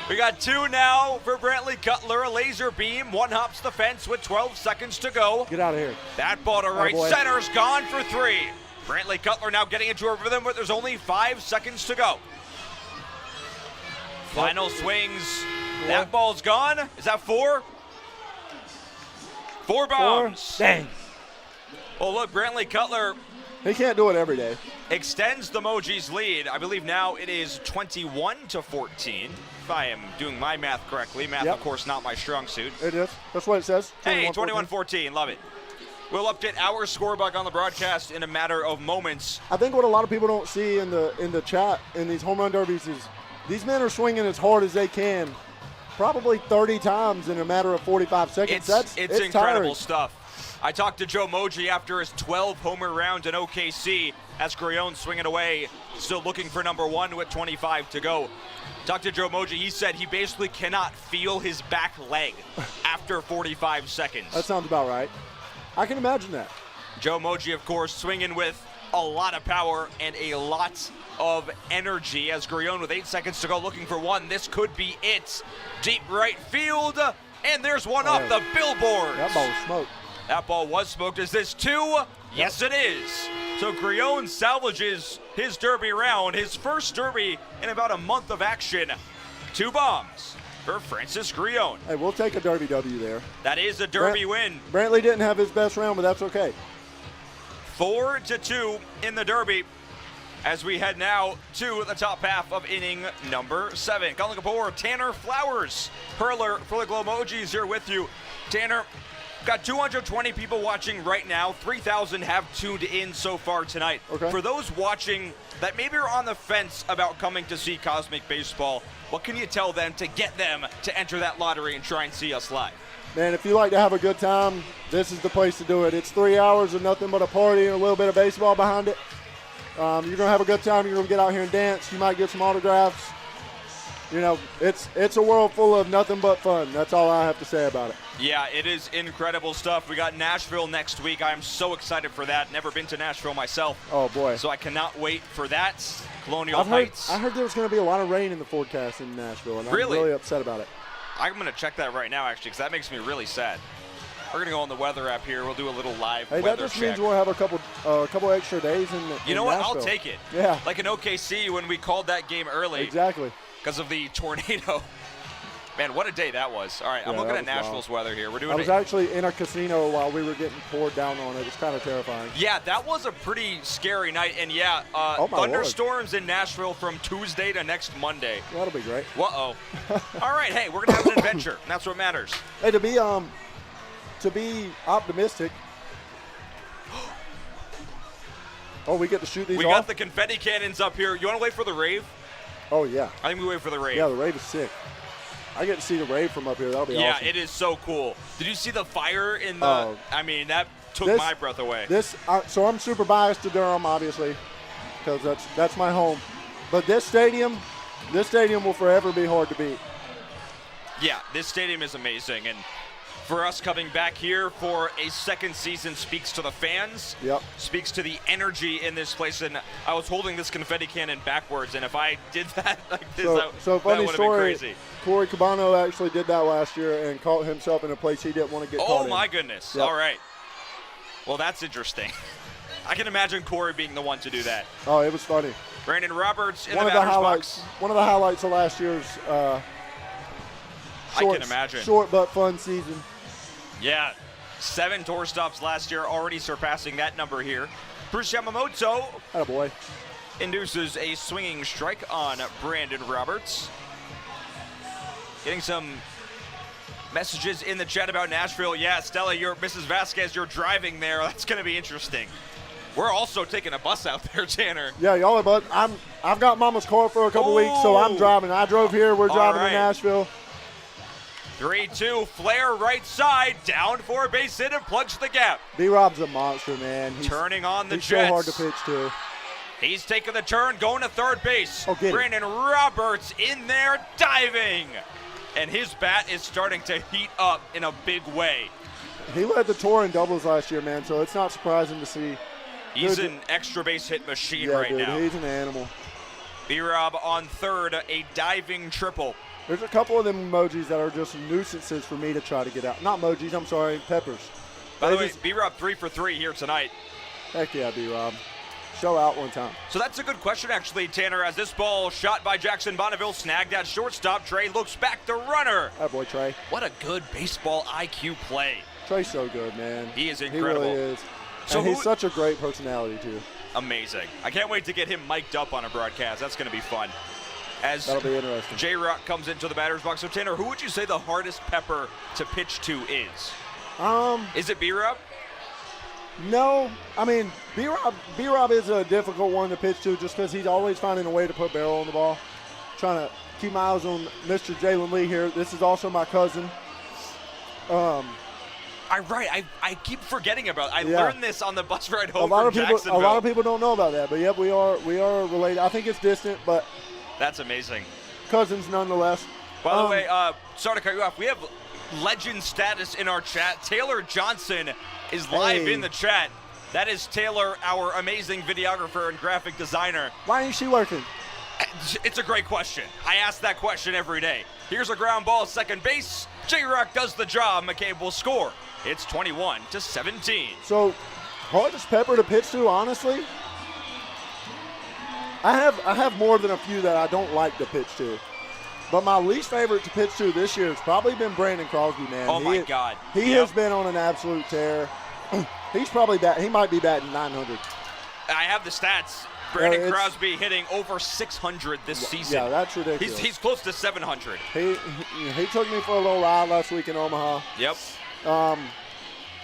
We got 2 now for Brantley Cutler. A laser beam. One hops the fence with 12 seconds to go. Get out of here. That ball to right center's gone for 3. Brantley Cutler now getting into a rhythm, but there's only 5 seconds to go. Final swings. That ball's gone. Is that 4? 4 bombs. Dang. Well, look, Brantley Cutler He can't do it every day. extends the Mojis lead. I believe now it is 21-14. If I am doing my math correctly. Math, of course, not my strong suit. It is. That's what it says. Hey, 21-14. Love it. We'll update our scorebook on the broadcast in a matter of moments. I think what a lot of people don't see in the chat in these home run derbies is these men are swinging as hard as they can, probably 30 times in a matter of 45 seconds. It's incredible tiring. stuff. I talked to Joe Moji after his 12 homer round in OKC as Grione swinging away, still looking for number one with 25 to go. Talked to Joe Moji. He said he basically cannot feel his back leg after 45 seconds. That sounds about right. I can imagine that. Joe Moji, of course, swinging with a lot of power and a lot of energy as Grione with 8 seconds to go looking for one. This could be it. Deep right field, and there's one off the billboard. That ball was smoked. That ball was smoked. Is this two? Yes, it is. So Grione salvages his derby round, his first derby in about a month of action. 2 bombs for Francis Grione. Hey, we'll take a derby W there. That is a derby win. Brantley didn't have his best round, but that's okay. 4-2 in the derby as we head now to the top half of inning number 7. Calling aboard Tanner Flowers, hurler for the Glow Mojis here with you. Tanner, got 220 people watching right now. 3,000 have tuned in so far tonight. Okay. For those watching that maybe are on the fence about coming to see Cosmic Baseball, what can you tell them to get them to enter that lottery and try and see us live? Man, if you like to have a good time, this is the place to do it. It's 3 hours of nothing but a party and a little bit of baseball behind it. You're going to have a good time. You're going to get out here and dance. You might get some autographs. You know, it's a world full of nothing but fun. That's all I have to say about it. Yeah, it is incredible stuff. We got Nashville next week. I am so excited for that. Never been to Nashville myself. Oh, boy. So I cannot wait for that. Colonial I Heights. heard there was going to be a lot of rain in the forecast in Nashville, and Really? I'm really upset about it. I'm going to check that right now, actually, because that makes me really sad. We're going to go on the weather app here. We'll do a little live Hey, weather that just check. means we'll have a couple extra days in Nashville. You know what? I'll take it. Yeah. Like in OKC when we called that game early. Exactly. Because of the tornado. Man, what a day that was. All right, I'm Yeah, looking that at was Nashville's weather here. We're doing I was actually in a casino while we were getting poured down on it. It's kind of terrifying. Yeah, that was a pretty scary night. And yeah, Oh, my thunderstorms in Nashville from Tuesday to next Monday. That'll be great. Uh-oh. All right, hey, we're going to have an adventure. And that's what matters. Hey, to be optimistic. Oh, we get to shoot these We off? got the confetti cannons up here. You want to wait for the rave? Oh, yeah. I think we wait for the rave. Yeah, the rave is sick. I get to see the rave from up here. That'll be Yeah, awesome. it is so cool. Did you see the fire in the? Oh. I mean, that took This- my breath away. So I'm super biased to Durham, obviously, because that's my home. But this stadium will forever be hard to beat. Yeah, this stadium is amazing, and for us coming back here for a second season speaks to the fans. Yep. Speaks to the energy in this place, and I was holding this confetti cannon backwards, and if I did that like this, So that funny would have been story. crazy. Corey Cabano actually did that last year and caught himself in a place he didn't want to get caught Oh in. my goodness! Yep. All right. Well, that's interesting. I can imagine Corey being the one to do that. Oh, it was funny. Brandon Roberts in One the of the batter's highlights. box. One of the highlights of last year's. I can imagine. Short but fun season. Yeah, 7 tour stops last year, already surpassing that number here. Bruce Yamamoto Attaboy. induces a swinging strike on Brandon Roberts. Getting some messages in the chat about Nashville. Yeah, Stella, Mrs. Vasquez, you're driving there. That's going to be interesting. We're also taking a bus out there, Tanner. Yeah, y'all are, but I've got Mama's car for a couple weeks, so I'm driving. I drove here. We're driving right. to Nashville. 3-2, flare right side, down for a base hit and plugs the gap. B-Rob's a monster, man. Turning on the he's Jets. so hard to pitch to. He's taking the turn, going to third base. Oh, get it. Brandon Roberts in there, diving. And his bat is starting to heat up in a big way. He led the tour in doubles last year, man, so it's not surprising to see. He's an extra base hit machine Yeah, right dude, now. he's an animal. B-Rob on third, a diving triple. There's a couple of them emojis that are just nuisances for me to try to get out. Not emojis, I'm sorry, peppers. By the way, B-Rob 3 for 3 here tonight. Heck yeah, B-Rob. Show out one time. So that's a good question, actually, Tanner. As this ball shot by Jackson Bonneville, snagged at shortstop. Trey looks back to runner. That boy, Trey. What a good baseball IQ play. Trey's so good, man. He is incredible. He really is. So And he's such a great personality, too. amazing. I can't wait to get him mic'd up on a broadcast. That's going to be fun. As that'll be interesting. J-Rock comes into the batter's box. So, Tanner, who would you say the hardest pepper to pitch to is? Is it B-Rob? No. I mean, B-Rob is a difficult one to pitch to just because he's always finding a way to put barrel on the ball. Trying to keep my eyes on Mr. Jalen Lee here. This is also my cousin. I keep forgetting about it. I learned this on the bus ride home from A Jacksonville. lot of people don't know about that, but yep, we are related. I think it's distant, but that's amazing. Cousins nonetheless. By the way, sorry to cut you off. We have legend status in our chat. Taylor Johnson is live in the chat. That is Taylor, our amazing videographer and graphic designer. Why ain't she working? It's a great question. I ask that question every day. Here's a ground ball, second base. J-Rock does the job. McCabe will score. It's 21-17. So, hardest pepper to pitch to, honestly? I have more than a few that I don't like to pitch to. But my least favorite to pitch to this year has probably been Brandon Crosby, man. Oh, my God. He has been on an absolute tear. He might be batting 900. I have the stats. Brandon Crosby hitting over 600 this season. Yeah, that's ridiculous. He's close to 700. He took me for a little ride last week in Omaha. Yep.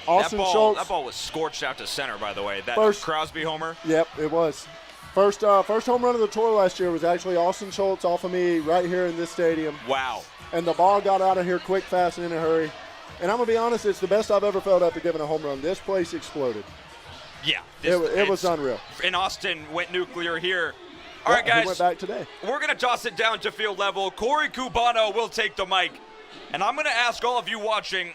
Austin Schultz. That ball was scorched out to center, by the way. That Crosby homer. Yep, it was. First home run of the tour last year was actually Austin Schultz off of me right here in this stadium. Wow. And the ball got out of here quick, fast, and in a hurry. And I'm going to be honest, it's the best I've ever felt after giving a home run. This place exploded. Yeah. It was unreal. And Austin went nuclear here. All right, guys. He went back today. We're going to toss it down to field level. Corey Cubano will take the mic. And I'm going to ask all of you watching,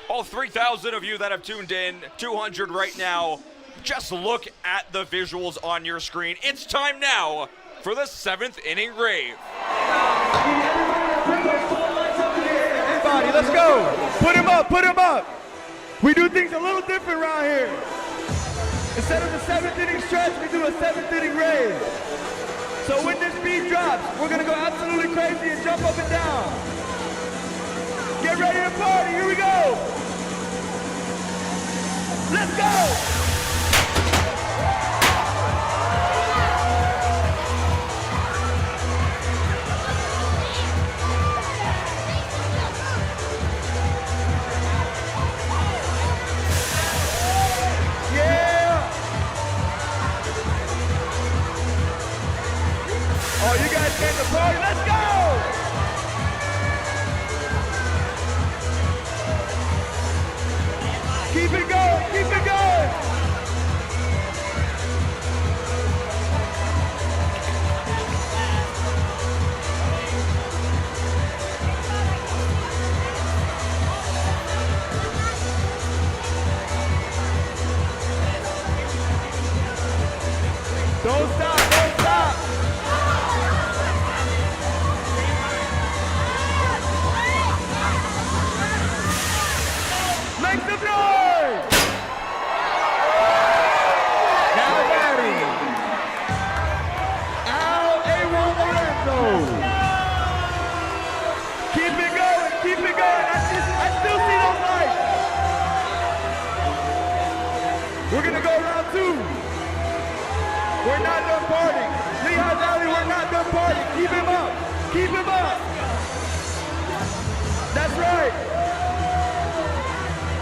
all 3,000 of you that have tuned in, 200 right now, just look at the visuals on your screen. It's time now for the 7th inning rave. Everybody, let's go. Put him up, put him up. We do things a little different around here. Instead of the 7th inning stretch, we do a 7th inning rave. So when this beat drops, we're gonna go absolutely crazy and jump up and down. Get ready to party, here we go. Let's go. Oh, you guys came to party, let's go! Keep it going, keep it going! Don't stop, don't stop! Make some noise! Now batting, Al A1 Lorenzo. Keep it going, keep it going. I still see those lights. We're gonna go round 2. We're not done partying. Lehigh Valley, we're not done partying. Keep him up, keep him up. That's right.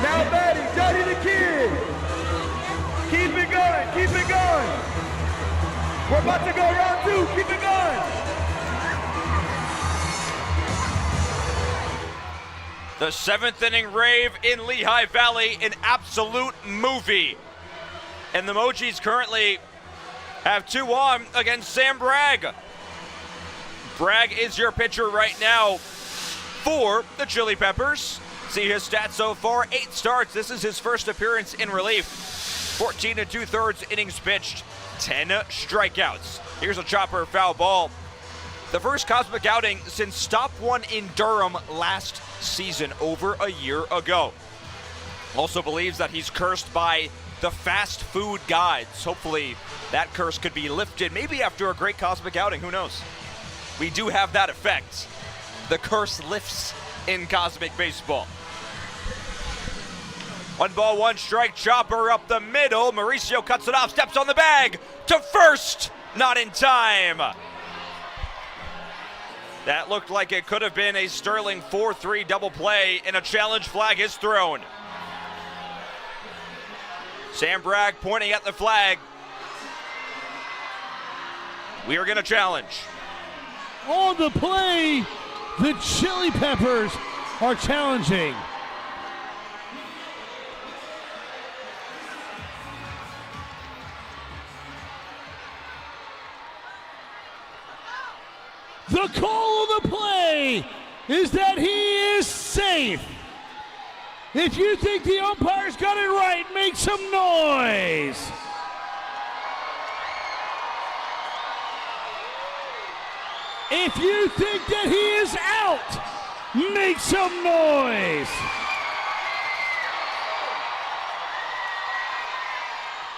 Now batting, Johnny the Kid. Keep it going, keep it going. We're about to go round 2, keep it going. The 7th inning rave in Lehigh Valley, an absolute movie. And the Mojis currently have 2 on against Sam Bragg. Bragg is your pitcher right now for the Chili Peppers. See his stats so far, 8 starts. This is his first appearance in relief. 14 2/3 innings pitched, 10 strikeouts. Here's a chopper foul ball. The first Cosmic outing since stop 1 in Durham last season, over a year ago. Also believes that he's cursed by the fast food gods. Hopefully that curse could be lifted, maybe after a great Cosmic outing, who knows? We do have that effect. The curse lifts in Cosmic baseball. 1 ball, 1 strike, chopper up the middle. Mauricio cuts it off, steps on the bag to first, not in time. That looked like it could have been a sterling 4-3 double play, and a challenge flag is thrown. Sam Bragg pointing at the flag. We are going to challenge. On the play, the Chili Peppers are challenging. The call of the play is that he is safe. If you think the umpire's got it right, make some noise. If you think that he is out, make some noise.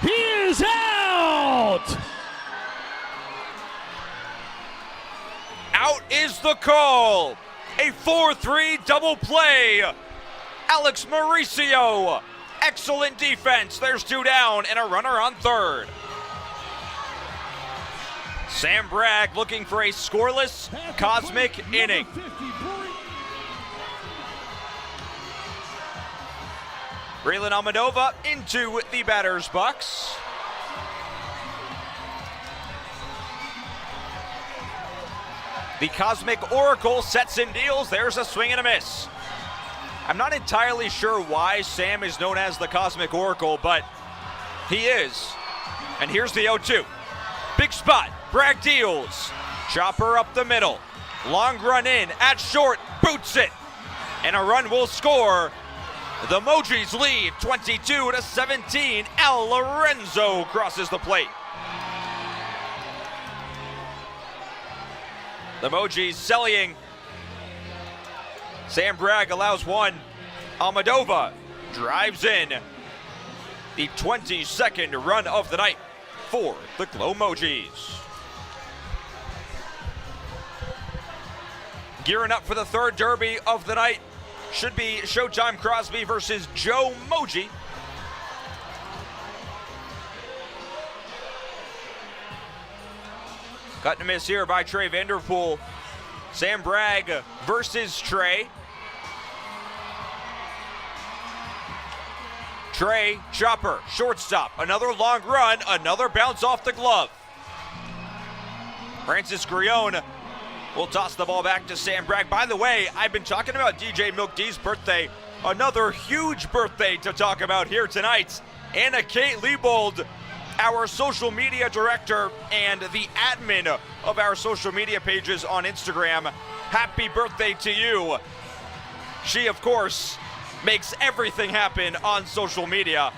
He is out. Out is the call. A 4-3 double play. Alex Mauricio. Excellent defense. There's 2 down and a runner on third. Sam Bragg looking for a scoreless cosmic inning. Braylon Almadova into the batter's box. The Cosmic Oracle sets and deals. There's a swing and a miss. I'm not entirely sure why Sam is known as the Cosmic Oracle, but he is. And here's the 0-2. Big spot. Bragg deals. Chopper up the middle. Long run in at short. Boots it. And a run will score. The Mojis lead 22-17. Al Lorenzo crosses the plate. The Mojis selling. Sam Bragg allows 1. Almadova drives in. The 22nd run of the night for the Glow Mojis. Gearing up for the 3rd derby of the night. Should be Showtime Crosby versus Joe Moji. Cut and miss here by Trey Vanderpool. Sam Bragg versus Trey. Trey, chopper, shortstop, another long run, another bounce off the glove. Francis Grione will toss the ball back to Sam Bragg. By the way, I've been talking about DJ Milk D's birthday. Another huge birthday to talk about here tonight. Anna Kate Liebold, our social media director and the admin of our social media pages on Instagram. Happy birthday to you. She, of course, makes everything happen on social media.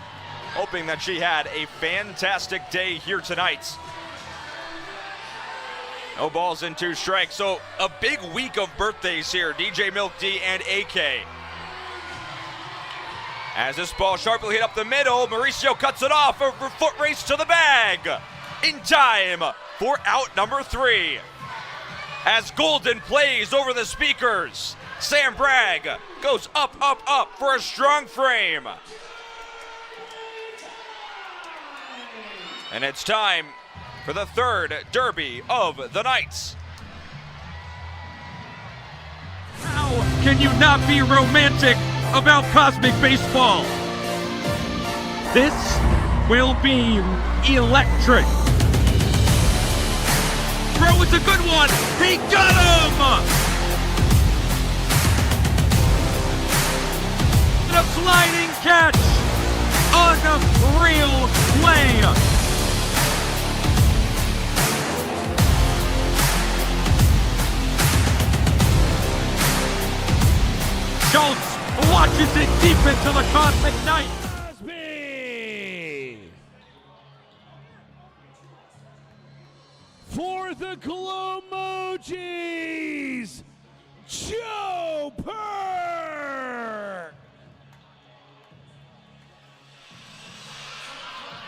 Hoping that she had a fantastic day here tonight. No balls and 2 strikes. So a big week of birthdays here. DJ Milk D and AK. As this ball sharply hit up the middle, Mauricio cuts it off. A foot race to the bag. In time for out number 3. As Golden plays over the speakers, Sam Bragg goes up, up, up for a strong frame. And it's time for the 3rd derby of the night. How can you not be romantic about cosmic baseball? This will be electric. Throw is a good one. He got him! The sliding catch. Unreal play. Schultz watches it deep into the cosmic night. For the Glow Mojis, Joe Perk.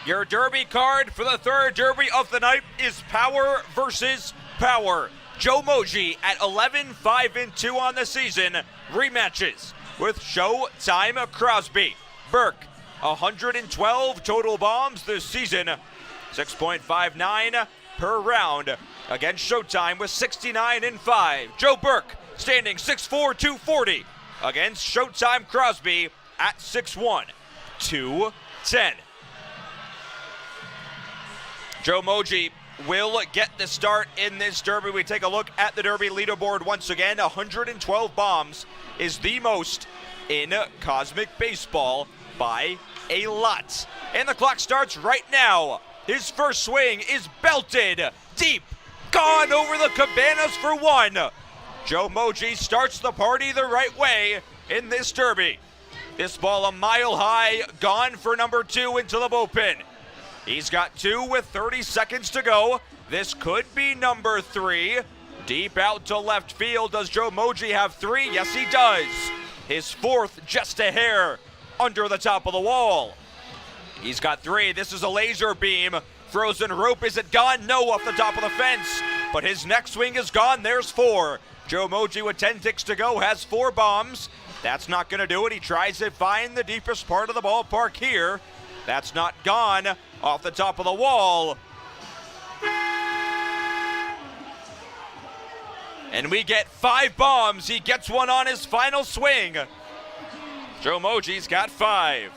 Your derby card for the 3rd derby of the night is power versus power. Joe Moji at 11-5-2 on the season rematches with Showtime Crosby. Burke, 112 total bombs this season, 6.59 per round. Against Showtime with 69 and 5. Joe Burke standing 6'4", 240. Against Showtime Crosby at 6'1", 210. Joe Mojis will get the start in this derby. We take a look at the derby leaderboard once again. 112 bombs is the most in Cosmic Baseball by a lot. And the clock starts right now. His first swing is belted deep. Gone over the cabanas for one. Joe Mojis starts the party the right way in this derby. This ball a mile high, gone for number 2 into the bullpen. He's got 2 with 30 seconds to go. This could be number 3. Deep out to left field. Does Joe Mojis have 3? Yes, he does. His 4th just a hair under the top of the wall. He's got 3. This is a laser beam. Frozen rope, is it gone? No, off the top of the fence. But his next swing is gone. There's 4. Joe Mojis with 10 ticks to go has 4 bombs. That's not going to do it. He tries to find the deepest part of the ballpark here. That's not gone. Off the top of the wall. And we get 5 bombs. He gets one on his final swing. Joe Mojis got 5.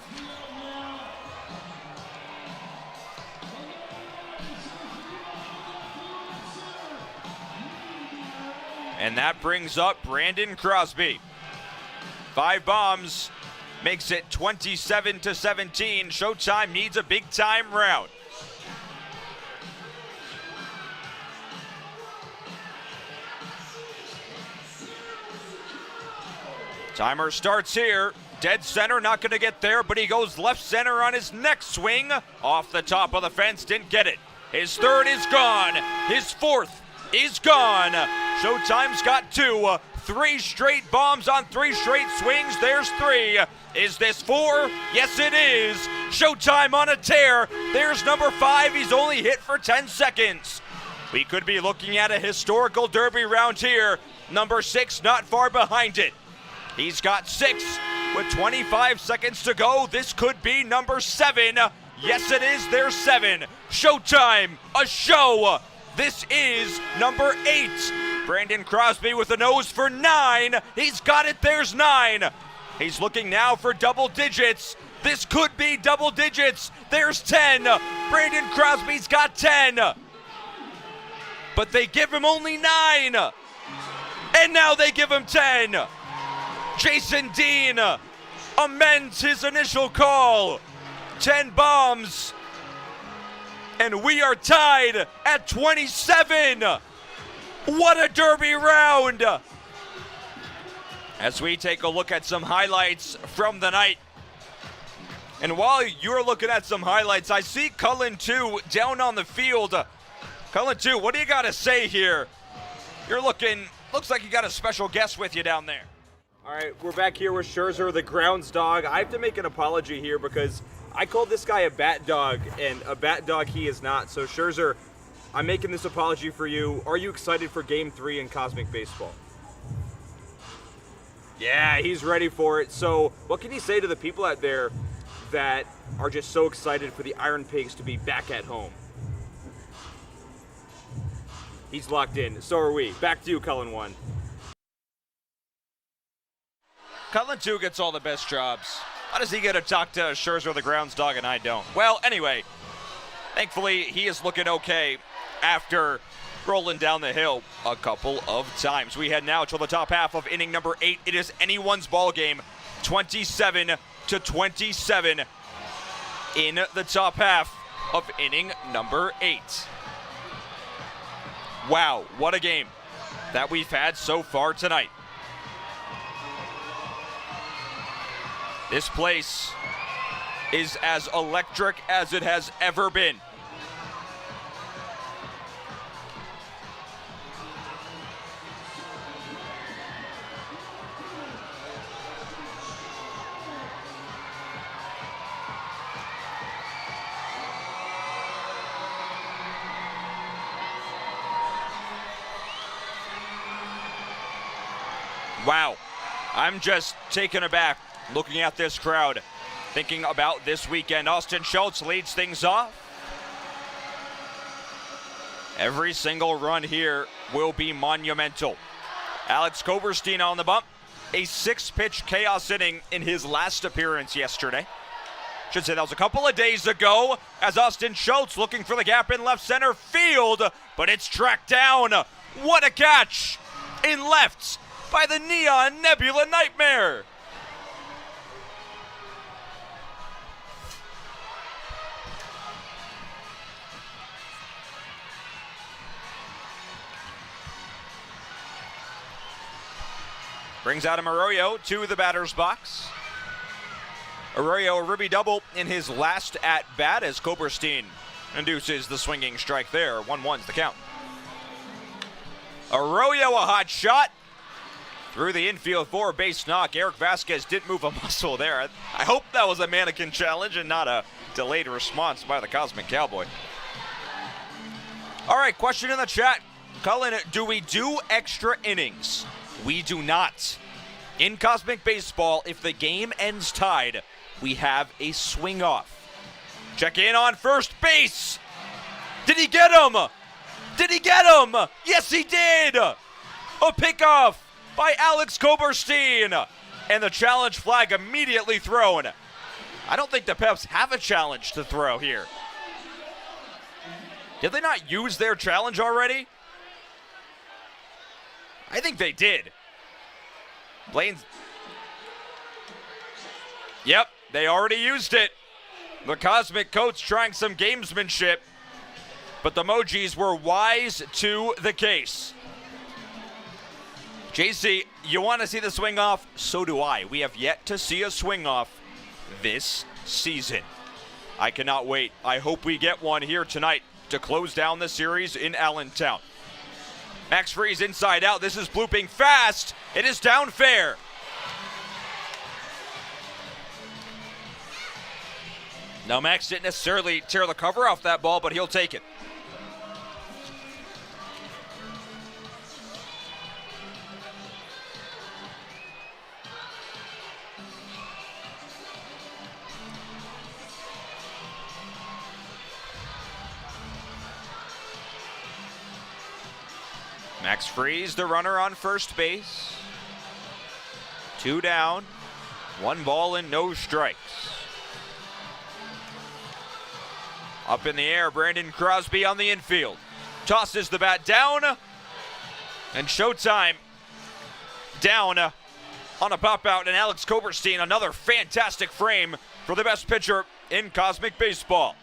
And that brings up Brandon Crosby. 5 bombs makes it 27-17. Showtime needs a big time round. Timer starts here. Dead center, not going to get there, but he goes left center on his next swing. Off the top of the fence, didn't get it. His 3rd is gone. His 4th is gone. Showtime's got 2. 3 straight bombs on 3 straight swings. There's 3. Is this 4? Yes, it is. Showtime on a tear. There's number 5. He's only hit for 10 seconds. We could be looking at a historical derby round here. Number 6 not far behind it. He's got 6 with 25 seconds to go. This could be number 7. Yes, it is. There's 7. Showtime, a show. This is number 8. Brandon Crosby with a nose for 9. He's got it. There's 9. He's looking now for double digits. This could be double digits. There's 10. Brandon Crosby's got 10. But they give him only 9. And now they give him 10. Jason Dean amends his initial call. 10 bombs. And we are tied at 27. What a derby round. As we take a look at some highlights from the night. And while you're looking at some highlights, I see Cullen 2 down on the field. Cullen 2, what do you got to say here? You're looking, looks like you got a special guest with you down there. All right, we're back here with Scherzer, the grounds dog. I have to make an apology here because I called this guy a bat dog, and a bat dog he is not. So Scherzer, I'm making this apology for you. Are you excited for Game 3 in Cosmic Baseball? Yeah, he's ready for it. So what can you say to the people out there that are just so excited for the Iron Pigs to be back at home? He's locked in. So are we. Back to you, Cullen 1. Cullen 2 gets all the best jobs. How does he get to talk to Scherzer, the grounds dog, and I don't? Well, anyway, thankfully he is looking okay after rolling down the hill a couple of times. We head now to the top half of inning number 8. It is anyone's ball game, 27-27 in the top half of inning number 8. Wow, what a game that we've had so far tonight. This place is as electric as it has ever been. Wow, I'm just taken aback looking at this crowd. thinking about this weekend. Austin Schultz leads things off. Every single run here will be monumental. Alex Koberstein on the bump. A 6-pitch chaos inning in his last appearance yesterday. Should say that was a couple of days ago, as Austin Schultz looking for the gap in left center field, but it's tracked down. What a catch in left by the Neon Nebula Nightmare. Brings Adam Arroyo to the batter's box. Arroyo a ribby double in his last at-bat as Koberstein induces the swinging strike there. 1-1's the count. Arroyo a hot shot through the infield for a base knock. Eric Vasquez didn't move a muscle there. I hope that was a mannequin challenge and not a delayed response by the Cosmic Cowboy. All right, question in the chat. Cullen, do we do extra innings? We do not. In Cosmic Baseball, if the game ends tied, we have a swing off. Check in on first base. Did he get him? Did he get him? Yes, he did. A pickoff by Alex Koberstein. And the challenge flag immediately thrown. I don't think the Peps have a challenge to throw here. Did they not use their challenge already? I think they did. Blaine's. Yep, they already used it. The Cosmic Coach trying some gamesmanship, but the Mojis were wise to the case. JC, you want to see the swing off? So do I. We have yet to see a swing off this season. I cannot wait. I hope we get one here tonight to close down the series in Allentown. Max Freeze inside out. This is blooping fast. It is down fair. Now Max didn't necessarily tear the cover off that ball, but he'll take it. Max Freeze, the runner on first base. 2 down, 1 ball and no strikes. Up in the air, Brandon Crosby on the infield. Tosses the bat down, and Showtime down on a pop out, and Alex Koberstein, another fantastic frame for the best pitcher in Cosmic Baseball.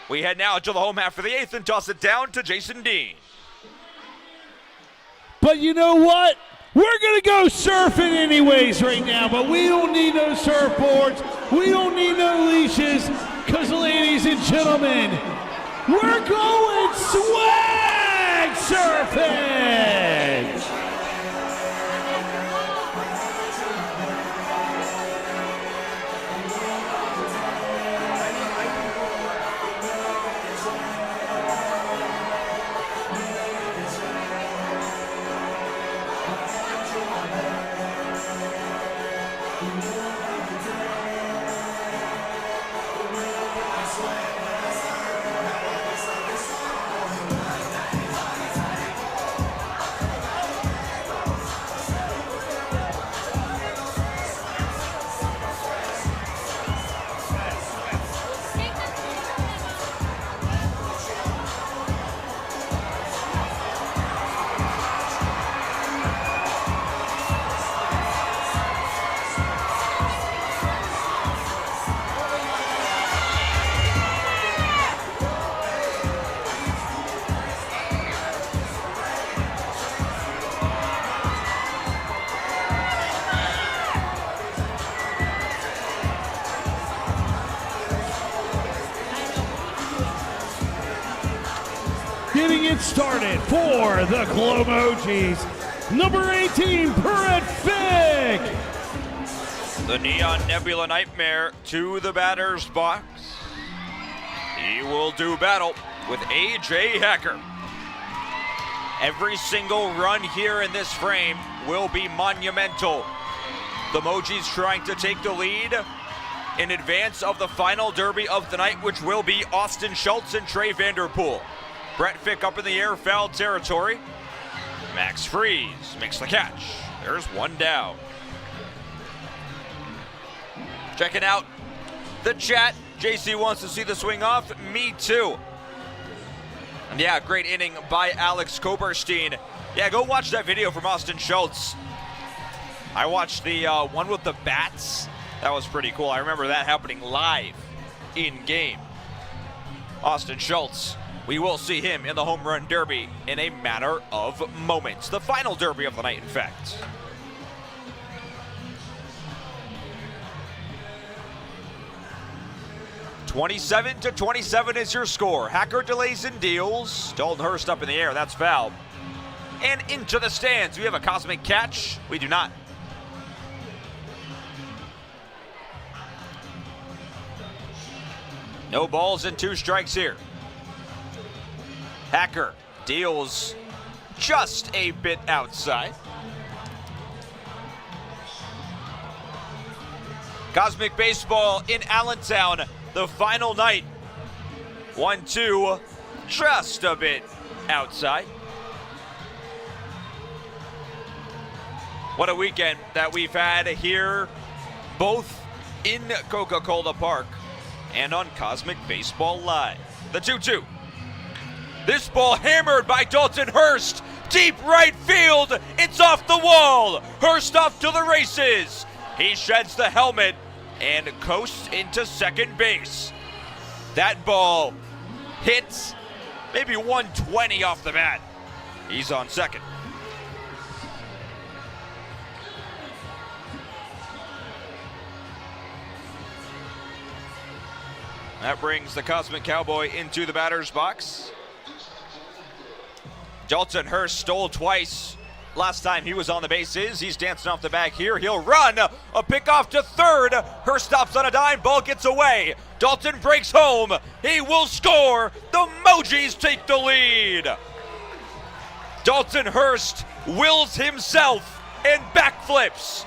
We head now to the home half of the 8th and toss it down to Jason Dean. But you know what? We're going to go surfing anyways right now, but we don't need no surfboards. We don't need no leashes, because ladies and gentlemen, we're going swag surfing! Getting it started for the Glow Mojis, number 18, Brett Fick. The Neon Nebula Nightmare to the batter's box. He will do battle with A.J. Hacker. Every single run here in this frame will be monumental. The Mojis trying to take the lead in advance of the final derby of the night, which will be Austin Schultz and Trey Vanderpool. Brett Fick up in the air, foul territory. Max Freeze makes the catch. There's one down. Checking out the chat. JC wants to see the swing off. Me too. And yeah, great inning by Alex Koberstein. Yeah, go watch that video from Austin Schultz. I watched the one with the bats. That was pretty cool. I remember that happening live in game. Austin Schultz, we will see him in the home run derby in a matter of moments. The final derby of the night, in fact. "27-27 is your score. Hacker delays and deals. Dalton Hurst up in the air, that's foul. And into the stands, we have a cosmic catch. We do not. No balls and 2 strikes here. Hacker deals just a bit outside. Cosmic Baseball in Allentown, the final night. 1-2, just a bit outside. What a weekend that we've had here, both in Coca-Cola Park and on Cosmic Baseball Live. The 2-2. This ball hammered by Dalton Hurst. Deep right field. It's off the wall. Hurst off to the races. He sheds the helmet and coasts into second base. That ball hits maybe 120 off the bat. He's on second. That brings the Cosmic Cowboy into the batter's box. Dalton Hurst stole twice. Last time he was on the bases. He's dancing off the bag here. He'll run. A pickoff to third. Hurst stops on a dime. Ball gets away. Dalton breaks home. He will score. The Mojis take the lead. Dalton Hurst wills himself and backflips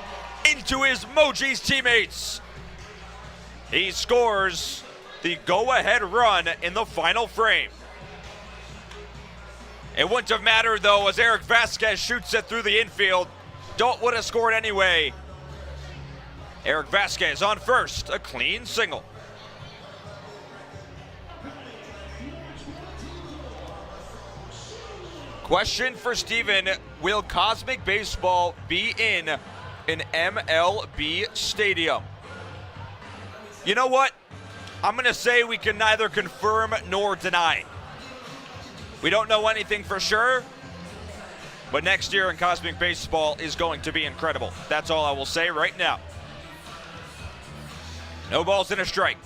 into his Mojis teammates. He scores the go-ahead run in the final frame. It wouldn't have mattered, though, as Eric Vasquez shoots it through the infield. Dalt would have scored anyway. Eric Vasquez on first, a clean single. Question for Steven, will Cosmic Baseball be in an MLB stadium? You know what? I'm going to say we can neither confirm nor deny. We don't know anything for sure, but next year in Cosmic Baseball is going to be incredible. That's all I will say right now. No balls and a strike.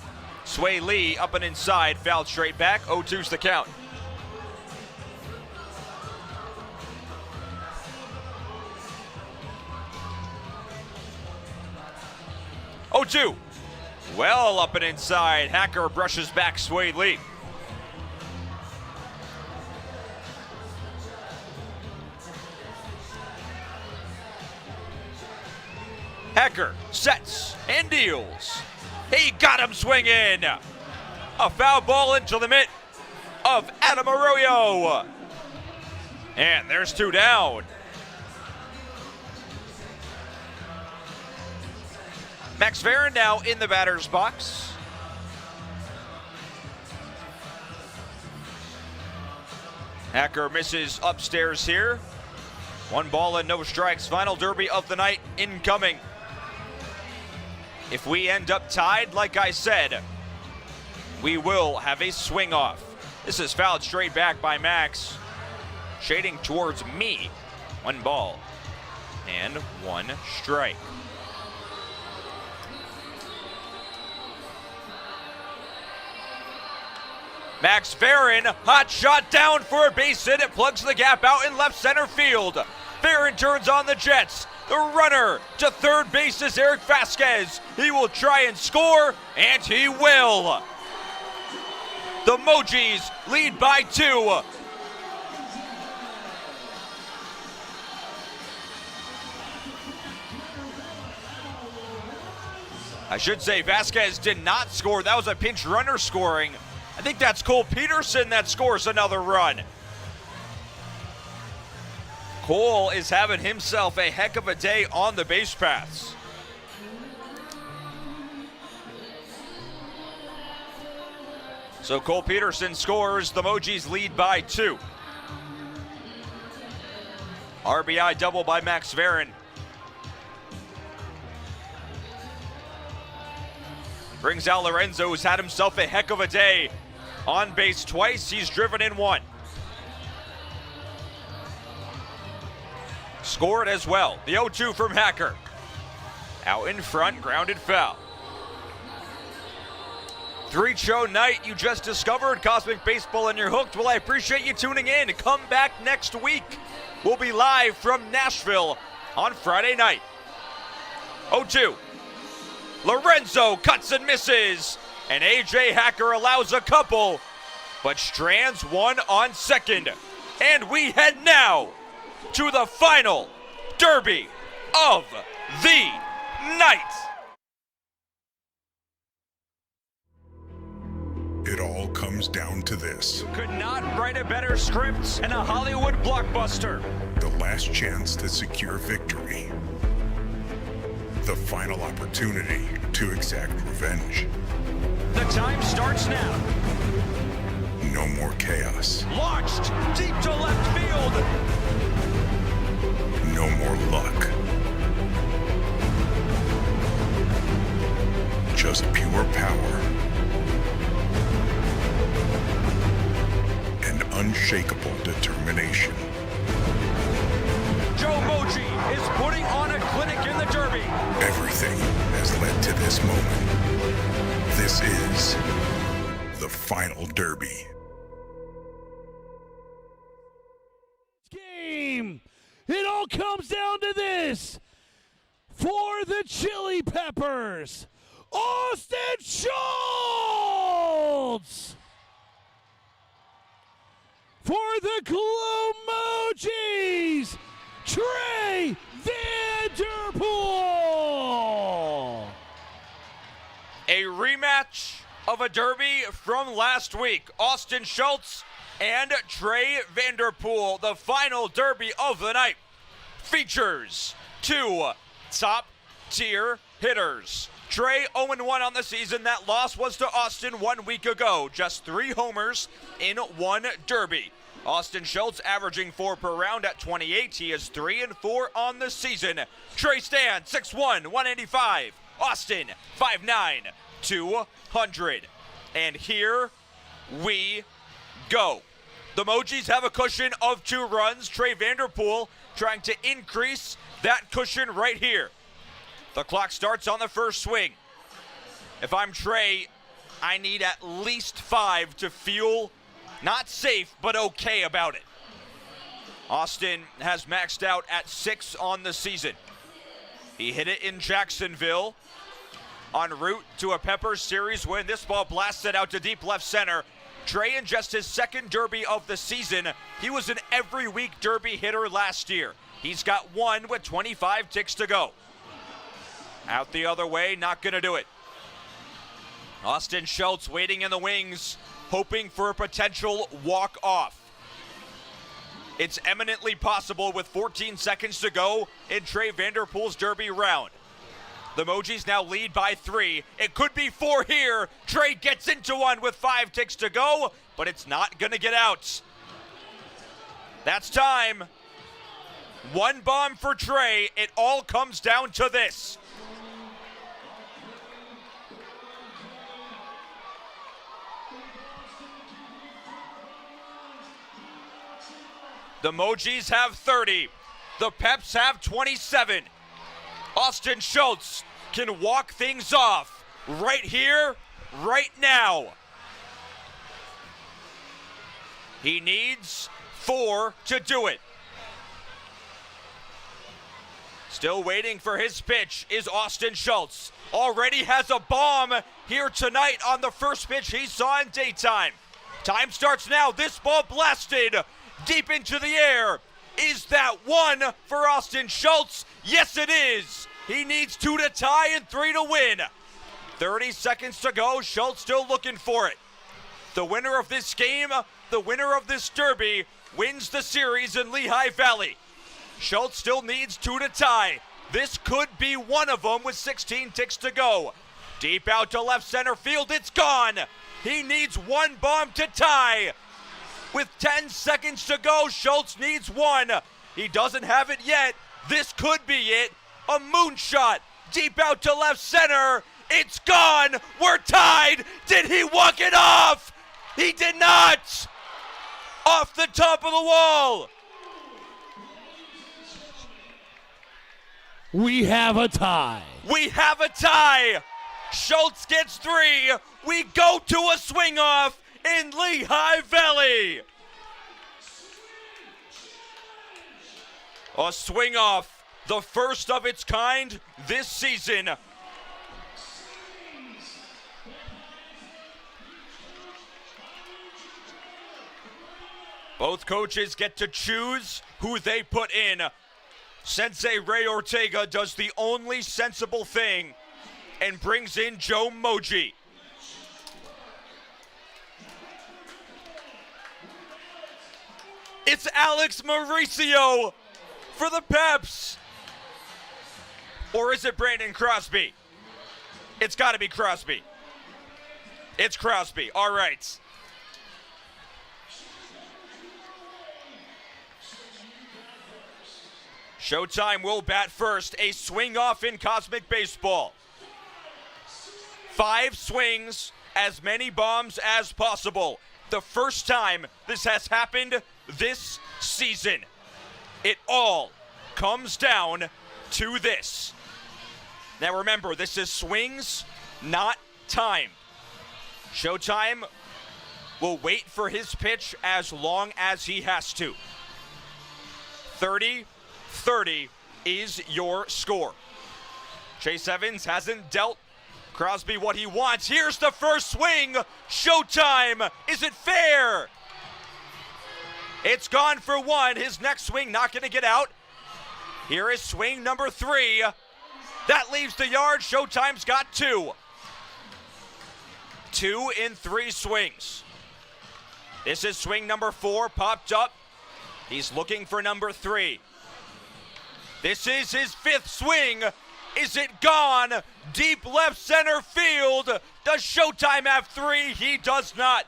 Sway Lee up and inside, fouled straight back. 0-2's the count. Oh, 2. Well up and inside. Hacker brushes back Sway Lee. Hacker sets and deals. He got him swinging. A foul ball into the mitt of Adam Arroyo. And there's 2 down. Max Varon now in the batter's box. Hacker misses upstairs here. 1 ball and no strikes. Final derby of the night incoming. If we end up tied, like I said, we will have a swing off. This is fouled straight back by Max. Shading towards me. 1 ball and 1 strike. Max Varon, hot shot down for a base hit. It plugs the gap out in left center field. Varon turns on the Jets. The runner to third base is Eric Vasquez. He will try and score, and he will. The Mojis lead by 2. I should say Vasquez did not score. That was a pinch runner scoring. I think that's Cole Peterson that scores another run. Cole is having himself a heck of a day on the base paths. So Cole Peterson scores. The Mojis lead by 2. RBI double by Max Varon. Brings out Lorenzo, who's had himself a heck of a day. On base twice, he's driven in 1. Scored as well. The 0-2 from Hacker. Out in front, grounded foul. 3-show night you just discovered Cosmic Baseball and you're hooked. Well, I appreciate you tuning in. Come back next week. We'll be live from Nashville on Friday night. 0-2. Lorenzo cuts and misses, and AJ Hacker allows a couple, but strands one on second. And we head now to the final derby of the night. It all comes down to this. You could not write a better script in a Hollywood blockbuster. The last chance to secure victory. The final opportunity to exact revenge. The time starts now. No more chaos. Launched deep to left field. No more luck. Just pure power. And unshakable determination. Joe Moji is putting on a clinic in the Derby. Everything has led to this moment. This is the final Derby. Game. It all comes down to this. For the Chili Peppers, Austin Schultz. For the Glow Mojis, Trey Vanderpool. A rematch of a derby from last week. Austin Schultz and Trey Vanderpool. The final derby of the night features 2 top-tier hitters. Trey 0-1 on the season. That loss was to Austin 1 week ago. Just 3 homers in 1 derby. Austin Schultz averaging 4 per round at 28. He is 3-4 on the season. Trey stands 6'1", 185. Austin 5'9", 200. And here we go. The Mojis have a cushion of 2 runs. Trey Vanderpool trying to increase that cushion right here. The clock starts on the first swing. If I'm Trey, I need at least 5 to feel not safe, but okay about it. Austin has maxed out at 6 on the season. He hit it in Jacksonville en route to a Peppers series win. This ball blasted out to deep left center. Trey in just his 2nd derby of the season. He was an every week derby hitter last year. He's got 1 with 25 ticks to go. Out the other way, not gonna do it. Austin Schultz waiting in the wings, hoping for a potential walk-off. It's eminently possible with 14 seconds to go in Trey Vanderpool's derby round. The Mojis now lead by 3. It could be 4 here. Trey gets into one with 5 ticks to go, but it's not gonna get out. That's time. 1 bomb for Trey. It all comes down to this. The Mojis have 30. The Peps have 27. Austin Schultz can walk things off right here, right now. He needs 4 to do it. Still waiting for his pitch is Austin Schultz. Already has a bomb here tonight on the first pitch he saw in daytime. Time starts now. This ball blasted deep into the air. Is that 1 for Austin Schultz? Yes, it is. He needs 2 to tie and 3 to win. 30 seconds to go. Schultz still looking for it. The winner of this game, the winner of this derby, wins the series in Lehigh Valley. Schultz still needs 2 to tie. This could be one of them with 16 ticks to go. Deep out to left center field, it's gone. He needs 1 bomb to tie. With 10 seconds to go, Schultz needs 1. He doesn't have it yet. This could be it. A moonshot, deep out to left center. It's gone. We're tied. Did he walk it off? He did not. Off the top of the wall. We have a tie. We have a tie. Schultz gets 3. We go to a swing off in Lehigh Valley. A swing off, the first of its kind this season. Both coaches get to choose who they put in. Sensei Ray Ortega does the only sensible thing and brings in Joe Mojis. It's Alex Mauricio for the Peps. Or is it Brandon Crosby? It's got to be Crosby. It's Crosby. All right. Showtime will bat first. A swing off in Cosmic Baseball. 5 swings, as many bombs as possible. The first time this has happened this season. It all comes down to this. Now remember, this is swings, not time. Showtime will wait for his pitch as long as he has to. 30-30 is your score. Chase Evans hasn't dealt Crosby what he wants. Here's the first swing. Showtime. Is it fair? It's gone for 1. His next swing not going to get out. Here is swing number 3. That leaves the yard. Showtime's got 2. 2 in 3 swings. This is swing number 4, popped up. He's looking for number 3. This is his 5th swing. Is it gone? Deep left center field. Does Showtime have 3? He does not.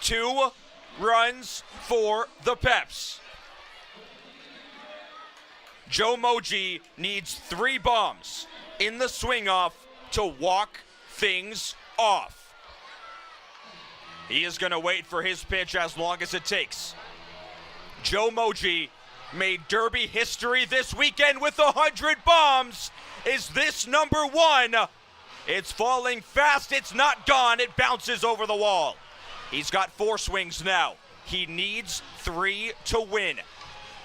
2 runs for the Peps. Joe Mojis needs 3 bombs in the swing off to walk things off. He is going to wait for his pitch as long as it takes. Joe Mojis made Derby history this weekend with 100 bombs. Is this number 1? It's falling fast. It's not gone. It bounces over the wall. He's got 4 swings now. He needs 3 to win.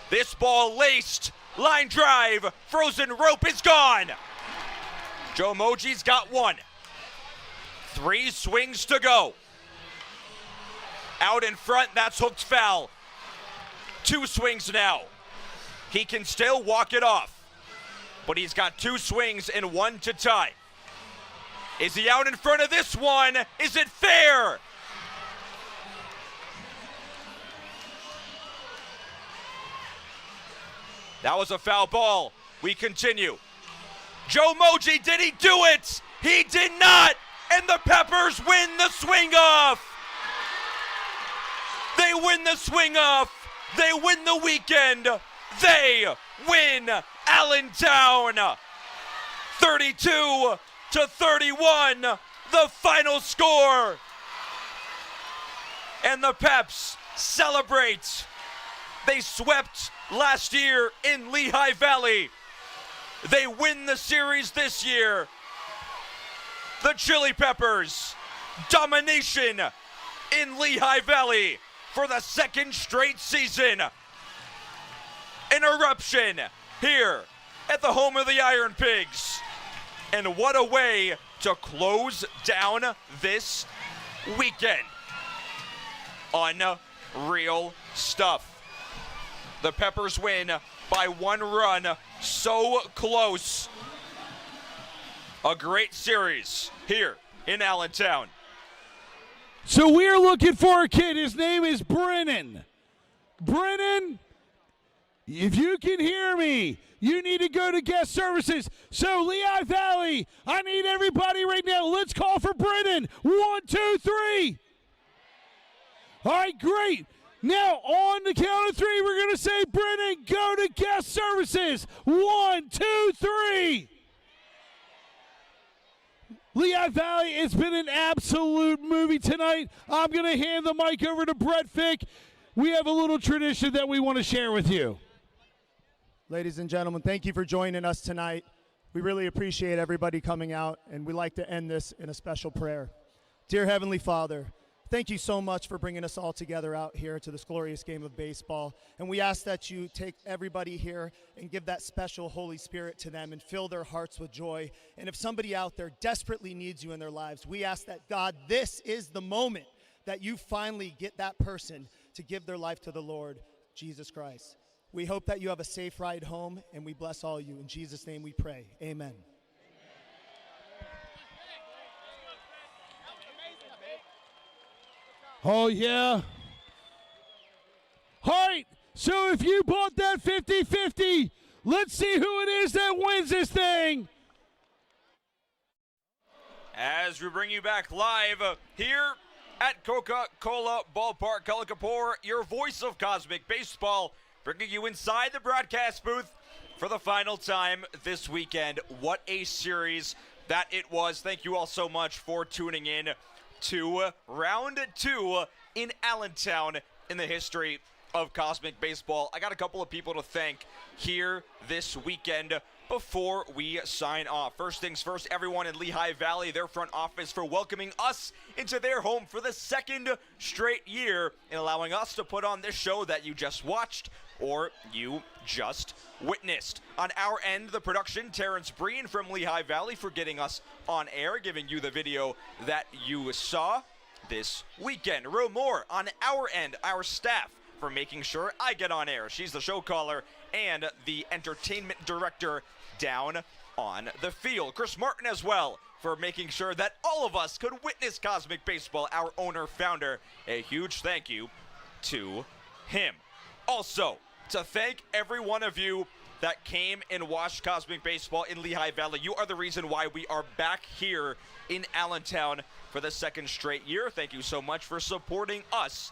This ball laced. Line drive. Frozen rope is gone. Joe Mojis got 1. 3 swings to go. Out in front. That's hooked foul. 2 swings now. He can still walk it off, but he's got 2 swings and 1 to tie. Is he out in front of this one? Is it fair? That was a foul ball. We continue. Joe Mojis, did he do it? He did not, and the Peppers win the swing off. They win the swing off. They win the weekend. They win Allentown. 32-31, the final score. And the Peps celebrate. They swept last year in Lehigh Valley. They win the series this year. The Chili Peppers, domination in Lehigh Valley for the 2nd straight season. An eruption here at the home of the Iron Pigs. And what a way to close down this weekend. Unreal stuff. The Peppers win by 1 run. So close. a great series here in Allentown. So we're looking for a kid. His name is Brennan. Brennan, if you can hear me, you need to go to guest services. So Lehigh Valley, I need everybody right now. Let's call for Brennan. 1, 2, 3. All right, great. Now, on the count of 3, we're going to say, Brennan, go to guest services. 1, 2, 3. Lehigh Valley, it's been an absolute movie tonight. I'm going to hand the mic over to Brett Fick. We have a little tradition that we want to share with you. Ladies and gentlemen, thank you for joining us tonight. We really appreciate everybody coming out, and we'd like to end this in a special prayer. Dear Heavenly Father, thank you so much for bringing us all together out here to this glorious game of baseball. And we ask that you take everybody here and give that special Holy Spirit to them and fill their hearts with joy. And if somebody out there desperately needs you in their lives, we ask that, God, this is the moment that you finally get that person to give their life to the Lord, Jesus Christ. We hope that you have a safe ride home, and we bless all you. In Jesus' name we pray. Amen. Oh, yeah. All right, so if you bought that 50-50, let's see who it is that wins this thing. As we bring you back live here at Coca-Cola Ballpark, Kuala Lumpur, your voice of Cosmic Baseball, bringing you inside the broadcast booth for the final time this weekend. What a series that it was. Thank you all so much for tuning in to round 2 in Allentown in the history of Cosmic Baseball. I got a couple of people to thank here this weekend before we sign off. First things first, everyone in Lehigh Valley, their front office, for welcoming us into their home for the 2nd straight year and allowing us to put on this show that you just watched or you just witnessed. On our end, the production, Terrence Breen from Lehigh Valley for getting us on air, giving you the video that you saw this weekend. Real more on our end, our staff, for making sure I get on air. She's the show caller and the entertainment director down on the field. Chris Martin as well for making sure that all of us could witness Cosmic Baseball, our owner, founder. A huge thank you to him. Also, to thank every one of you that came and watched Cosmic Baseball in Lehigh Valley. You are the reason why we are back here in Allentown for the 2nd straight year. Thank you so much for supporting us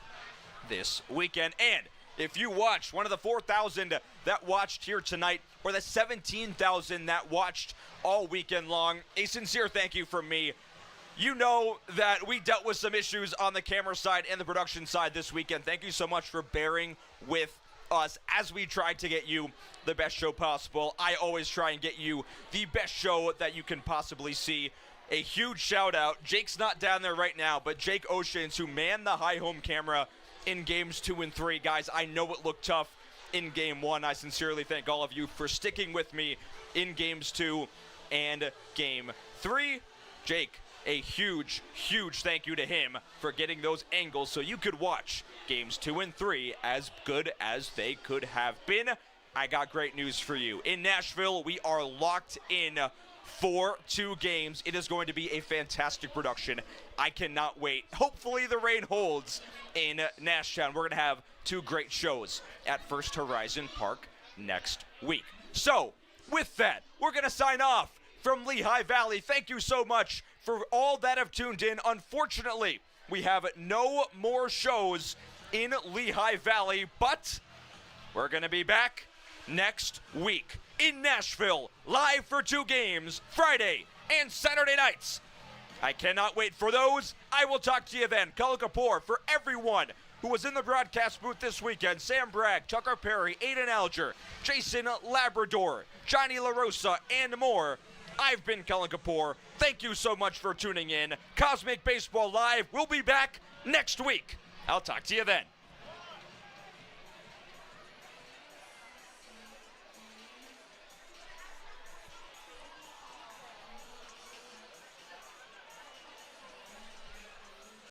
this weekend. And if you watched, one of the 4,000 that watched here tonight, or the 17,000 that watched all weekend long, a sincere thank you from me. You know that we dealt with some issues on the camera side and the production side this weekend. Thank you so much for bearing with us as we tried to get you the best show possible. I always try and get you the best show that you can possibly see. A huge shout out. Jake's not down there right now, but Jake Oceans, who manned the high home camera in games 2 and 3. Guys, I know it looked tough in game 1. I sincerely thank all of you for sticking with me in games 2 and game 3. Jake, a huge, huge thank you to him for getting those angles so you could watch games 2 and 3 as good as they could have been. I got great news for you. In Nashville, we are locked in for 2 games. It is going to be a fantastic production. I cannot wait. Hopefully the rain holds in Nashtown. We're going to have 2 great shows at First Horizon Park next week. So, with that, we're going to sign off from Lehigh Valley. Thank you so much for all that have tuned in. Unfortunately, we have no more shows in Lehigh Valley, but we're going to be back next week in Nashville, live for 2 games, Friday and Saturday nights. I cannot wait for those. I will talk to you then. Kuala Lumpur, for everyone who was in the broadcast booth this weekend: Sam Bragg, Tucker Perry, Aiden Alger, Jason Labrador, Johnny LaRosa, and more. I've been Kuala Lumpur. Thank you so much for tuning in. Cosmic Baseball Live will be back next week. I'll talk to you then.